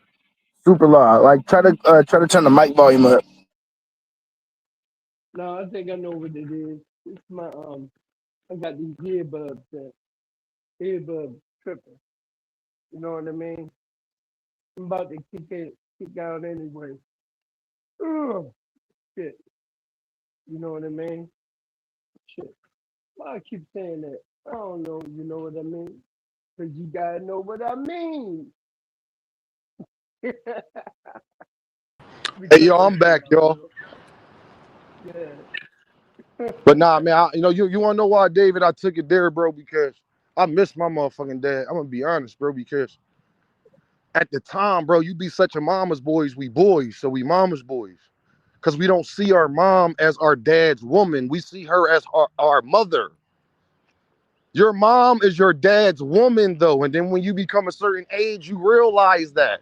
[SPEAKER 6] super low. Like try to turn the mic volume up.
[SPEAKER 7] No, I think I know what it is. It's my I got these earbuds earbuds tripping. You know what I mean? I'm about to kick out anyway. Ugh, shit. You know what I mean? Shit. Why I keep saying that? I don't know. You know what I mean? Cause you gotta know what I mean.
[SPEAKER 4] Hey,
[SPEAKER 7] Because
[SPEAKER 4] yo, I'm back, y'all.
[SPEAKER 7] yeah.
[SPEAKER 4] But nah, man, you want to know why, David? I took it there, bro, because I miss my motherfucking dad. I'm gonna be honest, bro, because at the time, bro, you be such a mama's boys, we boys, so we mama's boys. Because we don't see our mom as our dad's woman. We see her as our mother. Your mom is your dad's woman, though. And then when you become a certain age, you realize that.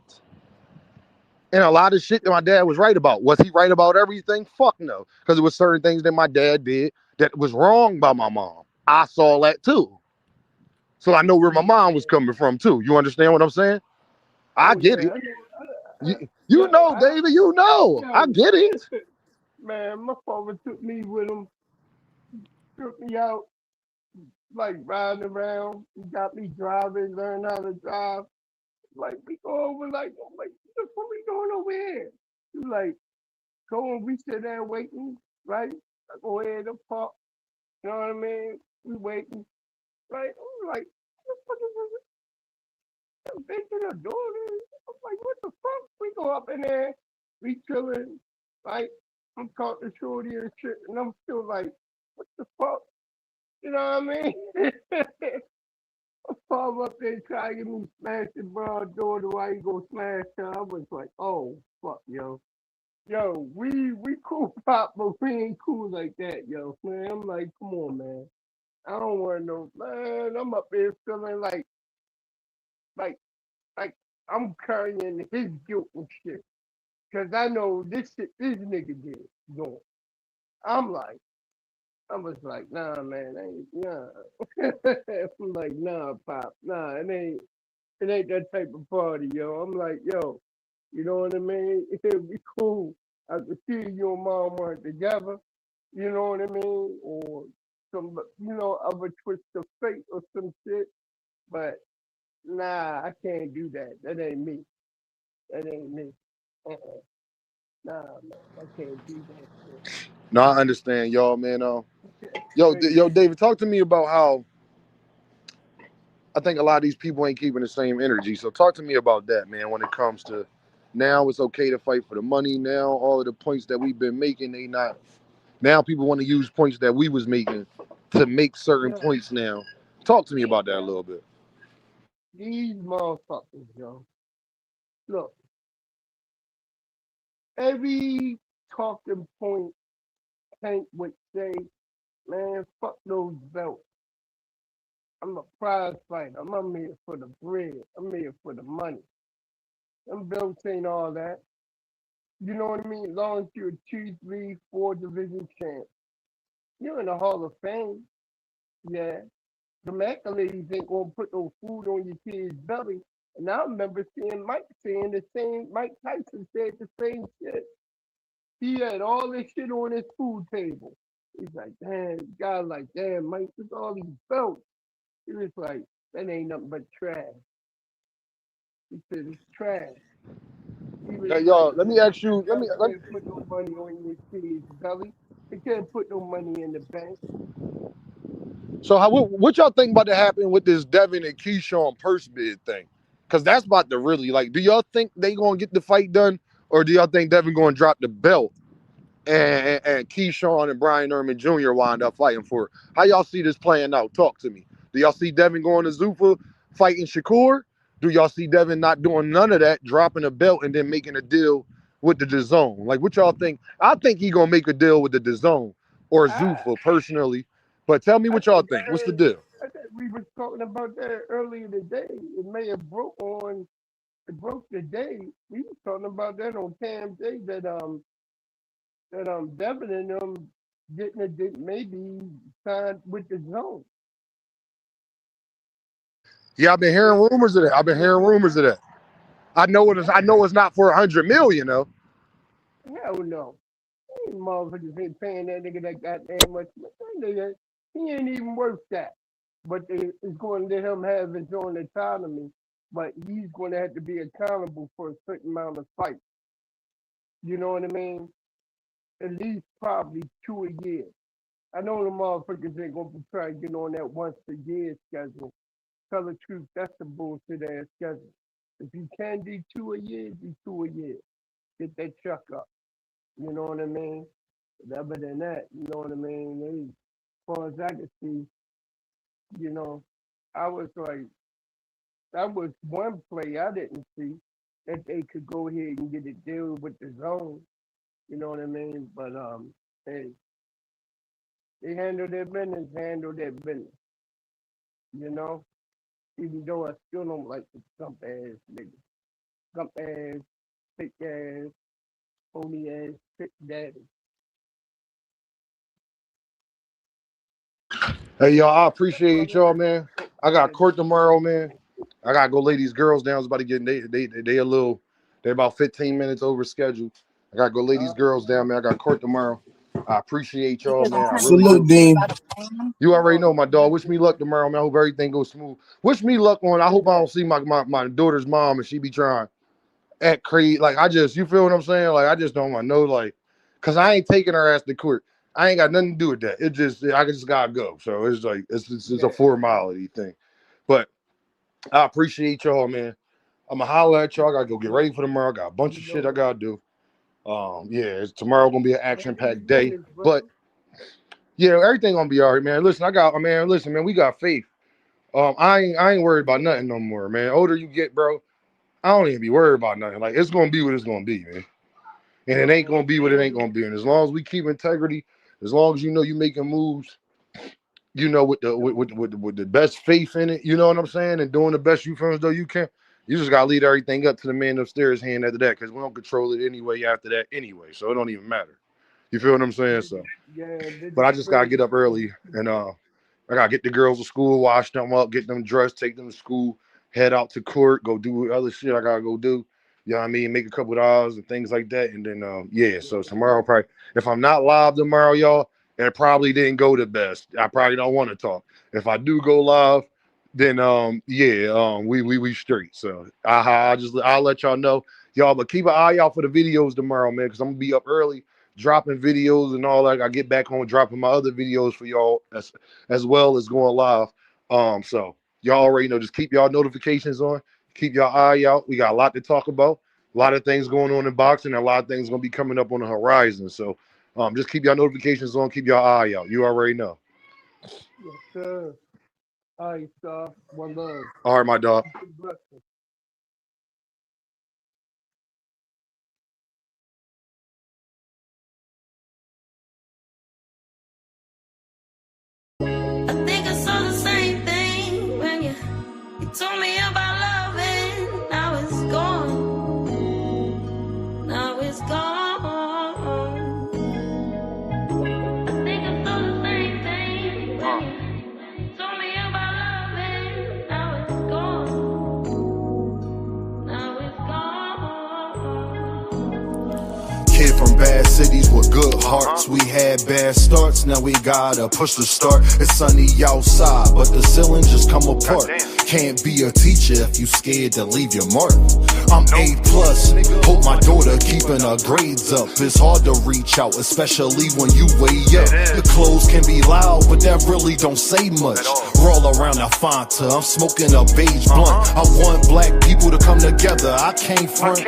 [SPEAKER 4] And a lot of shit that my dad was right about. Was he right about everything? Fuck no. Because there was certain things that my dad did that was wrong by my mom. I saw that too. So I know where my mom was coming from too. You understand what I'm saying? I
[SPEAKER 7] Oh
[SPEAKER 4] get
[SPEAKER 7] yeah,
[SPEAKER 4] it.
[SPEAKER 7] I know.
[SPEAKER 4] You know, David, you know. I
[SPEAKER 7] Yo,
[SPEAKER 4] get it.
[SPEAKER 7] man, my father took me with him, took me out, like riding around. He got me driving, learn how to drive. Like we go over, like, I'm like, what we going over here? He like, So when we sit there waiting, right? I go ahead and park, you know what I mean? We waiting, right? I'm like, what the fuck is this? Bitch in the door. I'm like, what the fuck? We go up in there, we chilling, right? I'm talking to Shorty and shit, and I'm still like, what the fuck? You know what I mean? I fall up there try to get me smashed the broad door to why you go smash her. I was like, oh fuck, yo. Yo, we cool pop, but we ain't cool like that, yo. Man, I'm like, come on, man. I don't want no man. I'm up there feeling like, like I'm carrying his guilt and shit. Cause I know this shit this nigga did going. I'm like, I was like, nah, man, ain't nah. I'm like, nah, pop, nah, it ain't that type of party, yo. I'm like, yo, you know what I mean? It'd be cool. I could see you and mom weren't together, you know what I mean? Or some, of a twist of fate or some shit. But nah, I can't do that. That ain't me. That ain't me. Uh-uh. Nah, man, I can't do that shit.
[SPEAKER 4] No, I understand, y'all, man.
[SPEAKER 7] Straight
[SPEAKER 4] Yo,
[SPEAKER 7] up.
[SPEAKER 4] David, talk to me about how I think a lot of these people ain't keeping the same energy. So talk to me about that, man. When it comes to now, it's okay to fight for the money. Now, all of the points that we've been making, they not. Now, people want to use points that we was making to make certain
[SPEAKER 7] Yo,
[SPEAKER 4] points. Now, talk to me about that a
[SPEAKER 7] yo,
[SPEAKER 4] little bit.
[SPEAKER 7] these motherfuckers, yo. Look, every talking point Tank would say, man, fuck those belts. I'm a prize fighter. I'm here for the bread. I'm here for the money. Them belts ain't all that. You know what I mean? As long as you're a 2, 3, 4 division champ, you're in the Hall of Fame. Yeah. The accolades ain't gonna put no food on your kid's belly. And I remember seeing Mike saying the same. Mike Tyson said the same shit. He had all this shit on his food table. He's like, damn, God, like, damn, Mike, look at all these belts. He was like, that ain't nothing but trash. He said it's trash. He was
[SPEAKER 4] Hey,
[SPEAKER 7] like,
[SPEAKER 4] y'all, let me
[SPEAKER 7] man,
[SPEAKER 4] ask you.
[SPEAKER 7] that belt can't put no money on your kid's belly. It can't put no money in the bank.
[SPEAKER 4] So, what y'all think about to happen with this Devin and Keyshawn purse bid thing? Because that's about to really like. Do y'all think they gonna get the fight done, or do y'all think Devin gonna drop the belt and Keyshawn and Brian Erman Jr. wind up fighting for it? How y'all see this playing out? Talk to me. Do y'all see Devin going to Zuffa fighting Shakur? Do y'all see Devin not doing none of that, dropping a belt and then making a deal with the DAZN? Like, what y'all think? I think he gonna make a deal with the DAZN or
[SPEAKER 7] I
[SPEAKER 4] Zuffa personally. But tell me
[SPEAKER 7] I
[SPEAKER 4] what y'all
[SPEAKER 7] think
[SPEAKER 4] think. What's the deal?
[SPEAKER 7] I think we was talking about that earlier today. It may have it broke today. We was talking about that on Cam Day that Devin and them getting a date maybe signed with the zone.
[SPEAKER 4] Yeah, I've been hearing
[SPEAKER 7] They
[SPEAKER 4] rumors of that. I've been
[SPEAKER 7] still
[SPEAKER 4] hearing
[SPEAKER 7] doing
[SPEAKER 4] rumors of
[SPEAKER 7] that?
[SPEAKER 4] that. I know it is. I know it's not for 100 million though.
[SPEAKER 7] Hell no. These motherfuckers ain't paying that nigga that goddamn much. That nigga, he ain't even worth that. But it's going to let him have his own autonomy. But he's going to have to be accountable for a certain amount of fights. You know what I mean? At least probably 2 a year. I know the motherfuckers ain't gonna be trying to get on that once a year schedule. Tell the truth, that's a bullshit ass schedule. If you can do 2 a year, do 2 a year. Get that chuck up. You know what I mean? But other than that, you know what I mean? As far as I can see, you know, I was like, that was one play I didn't see that they could go ahead and get a deal with the zone. You know what I mean? But hey, they handle their business. You know, even though I still don't like the skunk ass nigga, skunk ass, thick ass, phony ass, thick daddy.
[SPEAKER 4] Hey y'all, I
[SPEAKER 7] That's my
[SPEAKER 4] appreciate y'all,
[SPEAKER 7] nigga,
[SPEAKER 4] man.
[SPEAKER 7] thick
[SPEAKER 4] I got
[SPEAKER 7] daddy.
[SPEAKER 4] court tomorrow, man. I gotta go lay these girls down. It's about to get they a little. They're about 15 minutes over schedule. I gotta go lay these girls down, man. I got court tomorrow. I appreciate y'all, man. I really
[SPEAKER 6] Salute,
[SPEAKER 4] do.
[SPEAKER 6] Dean.
[SPEAKER 4] You already
[SPEAKER 7] Oh,
[SPEAKER 4] know my dog. Wish me luck tomorrow, man. I hope everything goes smooth. Wish me luck on. I hope I don't see my daughter's mom and she be trying act crazy. Like I just, you feel what I'm saying? Like I just don't want to know. Like Cause I ain't taking her ass to court. I ain't got nothing to do with that. I just gotta go. So it's like it's a formality thing. But I appreciate y'all, man. I'ma holler at y'all. I gotta go get ready for tomorrow. I got a bunch of shit I gotta do. Tomorrow gonna be an action-packed day. But yeah, everything gonna be all right, man. Listen, man, we got faith. I ain't worried about nothing no more, man. Older you get, bro, I don't even be worried about nothing. Like, it's gonna be what it's gonna be, man. And it ain't gonna be what it ain't gonna be. And as long as we keep integrity, as long as you know you making moves, you know, with the best faith in it, you know what I'm saying, and doing the best you feel as though you can, you just gotta leave everything up to the man upstairs hand after that, because we don't control it anyway after that anyway. So it don't even matter. You feel what I'm saying? So, but I just gotta get up early and I gotta get the girls to school, wash them up, get them dressed, take them to school, head out to court, go do other shit I gotta go do. You know what I mean? Make a couple of dollars and things like that. And then, so tomorrow, probably, if I'm not live tomorrow, y'all, it probably didn't go the best. I probably don't want to talk. If I do go live, then, we straight. So I'll let y'all know, y'all, but keep an eye out for the videos tomorrow, man, because I'm going to be up early dropping videos and all that. I get back home dropping my other videos for y'all as well as going live. So y'all already know, just keep y'all notifications on. Keep your eye out. We got a lot to talk about. A lot of things going on in boxing, and a lot of things going to be coming up on the horizon. So just keep your notifications on. Keep your eye out. You already know.
[SPEAKER 7] Yes, sir. All right, sir. One love.
[SPEAKER 4] All right, my dog.
[SPEAKER 8] I think I saw the same thing when you told me about love, and now it's gone. Now it's gone. I think I saw the same thing when you told me about love, and now it's gone. Now it's gone.
[SPEAKER 2] Kid from bad cities with good hearts. We had bad starts, now we gotta push the start. It's sunny outside, but the ceiling just come apart. Can't be a teacher if you scared to leave your mark. I'm A+, hope my daughter keeping her grades up. It's hard to reach out, especially when you way up. The clothes can be loud, but that really don't say much. Roll around a Fanta, I'm smoking a beige blunt. I want black people to come together, I can't front.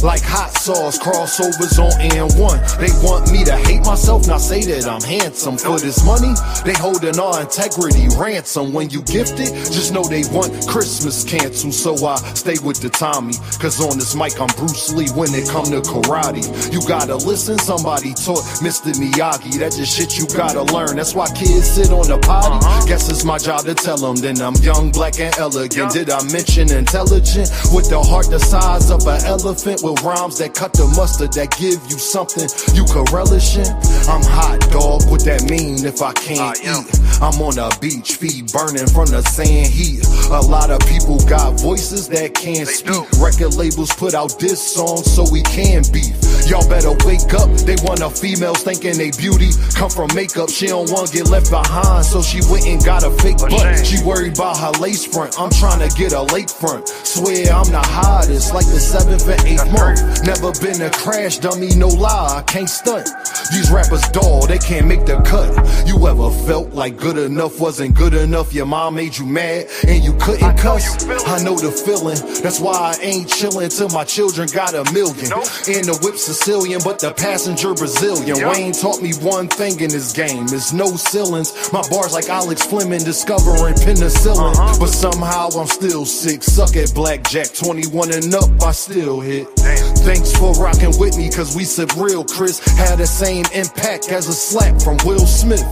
[SPEAKER 2] Like hot sauce, crossovers on N1. They want me to hate myself, not say that I'm handsome. For this money, they holding our integrity ransom. When you gift it, just know they want Christmas canceled. So I stay with the Tommy, cause on this mic I'm Bruce Lee when it come to karate. You gotta listen, somebody taught Mr. Miyagi. That's just shit you gotta learn. That's why kids sit on the potty. Guess it's my job to tell them. Then I'm young, black, and elegant. Did I mention intelligent? With the heart the size of an elephant, with rhymes that cut the mustard, that give you something you can relish in. I'm hot, dog, what that mean if I can't eat? I'm on a beach, feet burning from the sand heat. A lot of people got voices that can't speak. Record labels put out diss songs so we can beef. Y'all better wake up, they want a females thinking they beauty come from makeup. She don't want to get left behind, so she went and got a fake butt. She worried about her lace front, I'm trying to get a lake front. Swear I'm the hottest, like the 7th and 8th month. Never been a crash dummy, no lie, I can't stunt. These rappers dull, they can't make the cut. You ever felt like good enough wasn't good enough? Your mom made you mad and you couldn't cuss? I know the feeling, that's why I ain't chillin' till my children got $1 million. And the whip Sicilian, but the passenger Brazilian. Wayne taught me one thing in this game, is no ceilings. My bars like Alex Fleming discovering penicillin. But somehow I'm still sick, suck at blackjack. 21 and up, I still hit. Thanks for rocking with me, cause we sip real, Chris. Had the same impact as a slap from Will Smith.